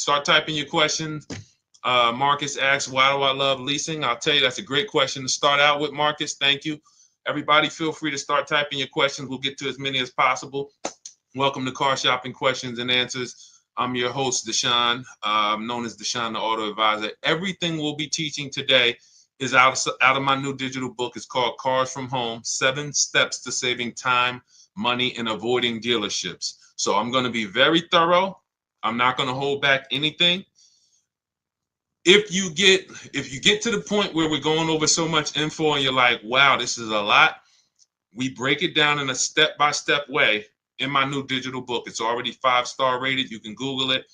Start typing your questions. Marcus asks, why do I love leasing? I'll tell you, that's a great question to start out with, Marcus. Thank you. Everybody, feel free to start typing your questions. We'll get to as many as possible. Welcome to Car Shopping Questions and Answers. I'm your host, Deshone, known as Deshone, the Auto Advisor. Everything we'll be teaching today is out of my new digital book. It's called Cars from Home, 7 Steps to Saving Time, Money, and Avoiding Dealerships. So I'm going to be very thorough. I'm not going to hold back anything. If you get to the point where we're going over so much info and you're like, wow, this is a lot, we break it down in a step-by-step way in my new digital book. It's already 5-star rated. You can Google it.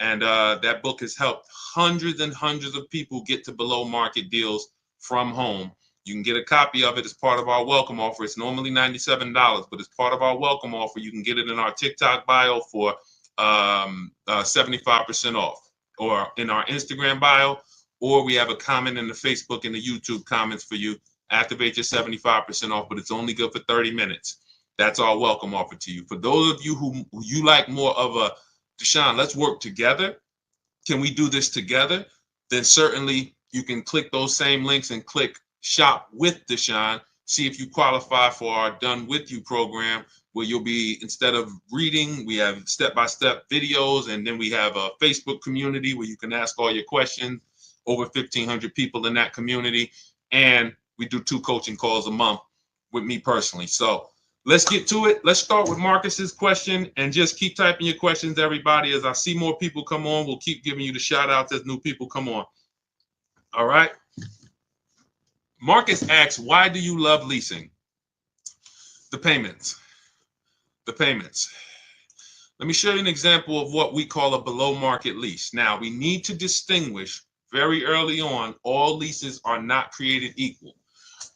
And that book has helped hundreds and hundreds of people get to below market deals from home. You can get a copy of it as part of our welcome offer. It's normally $97, but as part of our welcome offer, you can get it in our TikTok bio for 75% off, or in our Instagram bio, or we have a comment in the Facebook and the YouTube comments for you. Activate your 75% off, but it's only good for 30 minutes. That's our welcome offer to you. For those of you who you like more of a, Deshone, let's work together. Can we do this together? Then certainly you can click those same links and click Shop with Deshone. See if you qualify for our Done With You program, where you'll be, instead of reading, we have step-by-step videos, and then we have a Facebook community where you can ask all your questions. Over 1,500 people in that community, and we do 2 coaching calls a month with me personally. So let's get to it. Let's start with Marcus's question, and just keep typing your questions, everybody. As I see more people come on, we'll keep giving you the shout outs as new people come on. All right. Marcus asks, why do you love leasing? The payments. The payments. Let me show you an example of what we call a below market lease. Now, we need to distinguish very early on, all leases are not created equal.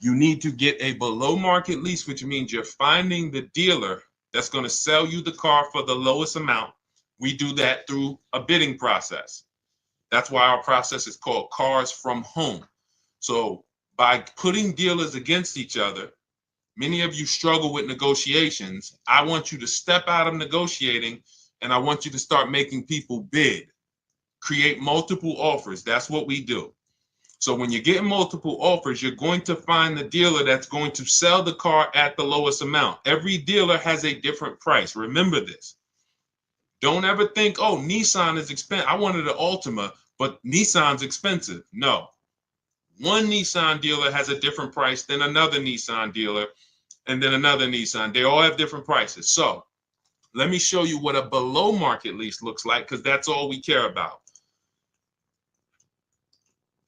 You need to get a below market lease, which means you're finding the dealer that's going to sell you the car for the lowest amount. We do that through a bidding process. That's why our process is called Cars from Home. So by putting dealers against each other, many of you struggle with negotiations. I want you to step out of negotiating, and I want you to start making people bid. Create multiple offers. That's what we do. So when you're getting multiple offers, you're going to find the dealer that's going to sell the car at the lowest amount. Every dealer has a different price. Remember this. Don't ever think, oh, Nissan is expensive. I wanted an Altima, but Nissan's expensive. No. One Nissan dealer has a different price than another Nissan dealer, and then another Nissan. They all have different prices. So let me show you what a below market lease looks like, because that's all we care about.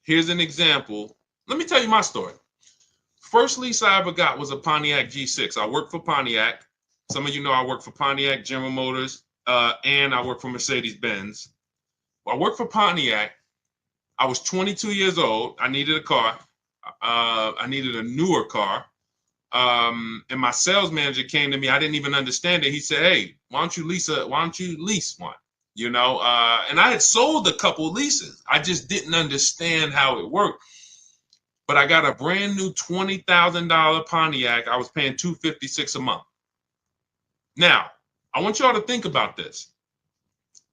Here's an example. Let me tell you my story. First lease I ever got was a Pontiac G6. I worked for Pontiac. Some of you know I work for Pontiac, General Motors, and I work for Mercedes-Benz. I worked for Pontiac. I was 22 years old. I needed a car. I needed a newer car. And my sales manager came to me. I didn't even understand it. He said, hey, why don't you lease one? You know, and I had sold a couple leases. I just didn't understand how it worked. But I got a brand new $20,000 Pontiac. I was paying $256 a month. Now, I want y'all to think about this.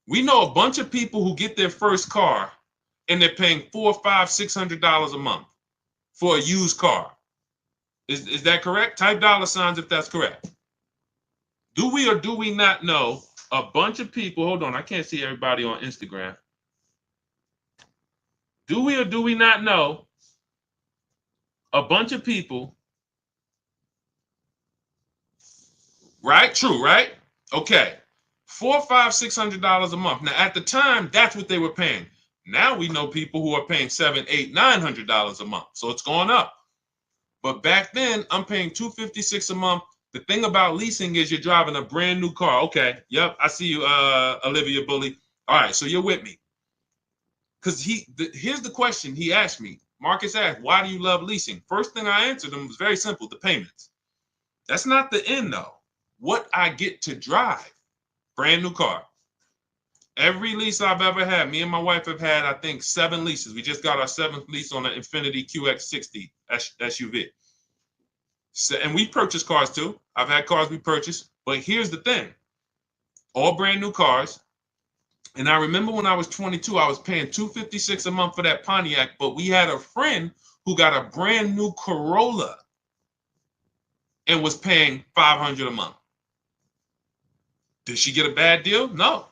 We know a bunch of people who get their first car and they're paying $400, $500, $600 a month for a used car. Is that correct? Type $ if that's correct. Do we or do we not know a bunch of people? Hold on, I can't see everybody on Instagram. Do we or do we not know a bunch of people? Right? True, right? Okay. $400, $500, $600 a month. Now, at the time, that's what they were paying. Now we know people who are paying $700, $800, $900 a month. So it's gone up. But back then, I'm paying $256 a month. The thing about leasing is you're driving a brand new car. Okay. Yep. I see you, Olivia Bully. All right. So you're with me. Because here's the question he asked me. Marcus asked, why do you love leasing? First thing I answered him was very simple, the payments. That's not the end, though. What I get to drive. Brand new car. Every lease I've ever had, me and my wife have had, I think, 7 leases. We just got our 7th lease on an Infiniti QX60 SUV. So, and we purchased cars too. I've had cars we purchased. But here's the thing. All brand new cars. And I remember when I was 22, I was paying $256 a month for that Pontiac, but we had a friend who got a brand new Corolla and was paying $500 a month. Did she get a bad deal? No.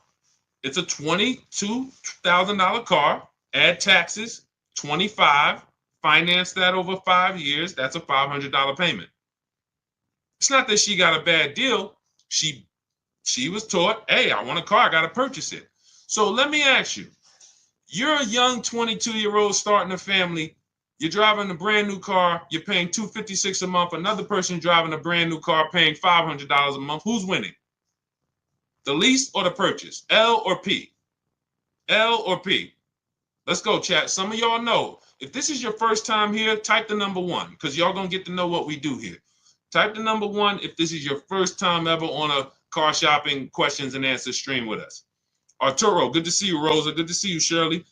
It's a $22,000 car, add taxes, 25, finance that over 5 years, that's a $500 payment. It's not that she got a bad deal. She was taught, hey, I want a car, I got to purchase it. So let me ask you, you're a young 22-year-old starting a family, you're driving a brand new car, you're paying $256 a month, another person driving a brand new car paying $500 a month. Who's winning? The lease or the purchase? L or P? L or P? Let's go, chat. Some of y'all know. If this is your first time here, type the number 1 because y'all going to get to know what we do here. Type the number 1 if this is your first time ever on a car shopping questions and answers stream with us. Arturo, good to see you. Rosa, good to see you. Shirley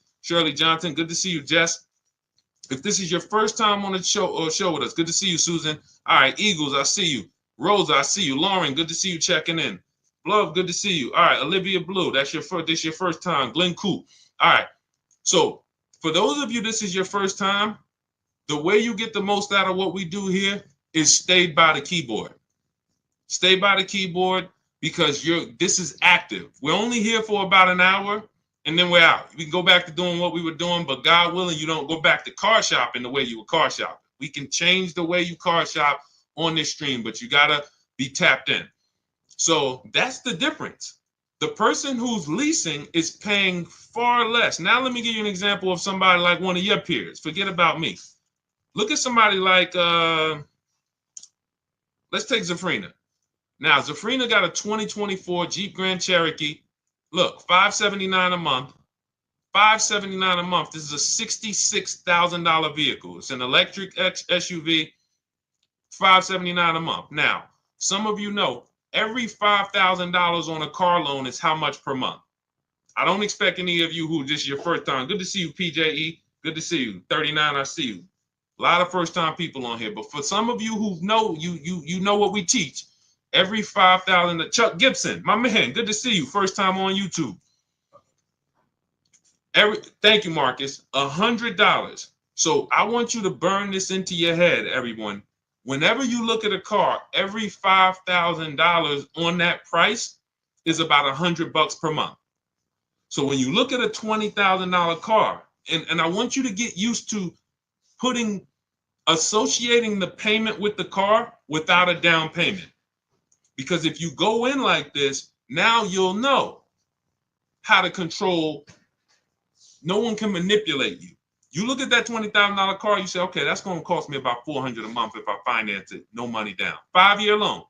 Johnson, good to see you. Jess, if this is your first time on the show with us, good to see you. Susan, all right. Eagles, I see you. Rosa, I see you. Lauren, good to see you checking in. Love, good to see you. All right, Olivia Blue, this your first time. Glenn Coop. All right. So for those of you, this is your first time, the way you get the most out of what we do here is stay by the keyboard. Stay by the keyboard because this is active. We're only here for about an hour and then we're out. We can go back to doing what we were doing, but God willing, you don't go back to car shopping the way you were car shopping. We can change the way you car shop on this stream, but you got to be tapped in. So that's the difference. The person who's leasing is paying far less. Now, let me give you an example of somebody like one of your peers. Forget about me. Look at somebody like, let's take Zafrina. Now, Zafrina got a 2024 Jeep Grand Cherokee. Look, $579 a month. $579 a month. This is a $66,000 vehicle. It's an electric SUV, $579 a month. Now, some of you know, every $5,000 on a car loan is how much per month? I don't expect any of you who this is your first time. Good to see you, PJE. Good to see you. 39, I see you. A lot of first-time people on here. But for some of you who know, you know what we teach. Every $5,000, Chuck Gibson, my man, good to see you. First time on YouTube. Thank you, Marcus. $100. So I want you to burn this into your head, everyone. Whenever you look at a car, every $5,000 on that price is about $100 per month. So when you look at a $20,000 car, and I want you to get used to associating the payment with the car without a down payment. Because if you go in like this, now you'll know how to control. No one can manipulate you. You look at that $20,000 car, you say, okay, that's going to cost me about $400 a month if I finance it, no money down. 5-year loan.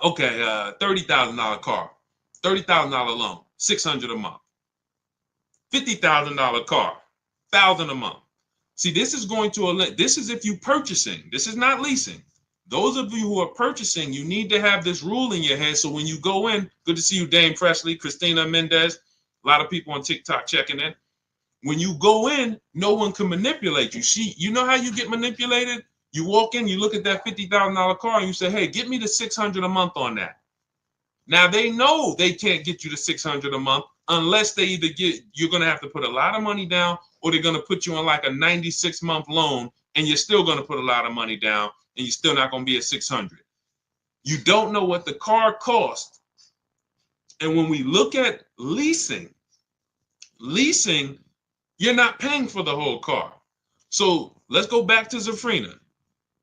Okay, $30,000 car, $30,000 loan, $600 a month. $50,000 car, $1,000 a month. See, this is if you purchasing. This is not leasing. Those of you who are purchasing, you need to have this rule in your head. So when you go in, good to see you, Dame Presley, Christina Mendez, a lot of people on TikTok checking in. When you go in, no one can manipulate you. See, you know how you get manipulated? You walk in, you look at that $50,000 car and you say, hey, get me the $600 a month on that. Now they know they can't get you the $600 a month unless they you're going to have to put a lot of money down or they're going to put you on like a 96-month loan and you're still going to put a lot of money down and you're still not going to be at 600. You don't know what the car cost. And when we look at leasing, you're not paying for the whole car. So let's go back to Zafrina.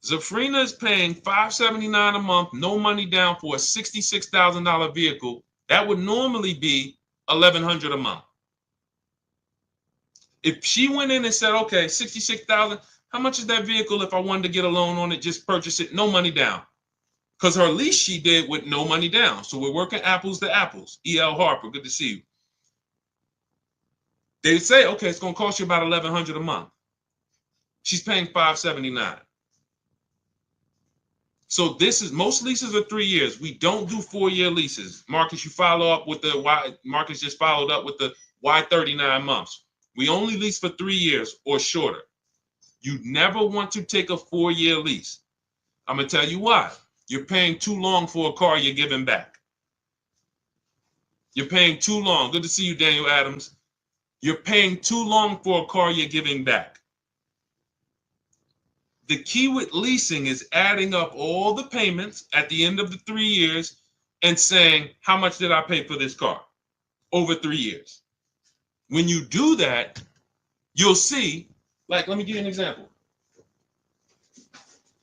Zafrina is paying $579 a month, no money down for a $66,000 vehicle. That would normally be $1,100 a month. If she went in and said, okay, $66,000, how much is that vehicle if I wanted to get a loan on it, just purchase it, no money down? Because her lease she did with no money down. So we're working apples to apples. E.L. Harper, good to see you. They say, okay, it's going to cost you about $1,100 a month. She's paying $579. So most leases are 3 years. We don't do 4-year leases. Marcus, you follow up with Marcus just followed up with the why 39 months. We only lease for 3 years or shorter. You never want to take a 4-year lease. I'm going to tell you why. You're paying too long for a car you're giving back. You're paying too long. Good to see you, Daniel Adams. You're paying too long for a car you're giving back. The key with leasing is adding up all the payments at the end of the 3 years and saying, how much did I pay for this car over 3 years? When you do that, you'll see, like, let me give you an example.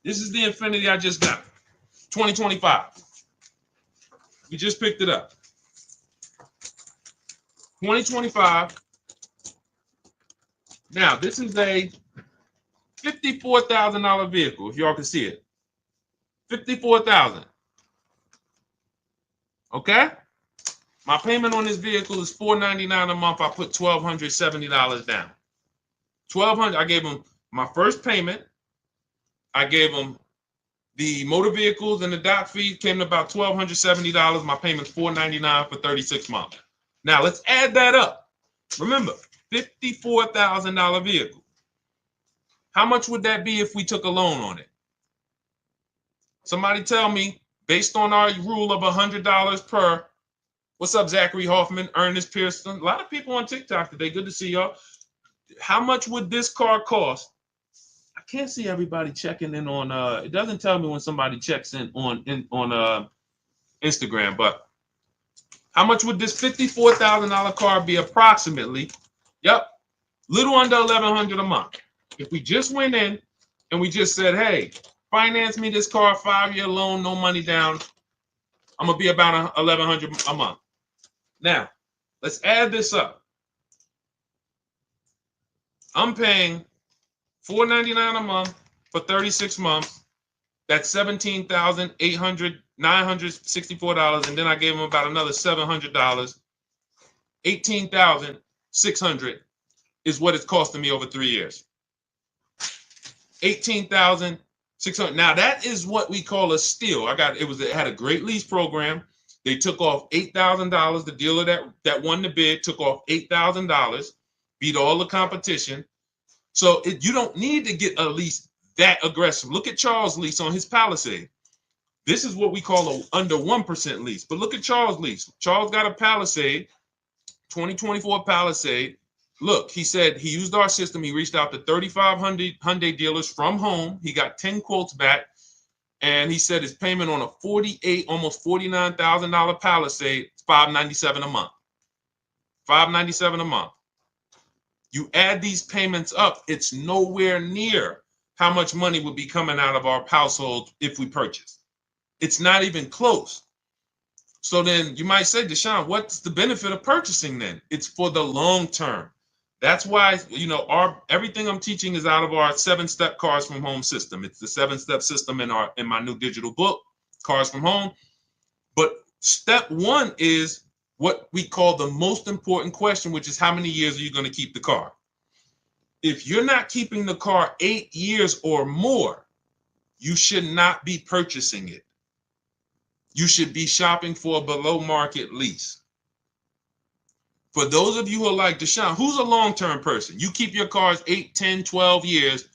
This is the Infiniti I just got, 2025. We just picked it up. 2025. Now, this is a $54,000 vehicle, if y'all can see it. $54,000. Okay? My payment on this vehicle is $499 a month. I put $1,270 down. $1,200. I gave them my first payment. I gave them the motor vehicles and the dock fee came to about $1,270. My payment's $499 for 36 months. Now let's add that up. Remember, $54,000 vehicle. How much would that be if we took a loan on it? Somebody tell me, based on our rule of $100 per. What's up, Zachary Hoffman, Ernest Pearson? A lot of people on TikTok today. Good to see y'all. How much would this car cost? I can't see everybody checking in on. It doesn't tell me when somebody checks in on Instagram. But how much would this $54,000 car be approximately? Yep, little under $1,100 a month. If we just went in and we just said, "Hey, finance me this car, 5-year loan, no money down," I'm gonna be about $1,100 a month. Now, let's add this up. I'm paying $499 a month for 36 months. That's $17,964, and then I gave them about another $700. $18,600 is what it's costing me over 3 years. $18,600. Now that is what we call a steal. It had a great lease program. They took off $8,000. The dealer that won the bid took off $8,000, beat all the competition. So you don't need to get a lease that aggressive. Look at Charles' lease on his Palisade. This is what we call a under 1% lease. But look at Charles' lease. Charles got a Palisade, 2024 Palisade. Look, he said he used our system. He reached out to 3,500 Hyundai dealers from home. He got 10 quotes back. And he said his payment on a almost $49,000 Palisade is $597 a month. $597 a month. You add these payments up, it's nowhere near how much money would be coming out of our household if we purchase. It's not even close. So then you might say, Deshone, what's the benefit of purchasing then? It's for the long term. That's why, everything I'm teaching is out of our 7-step Cars from Home system. It's the 7-step system in my new digital book, Cars from Home. But step 1 is what we call the most important question, which is how many years are you going to keep the car? If you're not keeping the car 8 years or more, you should not be purchasing it. You should be shopping for a below market lease. For those of you who are like Deshone, who's a long-term person? You keep your cars 8, 10, 12 years.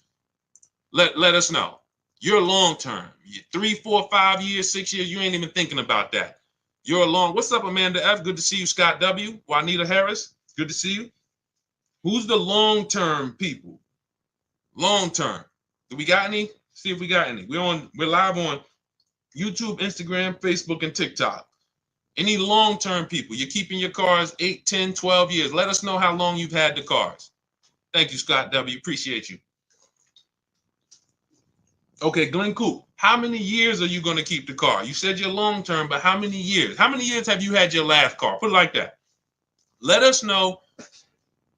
Let us know. You're long-term. 3, 4, 5 years, 6 years, you ain't even thinking about that. You're long. What's up, Amanda F? Good to see you. Scott W. Juanita Harris. Good to see you. Who's the long-term people? Long-term. Do we got any? See if we got any. We're live on YouTube, Instagram, Facebook, and TikTok. Any long-term people? You're keeping your cars 8, 10, 12 years. Let us know how long you've had the cars. Thank you, Scott W. Appreciate you. Okay, Glenn Coop. How many years are you going to keep the car? You said you're long-term, but how many years? How many years have you had your last car? Put it like that. Let us know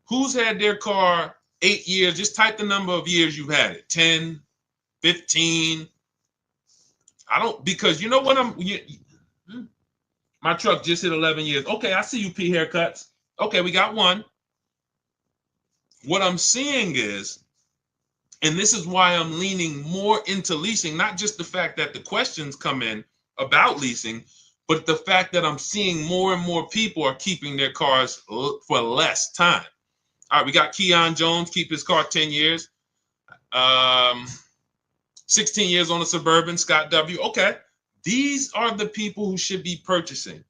who's had their car 8 years. Just type the number of years you've had it. 10, 15. Because you know what my truck just hit 11 years. Okay, I see you, P Haircuts. Okay, we got one. What I'm seeing is, and this is why I'm leaning more into leasing, not just the fact that the questions come in about leasing, but the fact that I'm seeing more and more people are keeping their cars for less time. All right, we got Keon Jones, keep his car 10 years. 16 years on a Suburban, Scott W. Okay, these are the people who should be purchasing.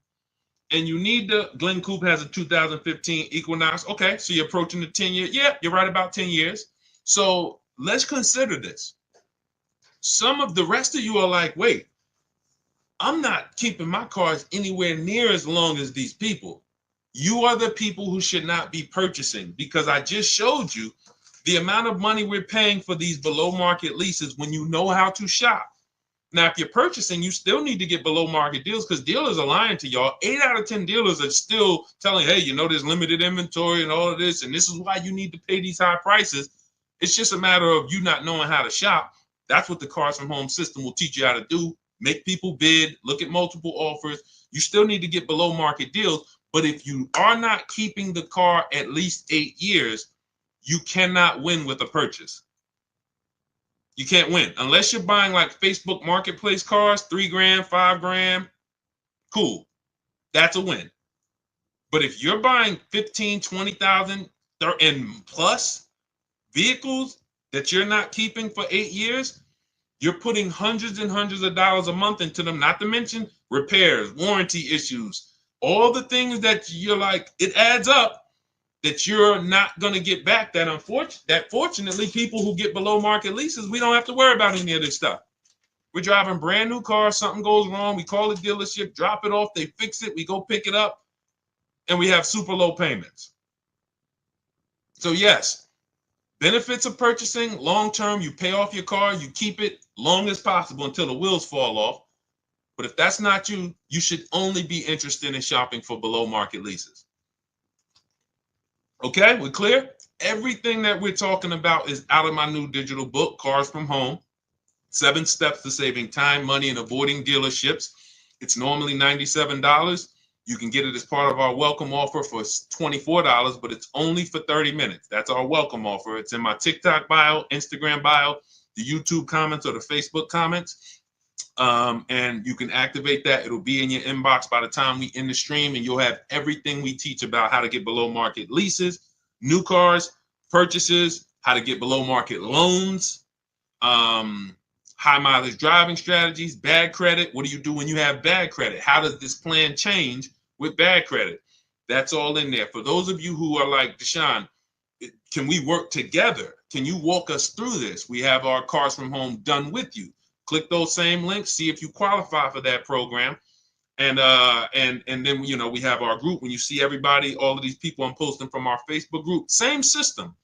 and you need the Glen Coupe has a 2015 Equinox. Okay, so you're approaching the 10-year. Yeah, you're right about 10 years. So let's consider this. Some of the rest of you are like, wait, I'm not keeping my cars anywhere near as long as these people. You are the people who should not be purchasing, because I just showed you the amount of money we're paying for these below market leases when you know how to shop. Now, if you're purchasing, you still need to get below market deals, because dealers are lying to y'all. 8 out of 10 dealers are still telling, hey, there's limited inventory and all of this, and this is why you need to pay these high prices. It's just a matter of you not knowing how to shop. That's what the Cars from Home system will teach you how to do. Make people bid, look at multiple offers. You still need to get below market deals. But if you are not keeping the car at least 8 years, you cannot win with a purchase. You can't win unless you're buying like Facebook Marketplace cars, $3,000, $5,000. Cool, that's a win. But if you're buying 15, 20,000 and plus vehicles that you're not keeping for 8 years, you're putting hundreds and hundreds of dollars a month into them. Not to mention repairs, warranty issues, all the things that you're like, it adds up, that you're not going to get back. That fortunately, people who get below market leases, we don't have to worry about any of this stuff. We're driving brand new cars, something goes wrong, we call the dealership, drop it off, they fix it, we go pick it up, and we have super low payments. So yes, benefits of purchasing long term, you pay off your car, you keep it long as possible until the wheels fall off. But if that's not you, you should only be interested in shopping for below market leases. Okay, we're clear? Everything that we're talking about is out of my new digital book, Cars from Home, 7 Steps to Saving Time, Money, and Avoiding Dealerships. It's normally $97. You can get it as part of our welcome offer for $24, but it's only for 30 minutes. That's our welcome offer. It's in my TikTok bio, Instagram bio, the YouTube comments, or the Facebook comments. And you can activate that. It'll be in your inbox by the time we end the stream, and you'll have everything we teach about how to get below market leases, new cars, purchases, how to get below market loans, high mileage driving strategies, bad credit. What do you do when you have bad credit? How does this plan change with bad credit? That's all in there. For those of you who are like, Deshone, can we work together? Can you walk us through this? We have our Cars from Home done with you. Click those same links, see if you qualify for that program. And then we have our group. When you see everybody, all of these people I'm posting from our Facebook group, same system.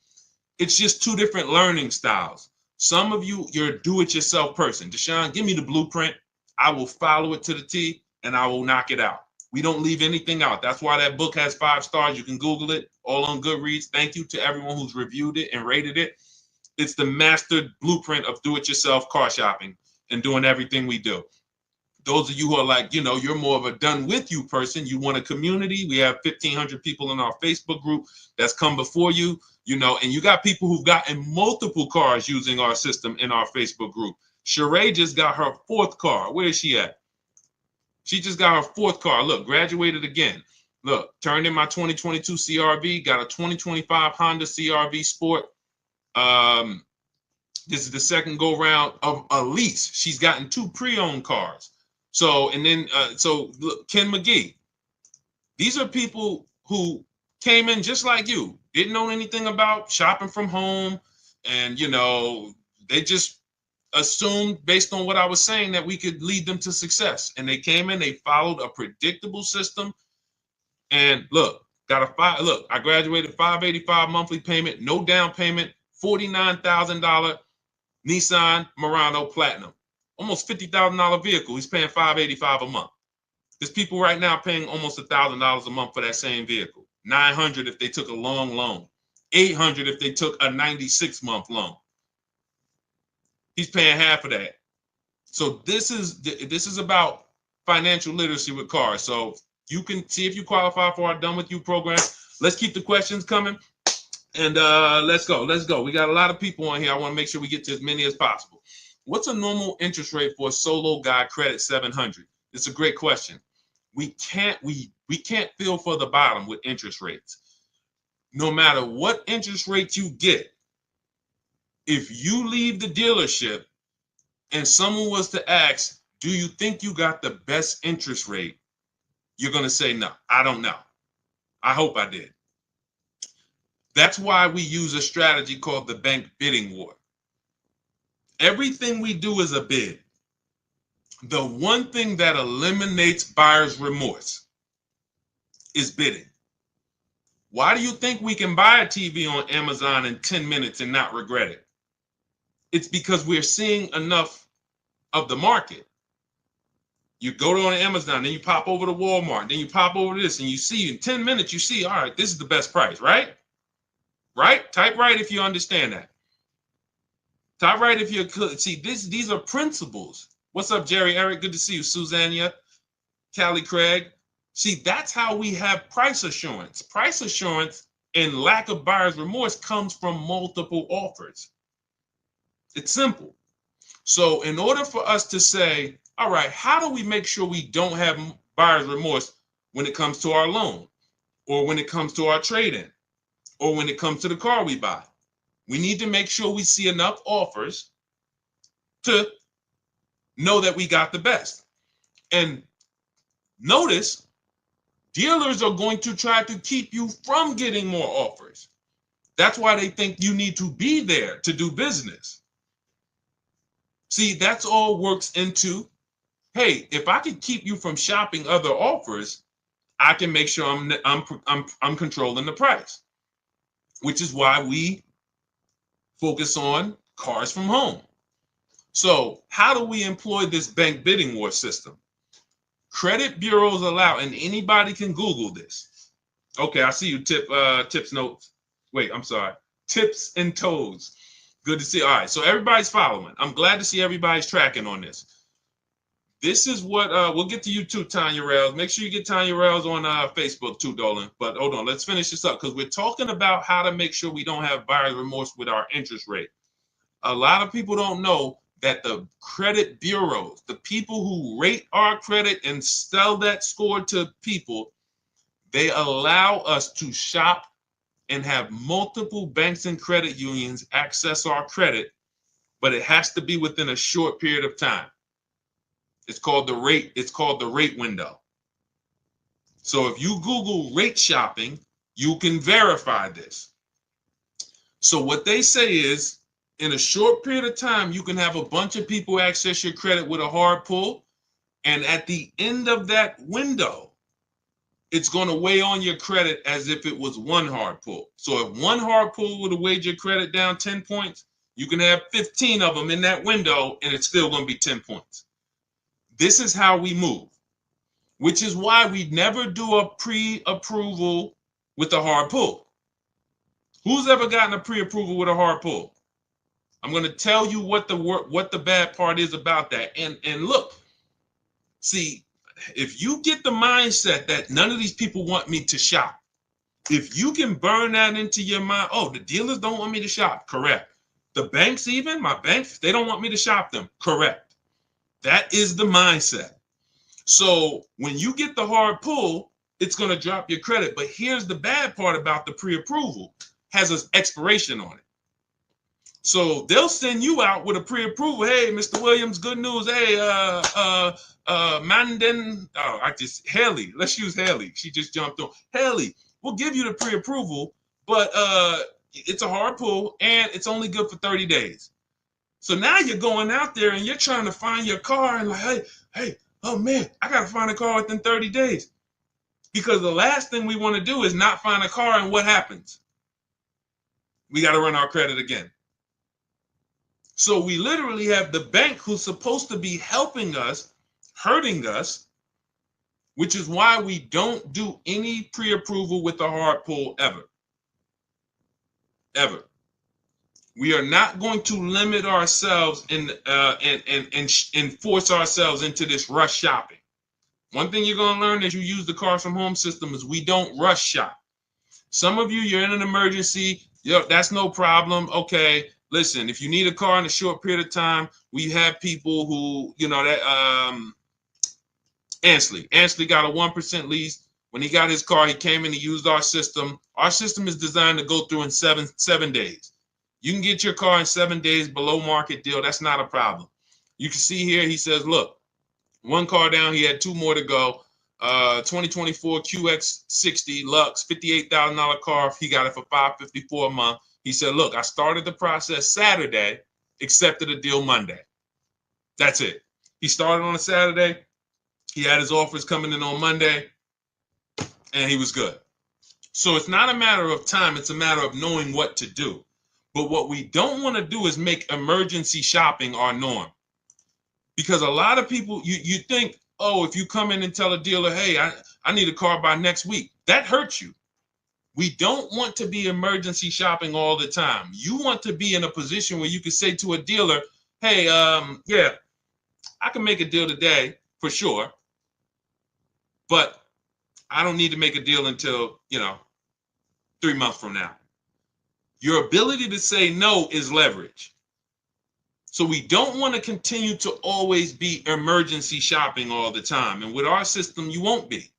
It's just 2 different learning styles. Some of you, you're a do-it-yourself person. Deshone, give me the blueprint. I will follow it to the T, and I will knock it out. We don't leave anything out. That's why that book has 5 stars. You can Google it, all on Goodreads. Thank you to everyone who's reviewed it and rated it. It's the master blueprint of do-it-yourself car shopping and doing everything we do. Those of you who are like, you're more of a done with you person, you want a community. We have 1,500 people in our Facebook group that's come before you, and you got people who've gotten multiple cars using our system in our Facebook group. Sheree just got her 4th car. Where is she at? She just got her 4th car. Look, graduated again. Look, turned in my 2022 CRV, got a 2025 Honda CRV Sport. This is the second go round of a lease. She's gotten 2 pre-owned cars. So look, Ken McGee. These are people who came in just like you, didn't know anything about shopping from home, and they just assumed based on what I was saying that we could lead them to success. And they came in, they followed a predictable system, and look, I graduated $585 monthly payment, no down payment, $49,000 Nissan Murano Platinum, almost $50,000 vehicle. He's paying $585 a month. There's people right now paying almost $1,000 a month for that same vehicle. $900 if they took a long loan, $800 if they took a 96-month loan. He's paying half of that. So this is about financial literacy with cars. So you can see if you qualify for our Done With You program. Let's keep the questions coming. And let's go. We got a lot of people on here. I want to make sure we get to as many as possible. What's a normal interest rate for a solo guy credit 700? It's a great question. We can't feel for the bottom with interest rates. No matter what interest rate you get, if you leave the dealership and someone was to ask, do you think you got the best interest rate? you're going to say, no, I don't know. I hope I did. That's why we use a strategy called the bank bidding war. Everything we do is a bid. The one thing that eliminates buyer's remorse is bidding. Why do you think we can buy a TV on Amazon in 10 minutes and not regret it? It's because we're seeing enough of the market. You go to on Amazon, then you pop over to Walmart, then you pop over to this, and you see in 10 minutes, you see, all right, this is the best price, right? Right? Type right if you understand that. Type right if you could. See, these are principles. What's up, Jerry Eric? Good to see you. Susanna, Callie Craig. See, that's how we have price assurance. Price assurance and lack of buyer's remorse comes from multiple offers. It's simple. So in order for us to say, all right, how do we make sure we don't have buyer's remorse when it comes to our loan, or when it comes to our trade-in, or when it comes to the car we buy? We need to make sure we see enough offers to know that we got the best. And notice, dealers are going to try to keep you from getting more offers. That's why they think you need to be there to do business. See, that's all works into, hey, if I can keep you from shopping other offers, I can make sure I'm controlling the price, which is why we focus on cars from home. So how do we employ this bank bidding war system? Credit bureaus allow, and anybody can Google this. Okay, I see you, tips notes. Wait, I'm sorry. Tips and toes. Good to see. All right, so everybody's following. I'm glad to see everybody's tracking on this. This is what we'll get to you too, Tanya Rails. Make sure you get Tanya Rails on Facebook too, Dolan. But hold on, let's finish this up because we're talking about how to make sure we don't have buyer's remorse with our interest rate. A lot of people don't know that the credit bureaus, the people who rate our credit and sell that score to people, they allow us to shop and have multiple banks and credit unions access our credit, but it has to be within a short period of time. It's called the rate window. So if you Google rate shopping, you can verify this. So what they say is, in a short period of time, you can have a bunch of people access your credit with a hard pull. And at the end of that window, it's going to weigh on your credit as if it was one hard pull. So if one hard pull would have weighed your credit down 10 points, you can have 15 of them in that window and it's still going to be 10 points. This is how we move, which is why we never do a pre-approval with a hard pull. Who's ever gotten a pre-approval with a hard pull? I'm going to tell you what the bad part is about that. And look, see, if you get the mindset that none of these people want me to shop, if you can burn that into your mind, oh, the dealers don't want me to shop, correct. The banks, even my banks, they don't want me to shop them, correct. That is the mindset. So when you get the hard pull, it's going to drop your credit. But here's the bad part about the pre-approval, has an expiration on it. So they'll send you out with a pre-approval. Hey, Mr. Williams, good news. Hey, Haley, let's use Haley. She just jumped on. Haley, we'll give you the pre-approval, but it's a hard pull and it's only good for 30 days. So now you're going out there and you're trying to find your car and like, hey, oh man, I got to find a car within 30 days. Because the last thing we want to do is not find a car, and what happens? We got to run our credit again. So we literally have the bank who's supposed to be helping us, hurting us, which is why we don't do any pre-approval with a hard pull ever. Ever. We are not going to limit ourselves and force ourselves into this rush shopping. One thing you're going to learn as you use the cars from home system is we don't rush shop. Some of you, you're in an emergency. That's no problem. Okay. Listen, if you need a car in a short period of time, we have people who, Ansley got a 1% lease. When he got his car, he came in, he used our system. Our system is designed to go through in seven days. You can get your car in 7 days below market deal. That's not a problem. You can see here, he says, look, one car down, he had 2 more to go. 2024 QX60 Lux, $58,000 car. He got it for $554 a month. He said, look, I started the process Saturday, accepted a deal Monday. That's it. He started on a Saturday. He had his offers coming in on Monday, and he was good. So it's not a matter of time. It's a matter of knowing what to do. But what we don't want to do is make emergency shopping our norm. Because a lot of people, you think, oh, if you come in and tell a dealer, hey, I need a car by next week, that hurts you. We don't want to be emergency shopping all the time. You want to be in a position where you can say to a dealer, hey, yeah, I can make a deal today for sure, but I don't need to make a deal until, 3 months from now. Your ability to say no is leverage. So we don't want to continue to always be emergency shopping all the time. And with our system, you won't be.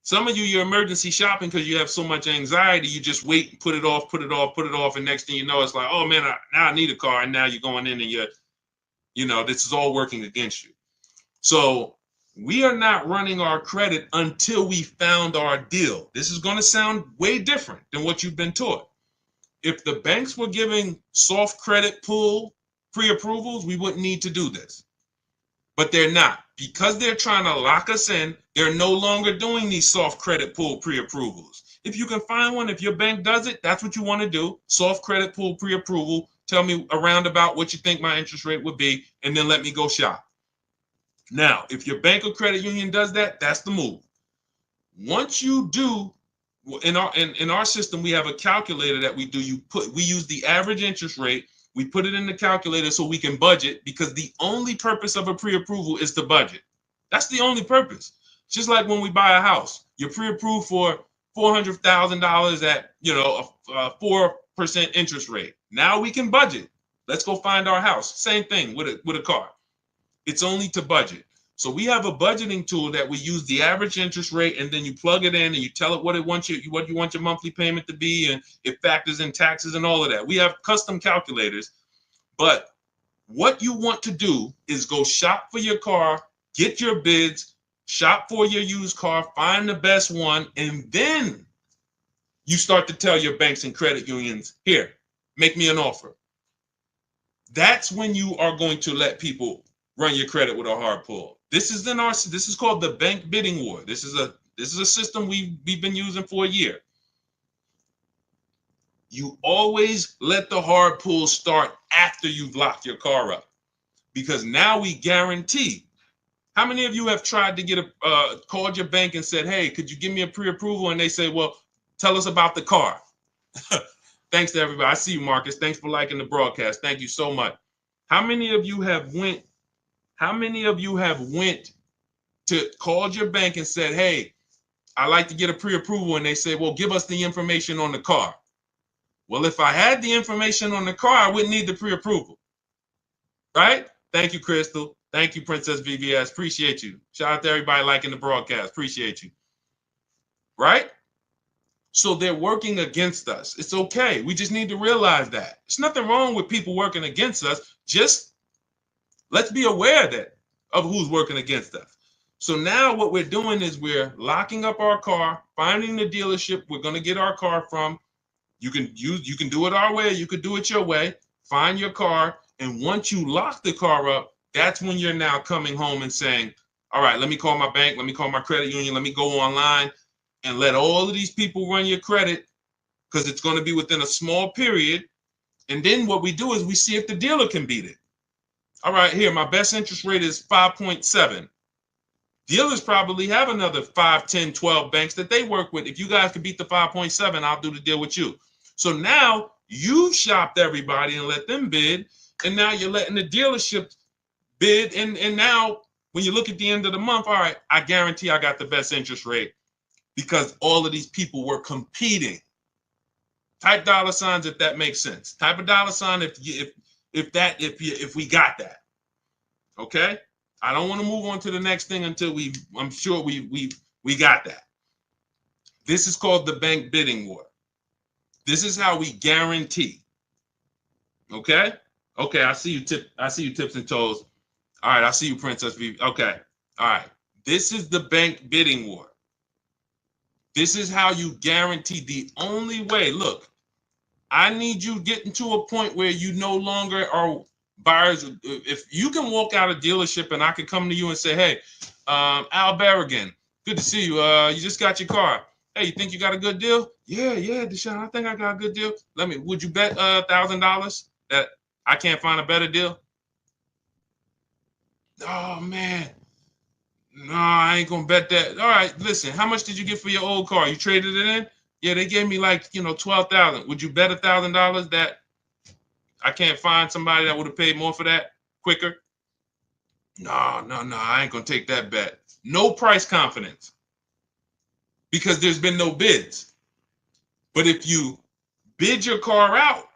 Some of you, you're emergency shopping because you have so much anxiety, you just wait and put it off. And next thing you know, it's like, oh man, now I need a car. And now you're going in and this is all working against you. So we are not running our credit until we found our deal. This is going to sound way different than what you've been taught. If the banks were giving soft credit pull pre-approvals, we wouldn't need to do this. But they're not. Because they're trying to lock us in, they're no longer doing these soft credit pull pre-approvals. If you can find one, if your bank does it, that's what you want to do. Soft credit pull pre-approval. Tell me around about what you think my interest rate would be, and then let me go shop. Now, if your bank or credit union does that, that's the move. Once you do, in our system, we have a calculator that we do. We use the average interest rate. We put it in the calculator so we can budget, because the only purpose of a pre-approval is to budget. That's the only purpose. Just like when we buy a house, you're pre-approved for $400,000 at a 4% interest rate. Now we can budget. Let's go find our house. Same thing with a car. It's only to budget. So we have a budgeting tool that we use the average interest rate, and then you plug it in and you tell it what you want your monthly payment to be, and it factors in taxes and all of that. We have custom calculators, but what you want to do is go shop for your car, get your bids, shop for your used car, find the best one, and then you start to tell your banks and credit unions, here, make me an offer. That's when you are going to let people run your credit with a hard pull. This is called the bank bidding war. This is a system we've been using for a year. You always let the hard pull start after you've locked your car up, because now we guarantee. How many of you have tried to called your bank and said, hey, could you give me a pre-approval? And they say, well, tell us about the car. Thanks to everybody. I see you, Marcus. Thanks for liking the broadcast. Thank you so much. How many of you have went to called your bank and said, hey, I like to get a pre-approval, and they say, well, give us the information on the car. Well, if I had the information on the car, I wouldn't need the pre-approval, right? Thank you, Crystal. Thank you, Princess VVS. Appreciate you. Shout out to everybody liking the broadcast. Appreciate you. Right? So they're working against us. It's okay. We just need to realize that. There's nothing wrong with people working against us. Just let's be aware of who's working against us. So now what we're doing is we're locking up our car, finding the dealership we're going to get our car from. You can do it our way, you could do it your way. Find your car, and once you lock the car up, that's when you're now coming home and saying, all right, let me call my bank, let me call my credit union, let me go online and let all of these people run your credit, because it's going to be within a small period. And then what we do is we see if the dealer can beat it. All right, here, my best interest rate is 5.7. Dealers probably have another 5, 10, 12 banks that they work with. If you guys can beat the 5.7, I'll do the deal with you. So now you've shopped everybody and let them bid, and now you're letting the dealership bid. And now when you look at the end of the month, all right, I guarantee I got the best interest rate because all of these people were competing. Type dollar signs if that makes sense. Type a dollar sign if we got that. Okay? I don't want to move on to the next thing until I'm sure we got that. This is called the bank bidding war. This is how we guarantee. Okay? Okay, I see you tips and toes. All right, I see you, Princess V. Okay. All right. This is the bank bidding war. This is how you guarantee the only way. Look, I need you getting to a point where you no longer are buyers. If you can walk out of dealership and I can come to you and say, hey, Al Berrigan, good to see you. You just got your car. Hey, you think you got a good deal? Yeah, Deshone, I think I got a good deal. Would you bet $1,000 that I can't find a better deal? Oh man, no, I ain't gonna bet that. All right, listen, how much did you get for your old car? You traded it in? Yeah, they gave me like 12,000. Would you bet $1,000 that I can't find somebody that would have paid more for that quicker? No, I ain't gonna take that bet. No price confidence because there's been no bids. But if you bid your car out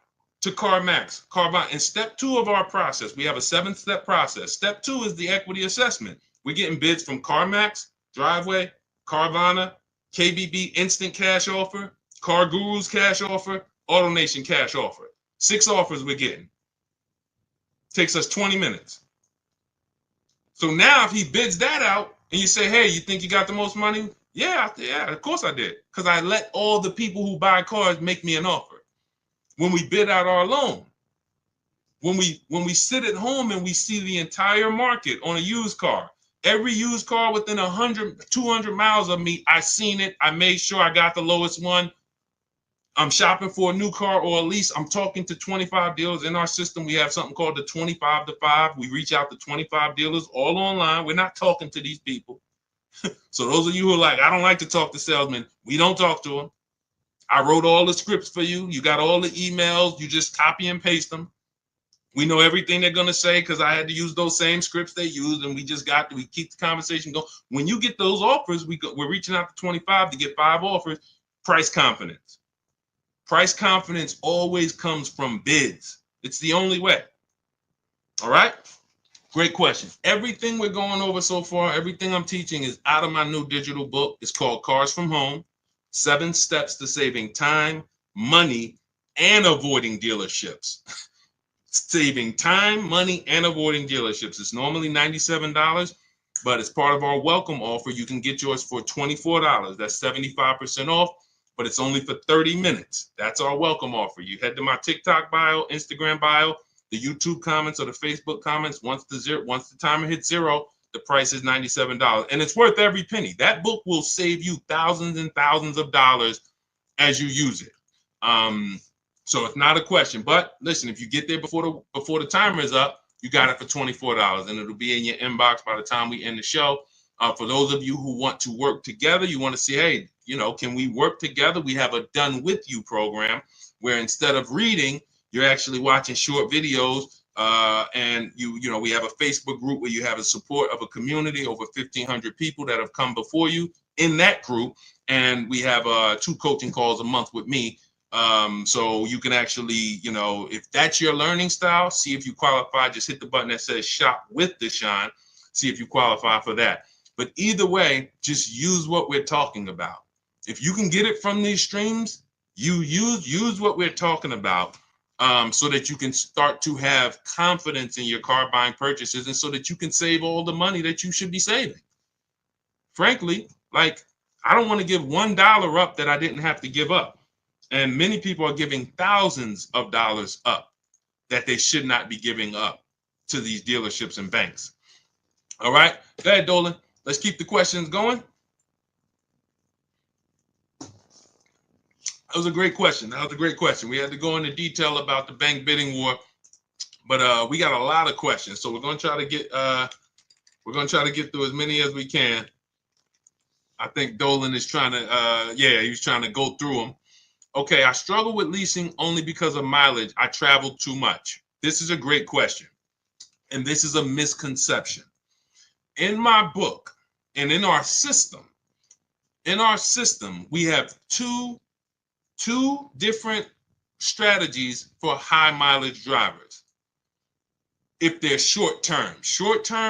to CarMax, Carvana, in step 2 of our process, we have a 7-step process. Step 2 is the equity assessment. We're getting bids from CarMax, Driveway, Carvana, KBB Instant Cash Offer, Car Guru's Cash Offer, AutoNation Cash Offer. 6 offers we're getting. Takes us 20 minutes. So now if he bids that out and you say, hey, you think you got the most money? Yeah, of course I did. Because I let all the people who buy cars make me an offer. When we bid out our loan, when we sit at home and we see the entire market on a used car, every used car within 100, 200 miles of me, I seen it. I made sure I got the lowest one. I'm shopping for a new car or at least I'm talking to 25 dealers in our system. We have something called the 25 to 5. We reach out to 25 dealers all online. We're not talking to these people. So those of you who are like, I don't like to talk to salesmen, we don't talk to them. I wrote all the scripts for you. You got all the emails. You just copy and paste them. We know everything they're going to say because I had to use those same scripts they used, and we keep the conversation going. When you get those offers, we're reaching out to 25 to get 5 offers. Price confidence. Price confidence always comes from bids. It's the only way. All right? Great question. Everything we're going over so far, everything I'm teaching is out of my new digital book. It's called Cars from Home, 7 Steps to Saving Time, Money, and Avoiding Dealerships. Saving time, money, and avoiding dealerships. It's normally $97, but as part of our welcome offer, you can get yours for $24. That's 75% off, but it's only for 30 minutes. That's our welcome offer. You head to my TikTok bio, Instagram bio, the YouTube comments or the Facebook comments. Once the timer hits 0, the price is $97, and it's worth every penny. That book will save you thousands and thousands of dollars as you use it. So it's not a question. But listen, if you get there before the timer is up, you got it for $24, and it'll be in your inbox by the time we end the show. For those of you who want to work together, you want to see, hey, can we work together? We have a Done With You program where instead of reading, you're actually watching short videos. And we have a Facebook group where you have a support of a community, over 1,500 people that have come before you in that group. And we have 2 coaching calls a month with me. So you can actually, if that's your learning style, see if you qualify. Just hit the button that says Shop with Deshone. See if you qualify for that. But either way, just use what we're talking about. If you can get it from these streams, you use what we're talking about. So that you can start to have confidence in your car buying purchases, and so that you can save all the money that you should be saving. Frankly, I don't want to give $1 up that I didn't have to give up. And many people are giving thousands of dollars up that they should not be giving up to these dealerships and banks. All right, go ahead, Dolan. Let's keep the questions going. That was a great question. We had to go into detail about the bank bidding war, but we got a lot of questions, so we're going to try to get through as many as we can. I think Dolan is trying to, he's trying to go through them. Okay, I struggle with leasing only because of mileage. I travel too much. This is a great question, and this is a misconception. In my book and in our system, we have two different strategies for high mileage drivers. If they're short term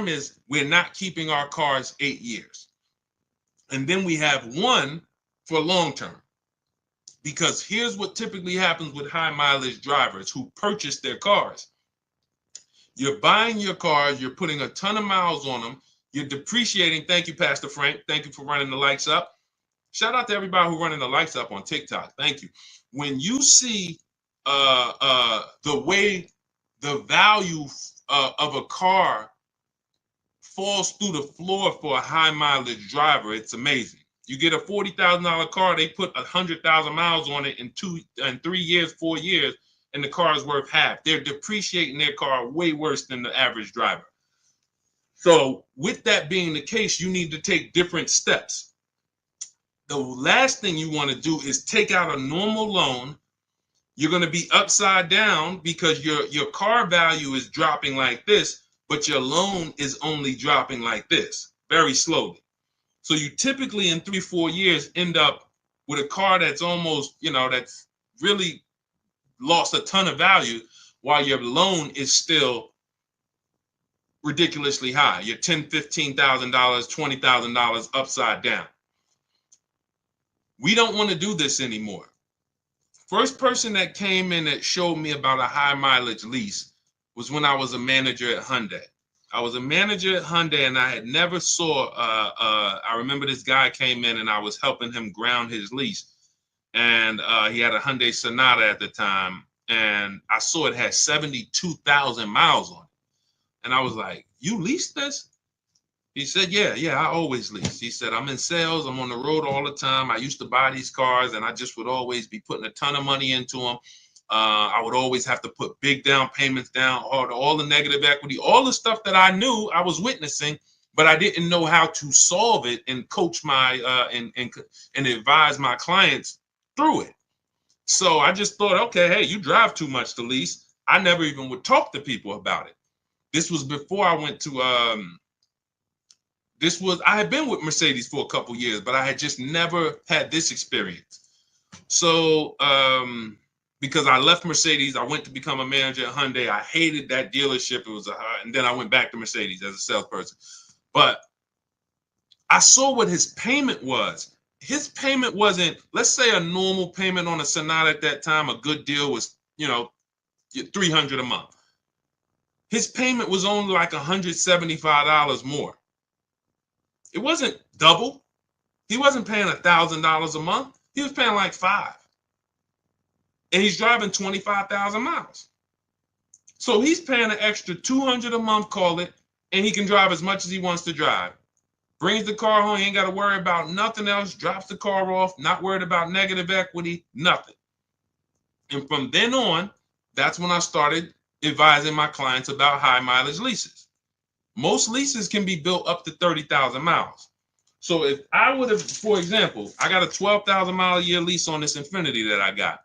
is we're not keeping our cars 8 years. And then we have one for long term. Because here's what typically happens with high mileage drivers who purchase their cars. You're buying your cars, you're putting a ton of miles on them, You're depreciating. Thank you, Pastor Frank. Thank you for running the lights up. Shout out to everybody who running the lights up on TikTok. Thank you. When you see the way the value of a car falls through the floor for a high mileage driver, it's amazing. You get a $40,000 car, they put 100,000 miles on it in 3 years, 4 years, and the car is worth half. They're depreciating their car way worse than the average driver. So with that being the case, you need to take different steps. The last thing you want to do is take out a normal loan. You're going to be upside down because your car value is dropping like this, but your loan is only dropping like this, very slowly. So you typically in 3-4 years end up with a car that's almost, that's really lost a ton of value while your loan is still ridiculously high. You're $10,000, $15,000, $20,000 upside down. We don't want to do this anymore. First person that came in that showed me about a high mileage lease was when I was a manager at Hyundai. I was a manager at Hyundai and I had never saw, I remember this guy came in and I was helping him ground his lease. And he had a Hyundai Sonata at the time. And I saw it had 72,000 miles on it. And I was like, you leased this? He said, yeah, I always lease. He said, I'm in sales. I'm on the road all the time. I used to buy these cars and I just would always be putting a ton of money into them. I would always have to put big down payments down, all the negative equity, all the stuff that I knew I was witnessing, but I didn't know how to solve it and coach my and advise my clients through it. So I just thought, okay, hey, you drive too much to lease. I never even would talk to people about it. This was before I went to I had been with Mercedes for a couple years, but I had just never had this experience. So because I left Mercedes, I went to become a manager at Hyundai. I hated that dealership. And then I went back to Mercedes as a salesperson. But I saw what his payment was. His payment wasn't, let's say a normal payment on a Sonata at that time, a good deal was, $300 a month. His payment was only like $175 more. It wasn't double. He wasn't paying $1,000 a month. He was paying like $5,000. And he's driving 25,000 miles. So he's paying an extra $200 a month, call it, and he can drive as much as he wants to drive. Brings the car home, he ain't got to worry about nothing else, drops the car off, not worried about negative equity, nothing. And from then on, that's when I started advising my clients about high mileage leases. Most leases can be built up to 30,000 miles. So if I would have, for example, I got a 12,000 mile a year lease on this Infiniti that I got.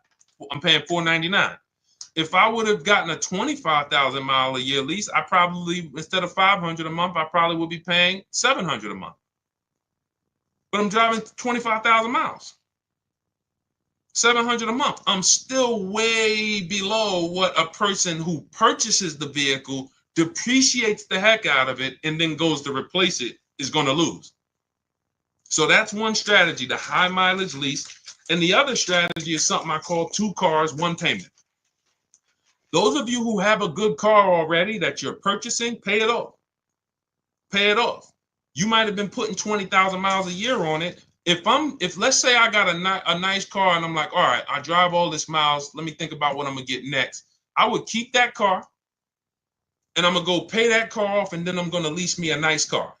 I'm paying $499. If I would have gotten a 25,000 mile a year lease, I probably, instead of $500 a month, I probably would be paying $700 a month. But I'm driving 25,000 miles. $700 a month. I'm still way below what a person who purchases the vehicle, depreciates the heck out of it, and then goes to replace it is going to lose. So that's one strategy, the high mileage lease. And the other strategy is something I call 2 cars, 1 payment. Those of you who have a good car already that you're purchasing, pay it off. Pay it off. You might have been putting 20,000 miles a year on it. If let's say I got a nice car and I'm like, all right, I drive all this miles. Let me think about what I'm going to get next. I would keep that car and I'm going to go pay that car off and then I'm going to lease me a nice car.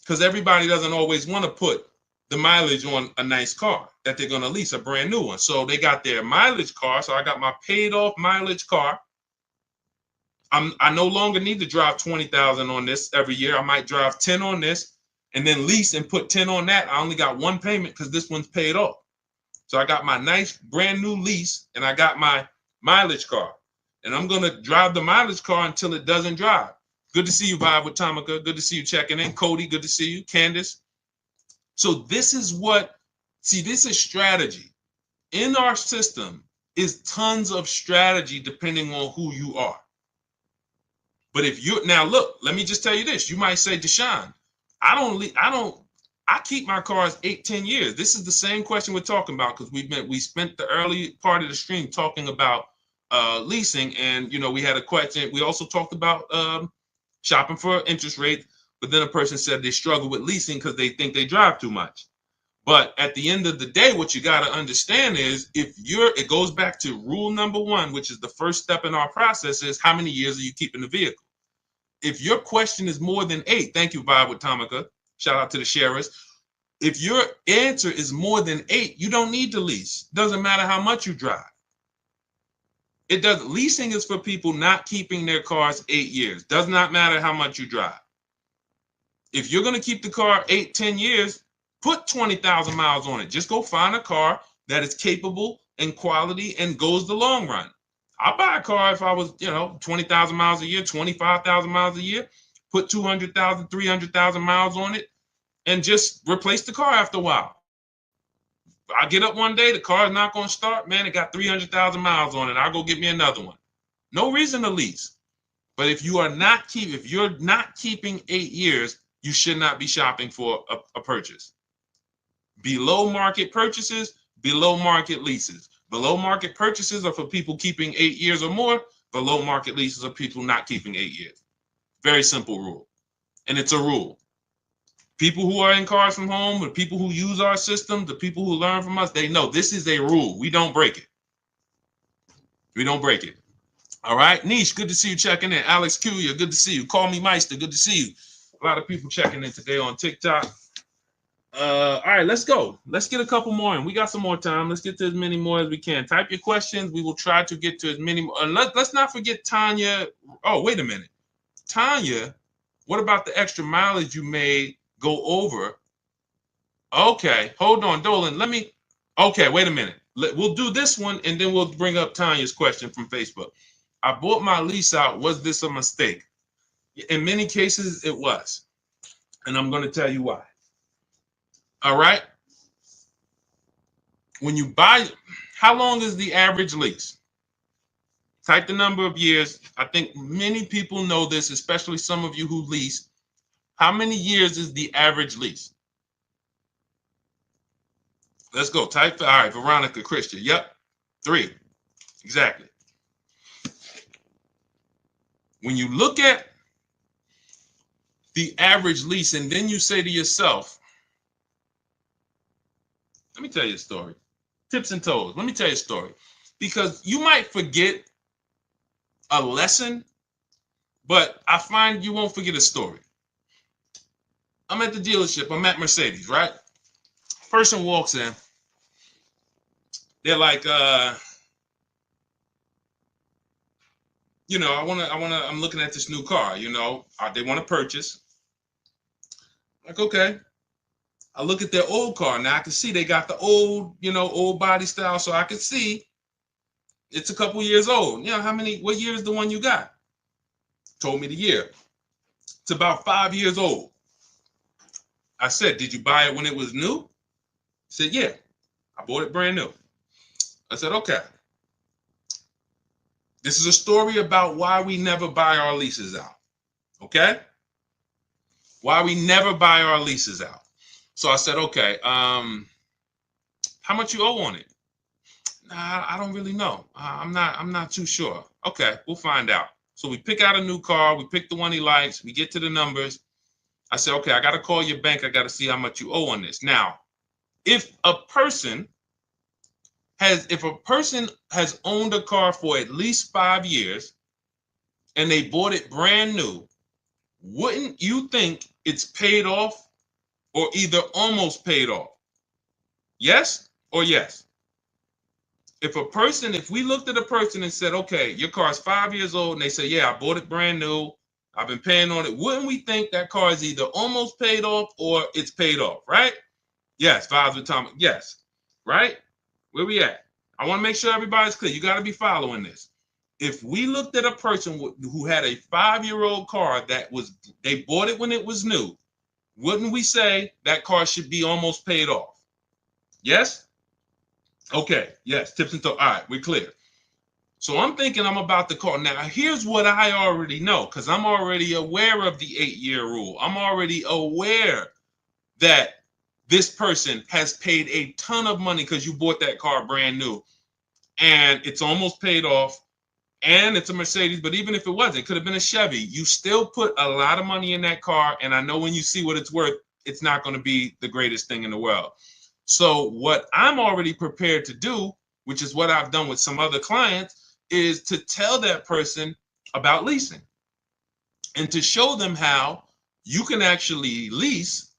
Because everybody doesn't always want to put the mileage on a nice car that they're going to lease, a brand new one. So they got their mileage car. So I got my paid off mileage car. I no longer need to drive 20,000 on this every year. I might drive 10 on this and then lease and put 10 on that. I only got 1 payment because this one's paid off. So I got my nice brand new lease and I got my mileage car. And I'm going to drive the mileage car until it doesn't drive. Good to see you, Vibe with Tamika. Good to see you checking in. Cody, good to see you. Candace. So this is this is strategy. In our system is tons of strategy depending on who you are. But if you now look, let me just tell you this. You might say, Deshone, I keep my cars 8-10 years. This is the same question we're talking about because we spent the early part of the stream talking about leasing, and we had a question. We also talked about shopping for interest rates. but then a person said they struggle with leasing because they think they drive too much. But at the end of the day, what you got to understand is it goes back to rule number one, which is the first step in our process, is how many years are you keeping the vehicle? If your question is more than 8, thank you, Vibe with Tamika. Shout out to the sharers. If your answer is more than 8, you don't need to lease. Doesn't matter how much you drive. Leasing is for people not keeping their cars 8 years. Does not matter how much you drive. If you're going to keep the car 8, 10 years, put 20,000 miles on it. Just go find a car that is capable and quality and goes the long run. I'll buy a car if I was, 20,000 miles a year, 25,000 miles a year, put 200,000, 300,000 miles on it, and just replace the car after a while. I get up one day, the car is not going to start. Man, it got 300,000 miles on it. I'll go get me another one. No reason to lease. But if you're not keeping 8 years, you should not be shopping for a purchase. Below market purchases, below market leases. Below market purchases are for people keeping 8 years or more. Below market leases are people not keeping 8 years. Very simple rule. And it's a rule. People who are in cars from home, the people who use our system, the people who learn from us, they know this is a rule. We don't break it. We don't break it. All right. Niche, good to see you checking in. Alex Kuya, good to see you. Call me Meister, good to see you. A lot of people checking in today on TikTok. All right, let's go. Let's get a couple more in. We got some more time. Let's get to as many more as we can. Type your questions. We will try to get to as many more. Let's not forget Tanya. Oh, wait a minute. Tanya, what about the extra mileage you made go over? Okay, hold on, Dolan. Okay, wait a minute. We'll do this one, and then we'll bring up Tanya's question from Facebook. I bought my lease out. Was this a mistake? In many cases, it was. And I'm going to tell you why. All right. When you buy, how long is the average lease? Type the number of years. I think many people know this, especially some of you who lease. How many years is the average lease? Let's go. Type. All right, Veronica Christian. Yep. 3. Exactly. When you look at the average lease and then you say to yourself, let me tell you a story. Tips and toes. Let me tell you a story. Because you might forget a lesson, but I find you won't forget a story. I'm at the dealership. I'm at Mercedes, right? Person walks in. They're like, I'm looking at this new car, they want to purchase. Like, okay. I look at their old car. Now I can see they got the old body style. So I can see it's a couple years old. What year is the one you got? Told me the year. It's about 5 years old. I said, did you buy it when it was new? He said, yeah, I bought it brand new. I said, okay. This is a story about why we never buy our leases out. Okay? Why we never buy our leases out. So I said, okay, how much you owe on it? Nah, I don't really know. I'm not too sure. Okay, we'll find out. So we pick out a new car. We pick the one he likes. We get to the numbers. I said, okay, I got to call your bank. I got to see how much you owe on this. Now, if a person has owned a car for at least 5 years and they bought it brand new, wouldn't you think it's paid off or either almost paid off? Yes or yes? If we looked at a person and said, okay, your car's 5 years old, and they say, yeah, I bought it brand new, I've been paying on it, wouldn't we think that car is either almost paid off or it's paid off, right? Yes, vibes with Tom. Yes, right? Where we at? I want to make sure everybody's clear. You got to be following this. If we looked at a person who had a 5-year-old car they bought it when it was new, wouldn't we say that car should be almost paid off? Yes? Okay, yes, tips and toes. All right, we're clear. So I'm thinking I'm about to call. Now, here's what I already know, because I'm already aware of the 8-year rule. I'm already aware that this person has paid a ton of money because you bought that car brand new and it's almost paid off. and it's a Mercedes, but even if it wasn't, it could have been a Chevy. You still put a lot of money in that car, and I know when you see what it's worth, it's not going to be the greatest thing in the world. So what I'm already prepared to do, which is what I've done with some other clients, is to tell that person about leasing and to show them how you can actually lease,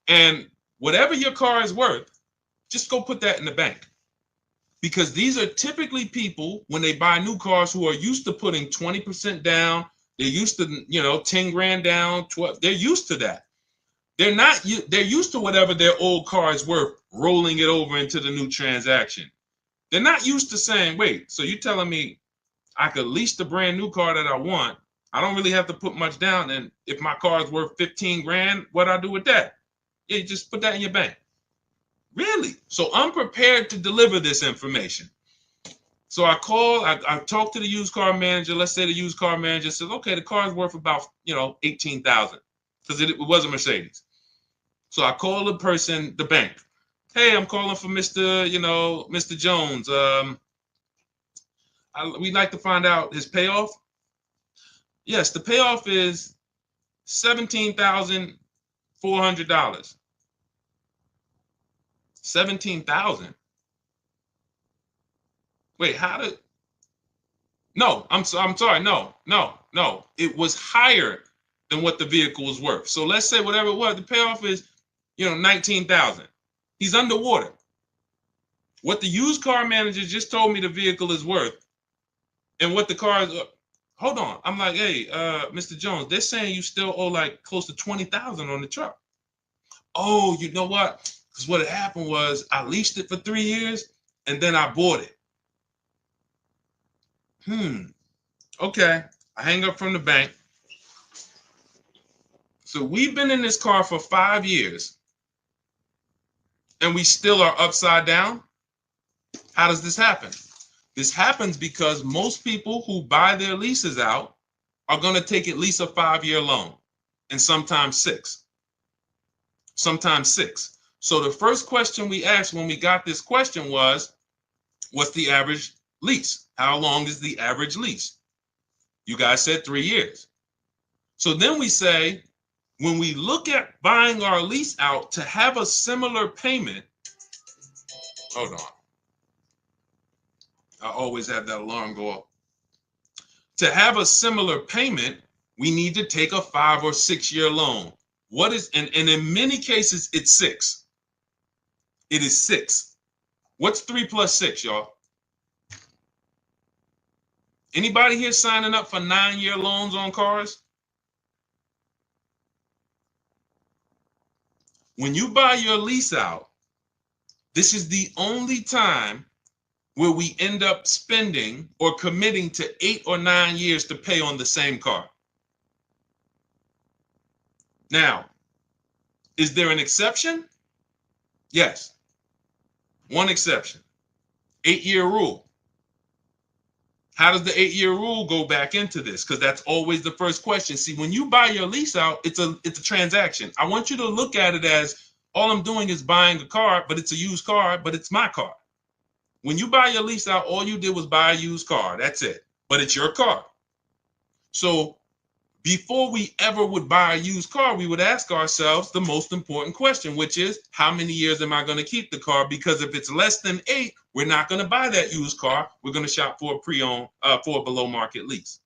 and whatever your car is worth, just go put that in the bank. Because these are typically people, when they buy new cars, who are used to putting 20% down. They're used to, 10 grand down, 12. They're used to that. They're used to whatever their old car is worth, rolling it over into the new transaction. They're not used to saying, wait, so you're telling me I could lease the brand new car that I want. I don't really have to put much down. And if my car is worth 15 grand, what do I do with that? Yeah, you just put that in your bank. Really? So I'm prepared to deliver this information. So I talked to the used car manager. Let's say the used car manager says, okay, the car is worth about, 18,000 because it was a Mercedes. So I call the bank. Hey, I'm calling for Mr. Jones. We'd like to find out his payoff. Yes, the payoff is $17,400. 17,000. Wait, how did? No, I'm sorry. No. It was higher than what the vehicle was worth. So let's say whatever it was, the payoff is, 19,000. He's underwater. What the used car manager just told me the vehicle is worth, and what the car is. Hold on. I'm like, hey, Mr. Jones, they're saying you still owe like close to 20,000 on the truck. Oh, you know what? Because what had happened was I leased it for 3 years and then I bought it. Okay. I hang up from the bank. So we've been in this car for 5 years and we still are upside down. How does this happen? This happens because most people who buy their leases out are going to take at least a 5-year loan, and sometimes 6. So the first question we asked when we got this question was, what's the average lease? How long is the average lease? You guys said 3 years. So then we say, when we look at buying our lease out to have a similar payment, hold on. I always have that alarm go off. To have a similar payment, we need to take a 5 or 6 year loan. And in many cases, it's 6. It is 6. What's 3 plus 6, y'all? Anybody here signing up for 9-year loans on cars? When you buy your lease out, this is the only time where we end up spending or committing to 8 or 9 years to pay on the same car. Now, is there an exception? Yes. One exception. 8-year rule. How does the 8-year rule go back into this? Because that's always the first question. See, when you buy your lease out, it's a transaction. I want you to look at it as all I'm doing is buying a car, but it's a used car, but it's my car. When you buy your lease out, all you did was buy a used car. That's it. But it's your car. So before we ever would buy a used car, we would ask ourselves the most important question, which is, how many years am I going to keep the car? Because if it's less than 8, we're not going to buy that used car. We're going to shop for a pre-owned, for a below market lease.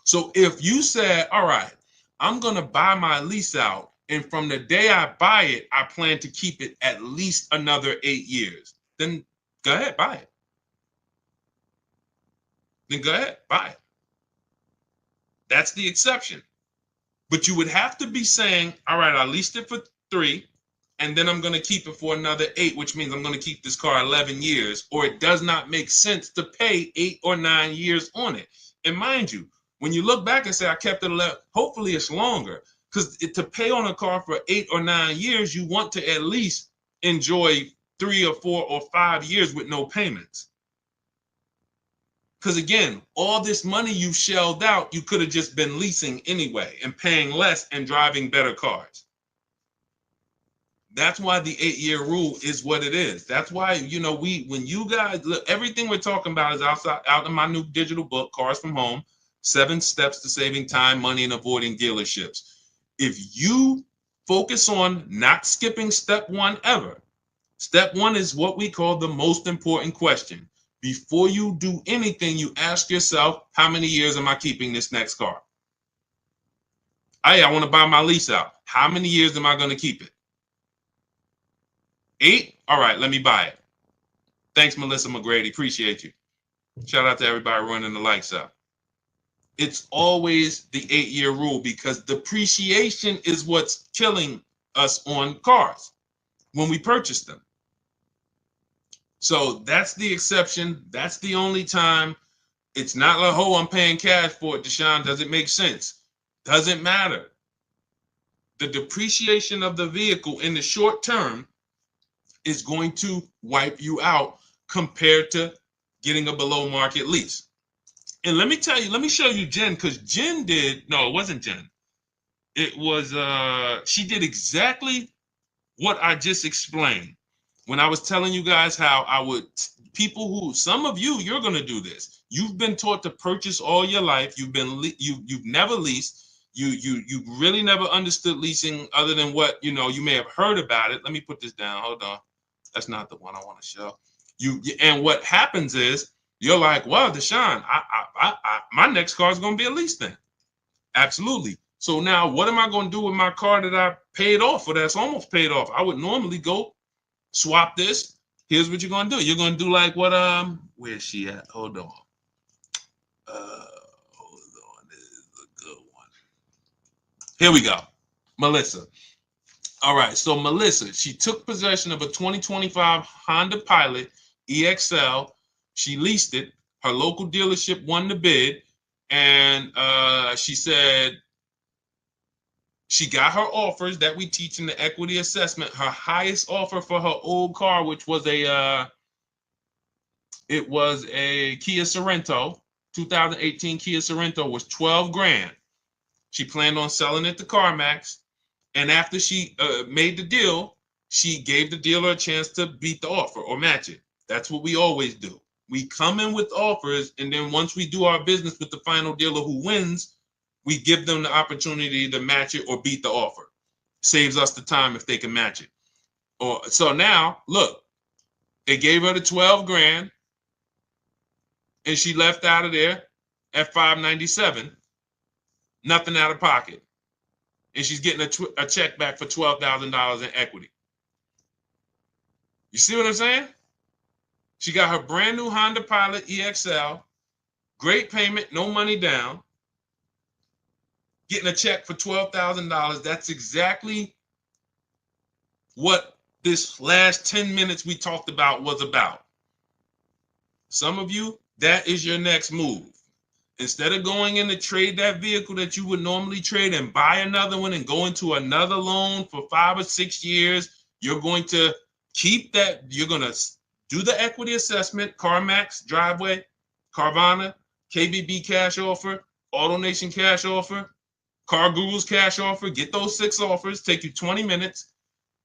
So if you said, all right, I'm going to buy my lease out, and from the day I buy it, I plan to keep it at least another 8 years, then go ahead, buy it. That's the exception. But you would have to be saying, all right, I leased it for 3, and then I'm going to keep it for another 8, which means I'm going to keep this car 11 years, or it does not make sense to pay 8 or 9 years on it. And mind you, when you look back and say, I kept it 11, hopefully it's longer, because to pay on a car for 8 or 9 years, you want to at least enjoy 3 or 4 or 5 years with no payments. Because again, all this money you shelled out, you could have just been leasing anyway and paying less and driving better cars. That's why the 8-year rule is what it is. That's why, you know, when you guys look, everything we're talking about is out in my new digital book, Cars from Home, 7 Steps to Saving Time, Money, and Avoiding Dealerships. If you focus on not skipping step 1 ever, step 1 is what we call the most important question. Before you do anything, you ask yourself, how many years am I keeping this next car? Hey, I want to buy my lease out. How many years am I going to keep it? 8? All right, let me buy it. Thanks, Melissa McGrady. Appreciate you. Shout out to everybody running the lights out. It's always the 8-year rule because depreciation is what's killing us on cars when we purchase them. So that's the exception. That's the only time. It's not like, oh, I'm paying cash for it, Deshone. Does it make sense? Doesn't matter. The depreciation of the vehicle in the short term is going to wipe you out compared to getting a below market lease. And let me tell you, let me show you Jen, because Jen no, it wasn't Jen. It was, she did exactly what I just explained when I was telling you guys how I would, people who, some of you, you're going to do this. You've been taught to purchase all your life. You've never leased. You really never understood leasing other than what, you know, you may have heard about it. Let me put this down. Hold on. That's not the one I want to show you. And what happens is you're like, well, Deshone, my next car is going to be a lease thing. Absolutely. So now what am I going to do with my car that I paid off or that's almost paid off? I would normally go swap this. Here's what you're going to do. You're going to do like what, where's she at? Hold on. This is a good one. Here we go. Melissa. All right, so Melissa, she took possession of a 2025 Honda Pilot EXL. She leased it. Her local dealership won the bid, and she said she got her offers that we teach in the equity assessment. Her highest offer for her old car, which was a Kia Sorento, 2018 Kia Sorento, was 12 grand. She planned on selling it to CarMax. And after she made the deal, she gave the dealer a chance to beat the offer or match it. That's what we always do. We come in with offers, and then once we do our business with the final dealer who wins, we give them the opportunity to match it or beat the offer. Saves us the time if they can match it. So now, look, they gave her the 12 grand, and she left out of there at $597, nothing out of pocket. And she's getting a check back for $12,000 in equity. You see what I'm saying? She got her brand new Honda Pilot EXL, great payment, no money down, getting a check for $12,000. That's exactly what this last 10 minutes we talked about was about. Some of you, that is your next move. Instead of going in to trade that vehicle that you would normally trade and buy another one and go into another loan for 5 or 6 years, you're going to keep that. You're going to do the equity assessment, CarMax, Driveway, Carvana, KBB cash offer, AutoNation cash offer, Car Guru's cash offer. Get those 6 offers. Take you 20 minutes.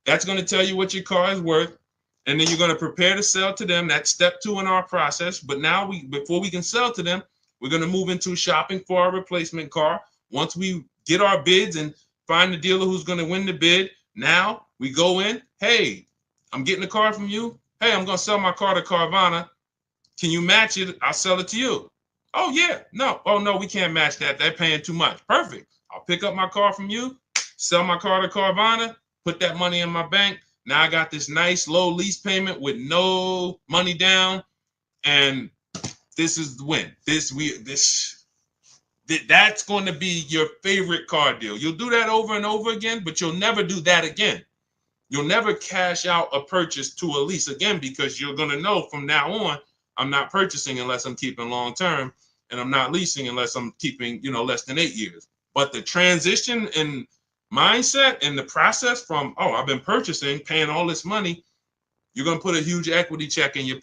That's going to tell you what your car is worth. And then you're going to prepare to sell to them. That's step 2 in our process. But now before we can sell to them, we're going to move into shopping for our replacement car. Once we get our bids and find the dealer who's going to win the bid, now we go in. Hey, I'm getting a car from you. Hey, I'm going to sell my car to Carvana. Can you match it? I'll sell it to you. Oh, yeah. No. Oh, no, we can't match that. They're paying too much. Perfect. I'll pick up my car from you, sell my car to Carvana, put that money in my bank. Now I got this nice low lease payment with no money down, and this is the win. That's going to be your favorite car deal. You'll do that over and over again, but you'll never do that again. You'll never cash out a purchase to a lease again because you're going to know from now on, I'm not purchasing unless I'm keeping long term, and I'm not leasing unless I'm keeping, less than 8 years. But the transition in mindset and the process from, I've been purchasing, paying all this money, you're going to put a huge equity check in your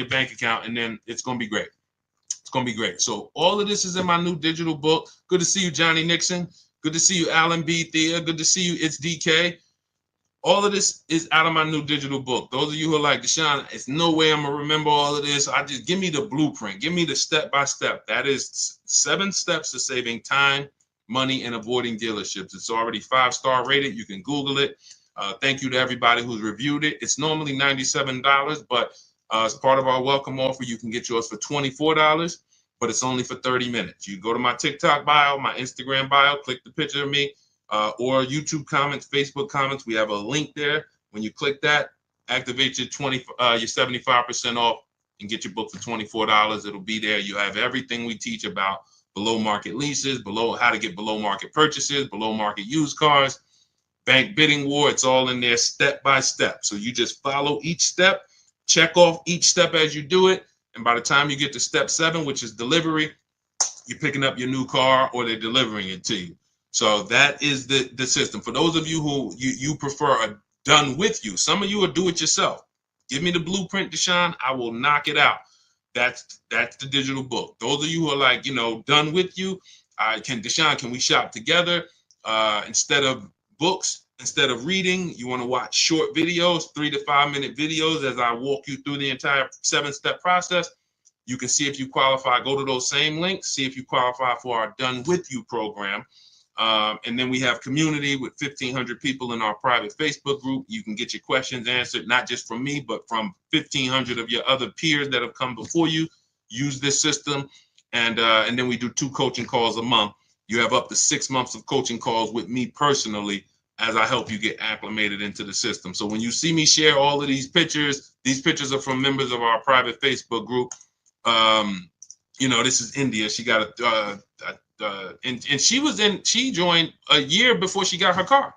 bank account, and then it's going to be great. It's going to be great. So all of this is in my new digital book. Good to see you, Johnny Nixon. Good to see you, Alan B. Thea. Good to see you, It's DK. All of this is out of my new digital book. Those of you who are like, Deshone, it's no way I'm gonna remember all of this. I just give me the blueprint, give me the step-by-step. That is 7 steps to saving time, money, and avoiding dealerships. It's already 5-star rated. You can Google it. Thank you to everybody who's reviewed it. It's normally $97, but as part of our welcome offer, you can get yours for $24, but it's only for 30 minutes. You go to my TikTok bio, my Instagram bio, click the picture of me, or YouTube comments, Facebook comments. We have a link there. When you click that, activate your 75% off and get your book for $24. It'll be there. You have everything we teach about below market leases, how to get below market purchases, below market used cars, bank bidding war. It's all in there step by step. So you just follow each step, check off each step as you do it. And by the time you get to step 7, which is delivery, you're picking up your new car or they're delivering it to you. So that is the system. For those of you who you prefer a done with you, some of you will do it yourself. Give me the blueprint, Deshone. I will knock it out. That's the digital book. Those of you who are like, done with you, Deshone, can we shop together? Instead of books, instead of reading, you want to watch short videos, 3 to 5 minute videos as I walk you through the entire 7-step process. You can see if you qualify. Go to those same links, see if you qualify for our Done With You program. And then we have community with 1,500 people in our private Facebook group. You can get your questions answered, not just from me, but from 1,500 of your other peers that have come before you. Use this system. And then we do 2 coaching calls a month. You have up to 6 months of coaching calls with me personally as I help you get acclimated into the system. So when you see me share all of these pictures are from members of our private Facebook group. This is India. She got and she joined a year before she got her car.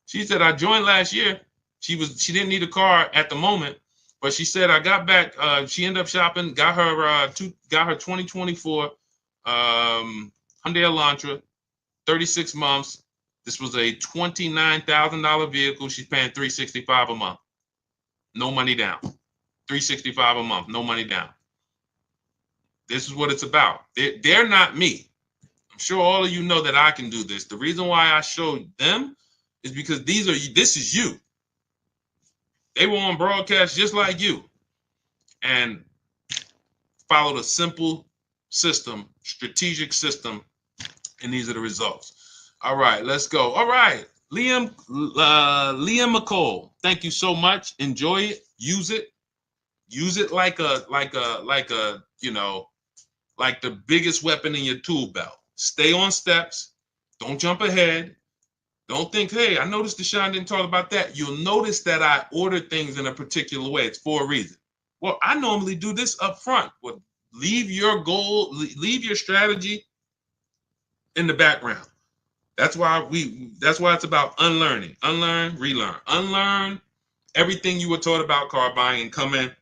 She said, I joined last year. She didn't need a car at the moment, but she said, I got back. She ended up shopping, got her 2024 Hyundai Elantra, 36 months. This was a $29,000 vehicle. She's paying $365 a month. No money down. $365 a month, no money down. This is what it's about. They're not me. I'm sure all of you know that I can do this. The reason why I showed them is because this is you. They were on broadcast just like you and followed a simple system, strategic system, and these are the results. All right, let's go. All right, Liam McCall, thank you so much. Enjoy it. Use it. Use it like the biggest weapon in your tool belt. Stay on steps. Don't jump ahead. Don't think, hey, I noticed Deshone didn't talk about that. You'll notice that I ordered things in a particular way. It's for a reason. Well, I normally do this up front. Well, leave your goal, leave your strategy in the background. That's why it's about unlearning. Unlearn, relearn. Unlearn everything you were taught about car buying and come in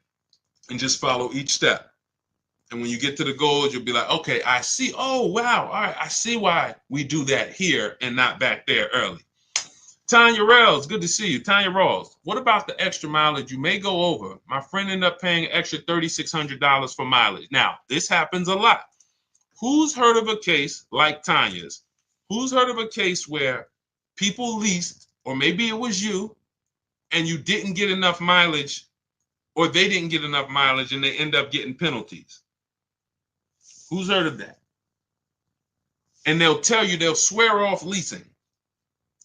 and just follow each step. And when you get to the goals, you'll be like, okay, I see. Oh, wow. All right. I see why we do that here and not back there early. Tanya Rawls, good to see you. Tanya Rawls, what about the extra mileage you may go over? My friend ended up paying an extra $3,600 for mileage. Now, this happens a lot. Who's heard of a case like Tanya's? Who's heard of a case where people leased, or maybe it was you, and you didn't get enough mileage, or they didn't get enough mileage, and they end up getting penalties? Who's heard of that? And they'll swear off leasing.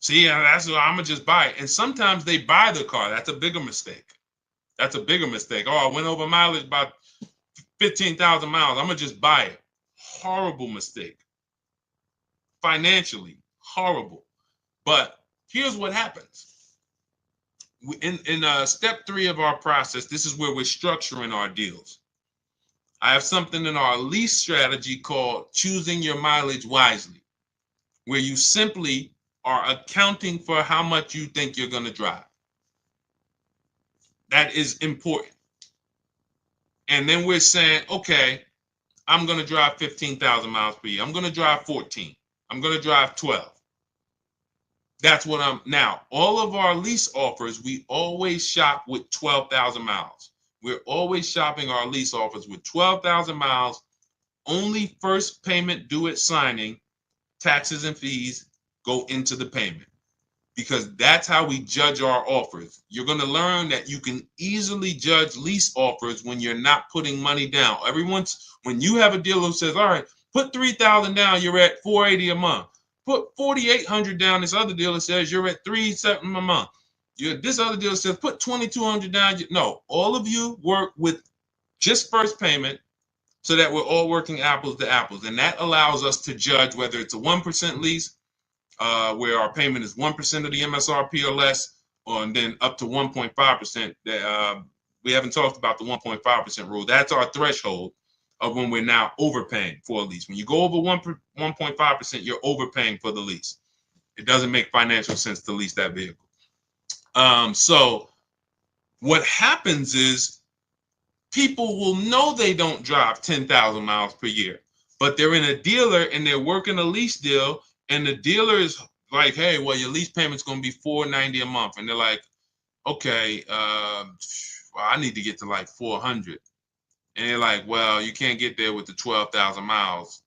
See, that's what I'm gonna just buy it. And sometimes they buy the car. That's a bigger mistake. Oh, I went over mileage by 15,000 miles. I'm gonna just buy it. Horrible mistake. Financially, horrible. But here's what happens. In step 3 of our process, this is where we're structuring our deals. I have something in our lease strategy called choosing your mileage wisely, where you simply are accounting for how much you think you're going to drive. That is important. And then we're saying, okay, I'm going to drive 15,000 miles per year. I'm going to drive 14. I'm going to drive 12. That's what now, all of our lease offers, we always shop with 12,000 miles. We're always shopping our lease offers with 12,000 miles, only first payment due at signing, taxes and fees go into the payment. because that's how we judge our offers. You're going to learn that you can easily judge lease offers when you're not putting money down. When you have a dealer who says, all right, put $3,000 down, you're at $480 a month. Put $4,800 down, this other dealer says you're at $3,700 a month. This other dealer says put $2,200 down. No, all of you work with just first payment so that we're all working apples to apples. And that allows us to judge whether it's a 1% lease, where our payment is 1% of the MSRP or less, and then up to 1.5%. We haven't talked about the 1.5% rule. That's our threshold of when we're now overpaying for a lease. When you go over 1.5%, you're overpaying for the lease. It doesn't make financial sense to lease that vehicle. So what happens is people will know they don't drive 10,000 miles per year, but they're in a dealer and they're working a lease deal, and the dealer is like, hey, well, your lease payment's going to be $490 a month. And they're like, okay, well, I need to get to like 400. And they're like, well, you can't get there with the 12,000 miles.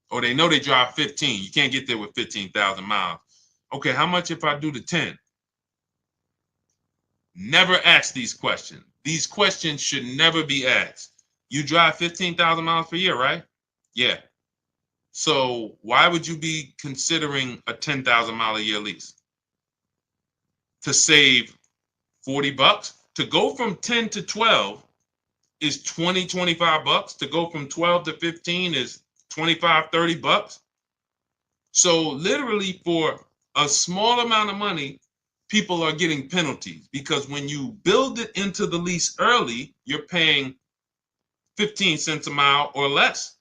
Or they know they drive 15. You can't get there with 15,000 miles. Okay, how much if I do the 10? Never ask these questions. These questions should never be asked. You drive 15,000 miles per year, right? Yeah. So why would you be considering a 10,000 mile a year lease? To save 40 bucks? To go from 10 to 12 is 20, 25 bucks. To go from 12 to 15 is 25, 30 bucks. So literally for a small amount of money, people are getting penalties, because when you build it into the lease early, you're paying 15 cents a mile or less.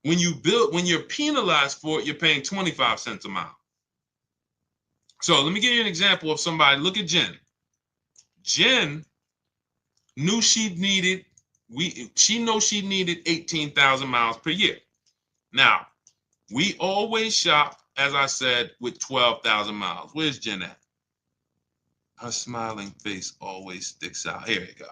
When you're penalized for it, you're paying 25 cents a mile. So let me give you an example of somebody. Look at Jen. Jen knew she needed 18,000 miles per year. Now, we always shop, as I said, with 12,000 miles. Where's Jen at? Her smiling face always sticks out. Here you go.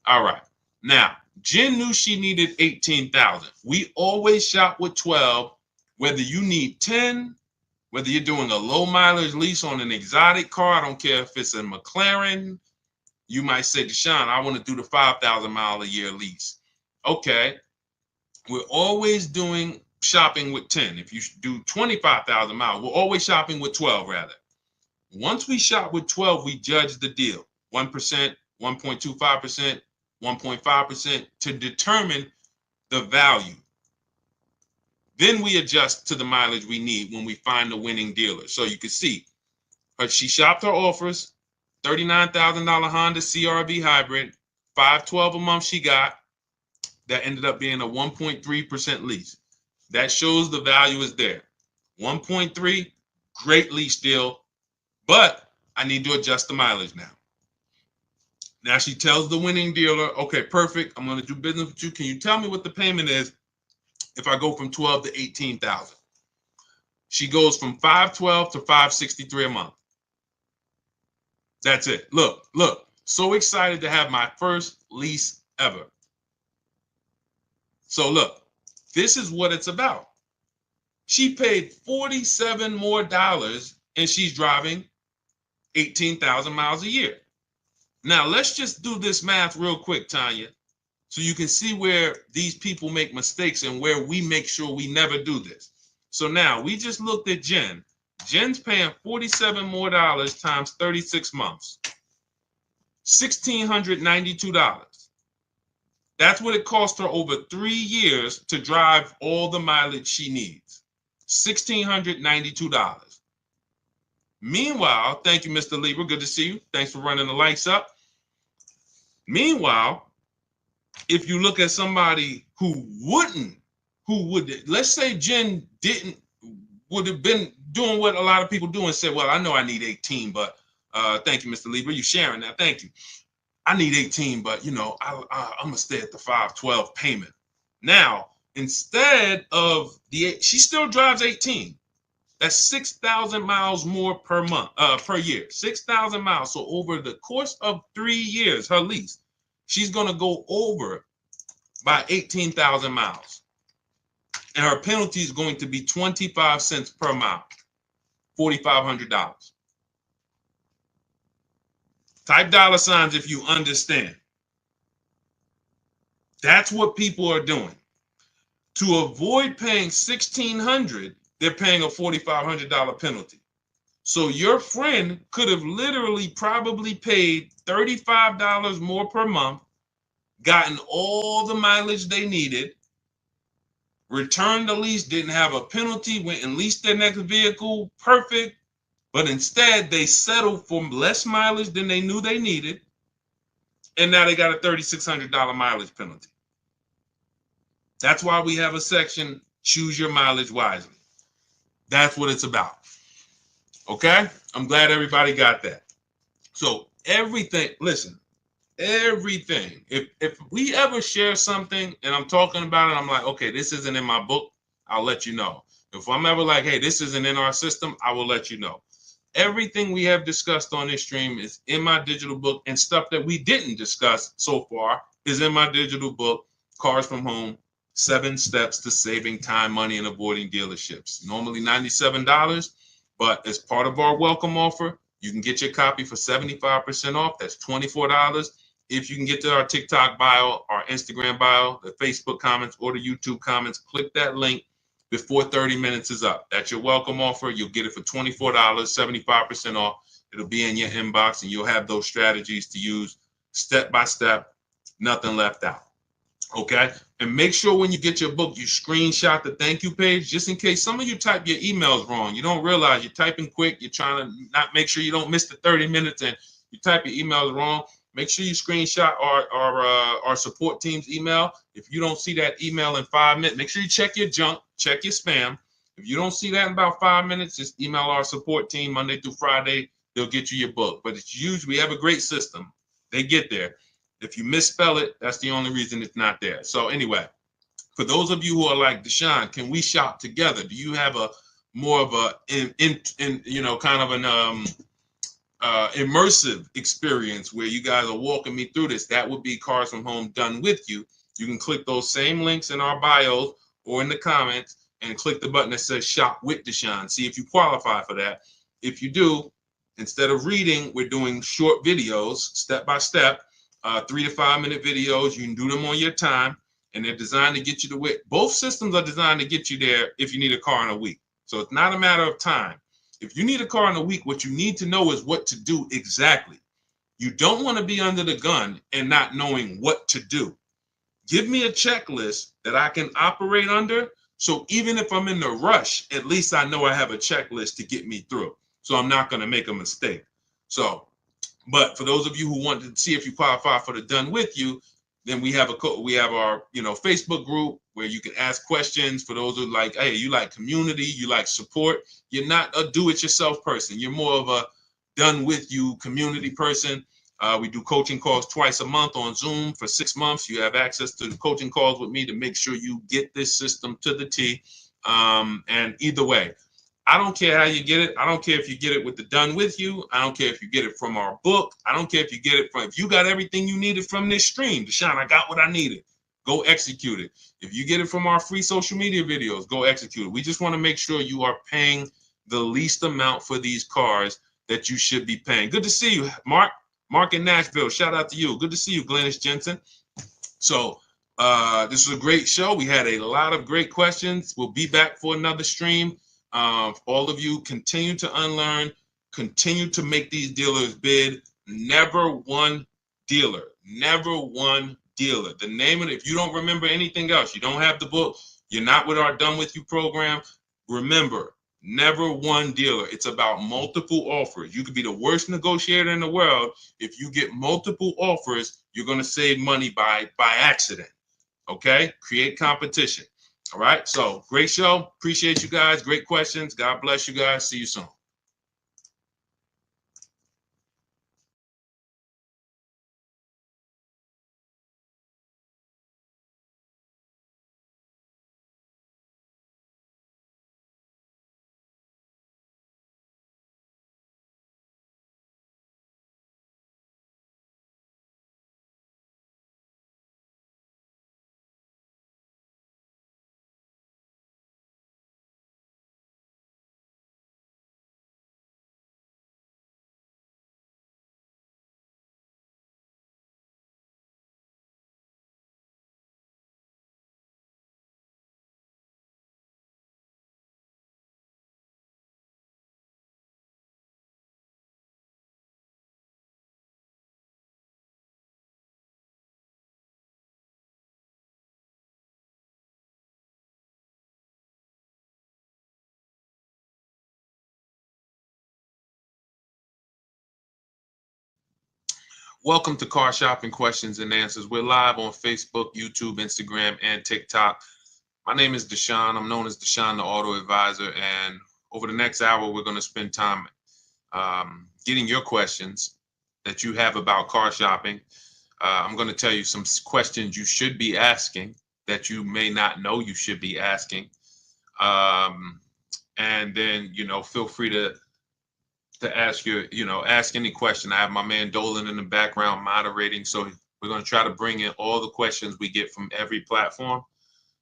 All right. Now, Jen knew she needed 18,000. We always shop with 12, whether you need 10, whether you're doing a low mileage lease on an exotic car. I don't care if it's a McLaren. You might say, Deshone, I want to do the 5,000 mile a year lease. Okay. We're always shopping with 10. If you do 25,000 miles, we're always shopping with 12 rather. Once we shop with 12, we judge the deal. 1%, 1.25%, 1.5% to determine the value. Then we adjust to the mileage we need when we find the winning dealer. So you can see, she shopped her offers, $39,000 Honda CR-V hybrid, $512 a month she got. That ended up being a 1.3% lease. That shows the value is there. 1.3, great lease deal, but I need to adjust the mileage now. Now she tells the winning dealer, okay, perfect, I'm going to do business with you. Can you tell me what the payment is if I go from 12 to 18,000? She goes from 512 to 563 a month. That's it. Look, so excited to have my first lease ever. So look, this is what it's about. She paid $47 more and she's driving 18,000 miles a year. Now let's just do this math real quick, Tanya, so you can see where these people make mistakes and where we make sure we never do this. So now we just looked at Jen. Jen's paying $47 more times 36 months, $1,692. That's what it cost her over 3 years to drive all the mileage she needs, $1,692. Meanwhile, thank you, Mr. Lieber. Good to see you. Thanks for running the lights up. Meanwhile, if you look at somebody let's say Jen would have been doing what a lot of people do and said, well, I know I need 18, but thank you, Mr. Lieber. You sharing that. Thank you. I need 18, but I'm going to stay at the 512 payment. Now, instead of she still drives 18. That's 6,000 miles more per year, 6,000 miles. So over the course of 3 years, her lease, she's going to go over by 18,000 miles. And her penalty is going to be 25 cents per mile. $4,500. Type dollar signs if you understand. That's what people are doing. To avoid paying $1,600, they're paying a $4,500 penalty. So your friend could have literally probably paid $35 more per month, gotten all the mileage they needed, returned the lease, didn't have a penalty, went and leased their next vehicle, perfect. But instead, they settled for less mileage than they knew they needed. And now they got a $3,600 mileage penalty. That's why we have a section, choose your mileage wisely. That's what it's about. Okay? I'm glad everybody got that. So everything, listen, everything. If we ever share something and I'm talking about it, I'm like, okay, this isn't in my book, I'll let you know. If I'm ever like, hey, this isn't in our system, I will let you know. Everything we have discussed on this stream is in my digital book, and stuff that we didn't discuss so far is in my digital book, Cars from Home, 7 Steps to Saving Time, Money, and Avoiding Dealerships. Normally $97, but as part of our welcome offer, you can get your copy for 75% off. That's $24. If you can get to our TikTok bio, our Instagram bio, the Facebook comments, or the YouTube comments, click that link before 30 minutes is up. That's your welcome offer. You'll get it for $24, 75% off. It'll be in your inbox, and you'll have those strategies to use step by step, nothing left out. Okay? And make sure when you get your book, you screenshot the thank you page, just in case some of you type your emails wrong. You don't realize you're typing quick. You're trying to not make sure you don't miss the 30 minutes, and you type your emails wrong. Make sure you screenshot our support team's email. If you don't see that email in 5 minutes, make sure you check your junk, check your spam. If you don't see that in about 5 minutes, just email our support team Monday through Friday. They'll get you your book. But it's usually, we have a great system. They get there. If you misspell it, that's the only reason it's not there. So anyway, for those of you who are like, Deshone, can we shop together? Do you have a more of a kind of an immersive experience where you guys are walking me through this? That would be Cars from Home done with you. You can click those same links in our bios or in the comments and click the button that says shop with Deshone. See if you qualify for that. If you do, instead of reading, we're doing short videos, step by step, 3 to 5 minute videos. You can do them on your time, and they're designed to get you to where both systems are designed to get you there if you need a car in a week. So it's not a matter of time. If you need a car in a week, what you need to know is what to do exactly. You don't want to be under the gun and not knowing what to do. Give me a checklist that I can operate under. So even if I'm in the rush, at least I know I have a checklist to get me through. So I'm not going to make a mistake. So, but for those of you who want to see if you qualify for the done with you, then we have our Facebook group where you can ask questions. For those who like, hey, you like community, you like support. You're not a do-it-yourself person. You're more of a done with you community person. We do coaching calls twice a month on Zoom for 6 months. You have access to the coaching calls with me to make sure you get this system to the T. And either way, I don't care how you get it. I don't care if you get it with the done with you. I don't care if you get it from our book. I don't care if you get it from, if you got everything you needed from this stream, Deshone, I got what I needed. Go execute it. If you get it from our free social media videos, go execute it. We just want to make sure you are paying the least amount for these cars that you should be paying. Good to see you, Mark. Mark in Nashville. Shout out to you. Good to see you, Glennis Jensen. So this was a great show. We had a lot of great questions. We'll be back for another stream. All of you continue to unlearn, continue to make these dealers bid. Never one dealer, never one dealer. The name of it, if you don't remember anything else, you don't have the book, you're not with our Done With You program, remember, never one dealer. It's about multiple offers. You could be the worst negotiator in the world. If you get multiple offers, you're going to save money by accident. Okay? Create competition. All right. So great show. Appreciate you guys. Great questions. God bless you guys. See you soon. Welcome to Car Shopping Questions and Answers. We're live on Facebook, YouTube, Instagram, and TikTok. My name is Deshone. I'm known as Deshone, the Auto Advisor. And over the next hour, we're going to spend time getting your questions that you have about car shopping. I'm going to tell you some questions you should be asking that you may not know you should be asking. And then, feel free to ask ask any question. I have my man Dolan in the background moderating. So we're going to try to bring in all the questions we get from every platform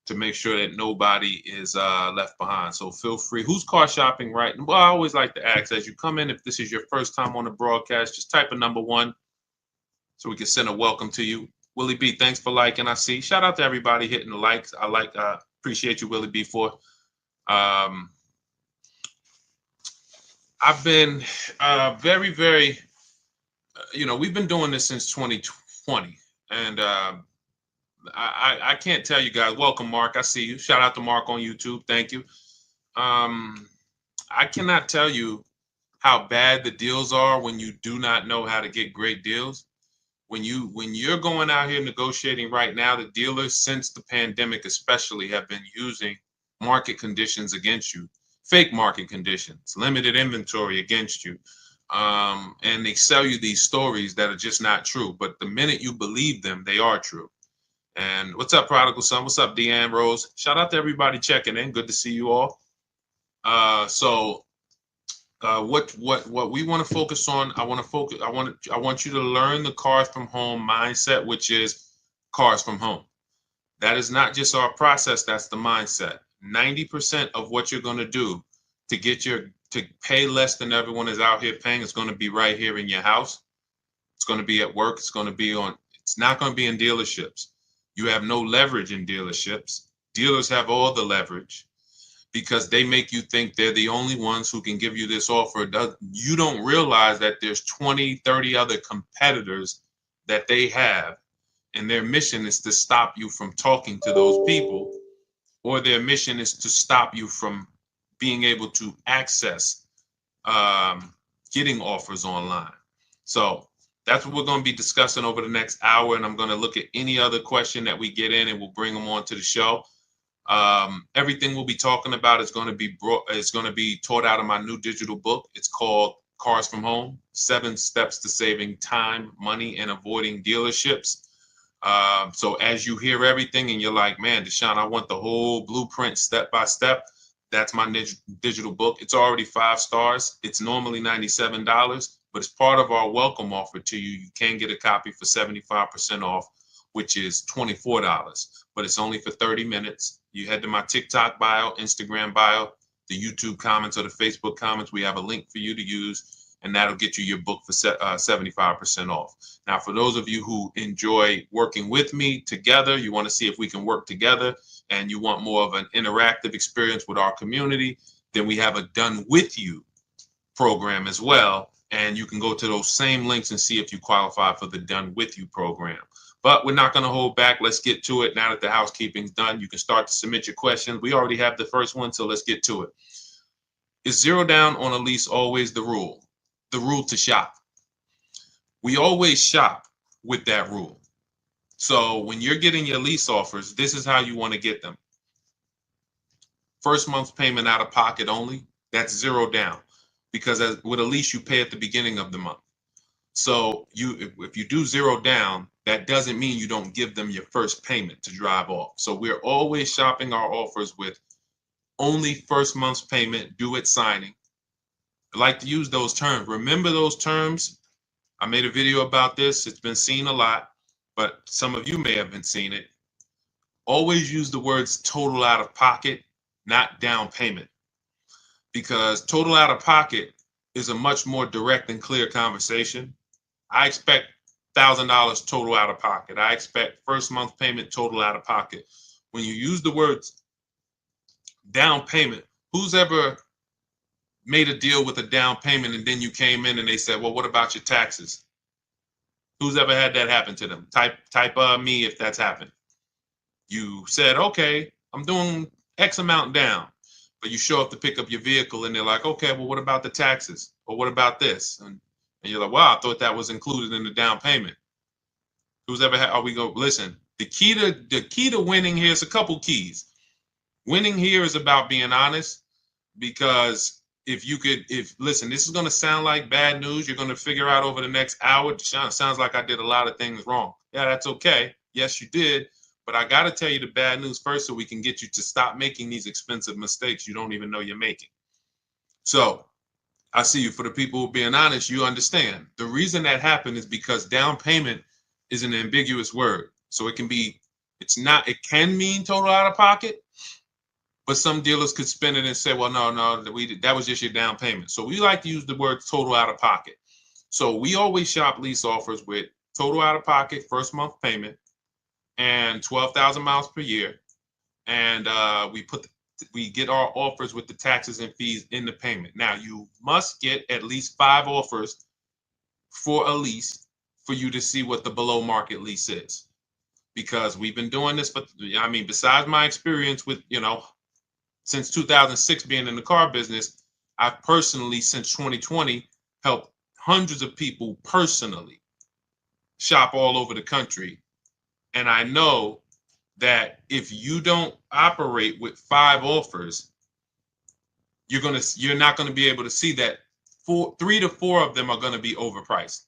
to make sure that nobody is left behind. So feel free. Who's car shopping, right? Well, I always like to ask as you come in, if this is your first time on the broadcast, just type a number 1 so we can send a welcome to you. Willie B, thanks for liking. I see. Shout out to everybody hitting the likes. I appreciate you, Willie B, for. I've been very, very, we've been doing this since 2020. And I can't tell you guys. Welcome, Mark. I see you. Shout out to Mark on YouTube. Thank you. I cannot tell you how bad the deals are when you do not know how to get great deals. When you're going out here negotiating right now, the dealers, since the pandemic especially, have been using market conditions against you. Fake market conditions, limited inventory against you. And they sell you these stories that are just not true. But the minute you believe them, they are true. And what's up, Prodigal Son? What's up, Deanne Rose? Shout out to everybody checking in. Good to see you all. What we want to focus on, I want you to learn the cars from home mindset, which is cars from home. That is not just our process, that's the mindset. 90% of what you're going to do to pay less than everyone is out here paying is going to be right here in your house. It's going to be at work. It's not going to be in dealerships. You have no leverage in dealerships. Dealers have all the leverage because they make you think they're the only ones who can give you this offer. You don't realize that there's 20, 30 other competitors that they have, and their mission is to stop you from talking to those people, or their mission is to stop you from being able to access getting offers online. So that's what we're going to be discussing over the next hour, and I'm going to look at any other question that we get in, and we'll bring them on to the show. Everything we'll be talking about is going to be taught out of my new digital book. It's called Cars from Home: 7 Steps to Saving Time, Money, and Avoiding Dealerships. So as you hear everything and you're like, man, Deshone, I want the whole blueprint step by step, that's my digital book. It's already 5 stars. It's normally $97, but it's part of our welcome offer to you. You can get a copy for 75% off, which is $24, but it's only for 30 minutes. You head to my TikTok bio, Instagram bio, the YouTube comments, or the Facebook comments. We have a link for you to use, and that'll get you your book for 75% off. Now, for those of you who enjoy working with me together, you want to see if we can work together, and you want more of an interactive experience with our community, then we have a Done With You program as well. And you can go to those same links and see if you qualify for the Done With You program. But we're not going to hold back. Let's get to it. Now that the housekeeping's done, you can start to submit your questions. We already have the first one, so let's get to it. Is 0 down on a lease always the rule? The rule to shop. We always shop with that rule. So when you're getting your lease offers, this is how you want to get them. First month's payment out of pocket only, that's 0 down. Because with a lease, you pay at the beginning of the month. So if you do 0 down, that doesn't mean you don't give them your first payment to drive off. So we're always shopping our offers with only first month's payment due at signing. I like to use those terms. Remember those terms. I made a video about this. It's been seen a lot, but some of you may have been seeing it. Always use the words total out of pocket, not down payment, because total out of pocket is a much more direct and clear conversation. I expect $1,000 total out of pocket. I expect first month payment total out of pocket. When you use the words down payment, who's ever made a deal with a down payment and then you came in and they said, well, what about your taxes? Who's ever had that happen to them? Type me if that's happened. You said, okay, I'm doing X amount down, but you show up to pick up your vehicle and they're like, okay, well, what about the taxes? Or what about this? And And you're like, wow, I thought that was included in the down payment. Who's ever had, listen, the key to winning here is a couple keys. Winning here is about being honest, because listen, this is going to sound like bad news. You're going to figure out over the next hour, Deshone, sounds like I did a lot of things wrong. Yeah, that's okay. Yes, you did. But I got to tell you the bad news first so we can get you to stop making these expensive mistakes you don't even know you're making. So I see you. For the people who are being honest, you understand. The reason that happened is because down payment is an ambiguous word. So it can can mean total out of pocket, but some dealers could spin it and say, well, no, that was just your down payment. So we like to use the word total out of pocket. So we always shop lease offers with total out of pocket, first month payment, and 12,000 miles per year. And we get our offers with the taxes and fees in the payment. Now, you must get at least 5 offers for a lease for you to see what the below market lease is. Because we've been doing this, besides my experience with, since 2006 being in the car business, I've personally, since 2020, helped hundreds of people personally shop all over the country. And I know that if you don't operate with 5 offers, you're not going to be able to see that 3 to 4 of them are going to be overpriced.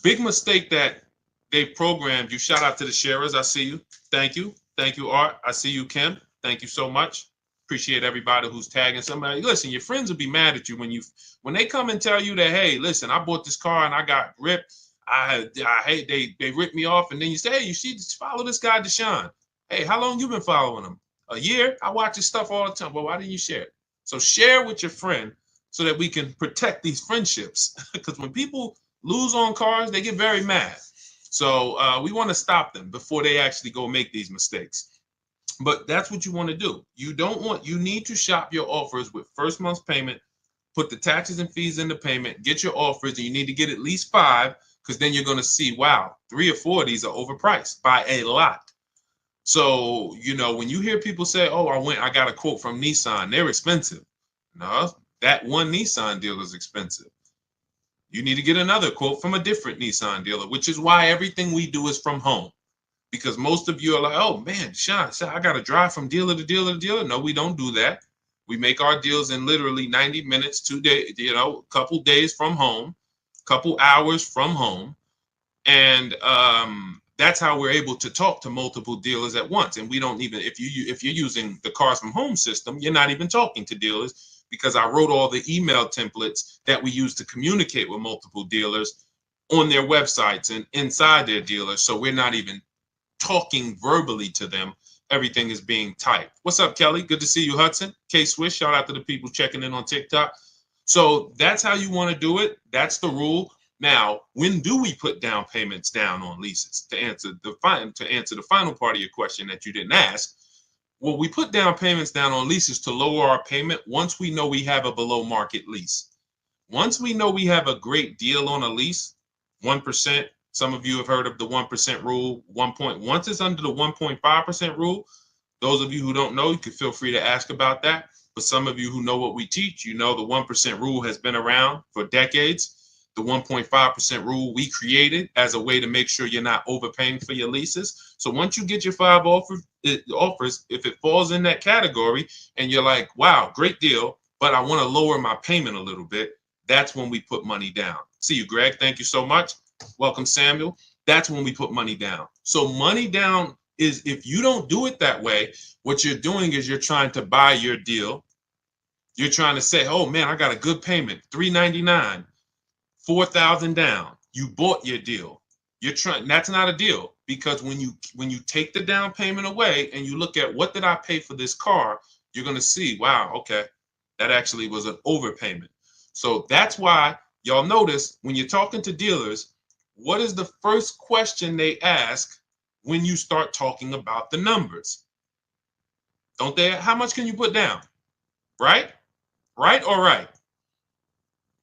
Big mistake that they've programmed you. Shout out to the sharers. I see you. Thank you. Thank you, Art. I see you, Kim. Thank you so much. Appreciate everybody who's tagging somebody. Listen, your friends will be mad at you when they come and tell you that, hey, listen, I bought this car and I got ripped. I hate they ripped me off, and then you say, hey, you should follow this guy Deshone. Hey, how long you been following him? A year? I watch his stuff all the time. Well, why didn't you share it? So share with your friend so that we can protect these friendships. Because when people lose on cars, they get very mad. So we want to stop them before they actually go make these mistakes. But that's what you want to do. You need to shop your offers with first month's payment, put the taxes and fees in the payment, get your offers, and you need to get at least 5, because then you're going to see, wow, 3 or 4 of these are overpriced by a lot. So, when you hear people say, oh, I got a quote from Nissan, they're expensive. No, that one Nissan dealer is expensive. You need to get another quote from a different Nissan dealer, which is why everything we do is from home. Because most of you are like, oh, man, Sean, I got to drive from dealer to dealer to dealer. No, we don't do that. We make our deals in literally 90 minutes, 2 days, a couple days from home, couple hours from home. And that's how we're able to talk to multiple dealers at once. And we don't even, if you're using the Cars from Home system, you're not even talking to dealers, because I wrote all the email templates that we use to communicate with multiple dealers on their websites and inside their dealers. So we're not even talking verbally to them. Everything is being typed. What's up, Kelly? Good to see you, Hudson. K-Swish, shout out to the people checking in on TikTok. So that's how you want to do it. That's the rule. Now, when do we put down payments down on leases? To answer the final part of your question that you didn't ask, well, we put down payments down on leases to lower our payment once we know we have a below market lease. Once we know we have a great deal on a lease, 1%. Some of you have heard of the 1% rule. Once it's under the 1.5% rule, those of you who don't know, you can feel free to ask about that. But some of you who know what we teach, the 1% rule has been around for decades. The 1.5% rule we created as a way to make sure you're not overpaying for your leases. So once you get your 5 offers, if it falls in that category and you're like, wow, great deal, but I want to lower my payment a little bit, that's when we put money down. See you, Greg. Thank you so much. Welcome, Samuel. That's when we put money down. So money down is, if you don't do it that way, what you're doing is you're trying to buy your deal. You're trying to say, oh man, I got a good payment, $399, $4,000 down. You bought your deal. That's not a deal, because when you take the down payment away and you look at what did I pay for this car, you're going to see, wow, okay, that actually was an overpayment. So that's why y'all notice when you're talking to dealers, what is the first question they ask when you start talking about the numbers? Don't they? How much can you put down? Right? Right or right?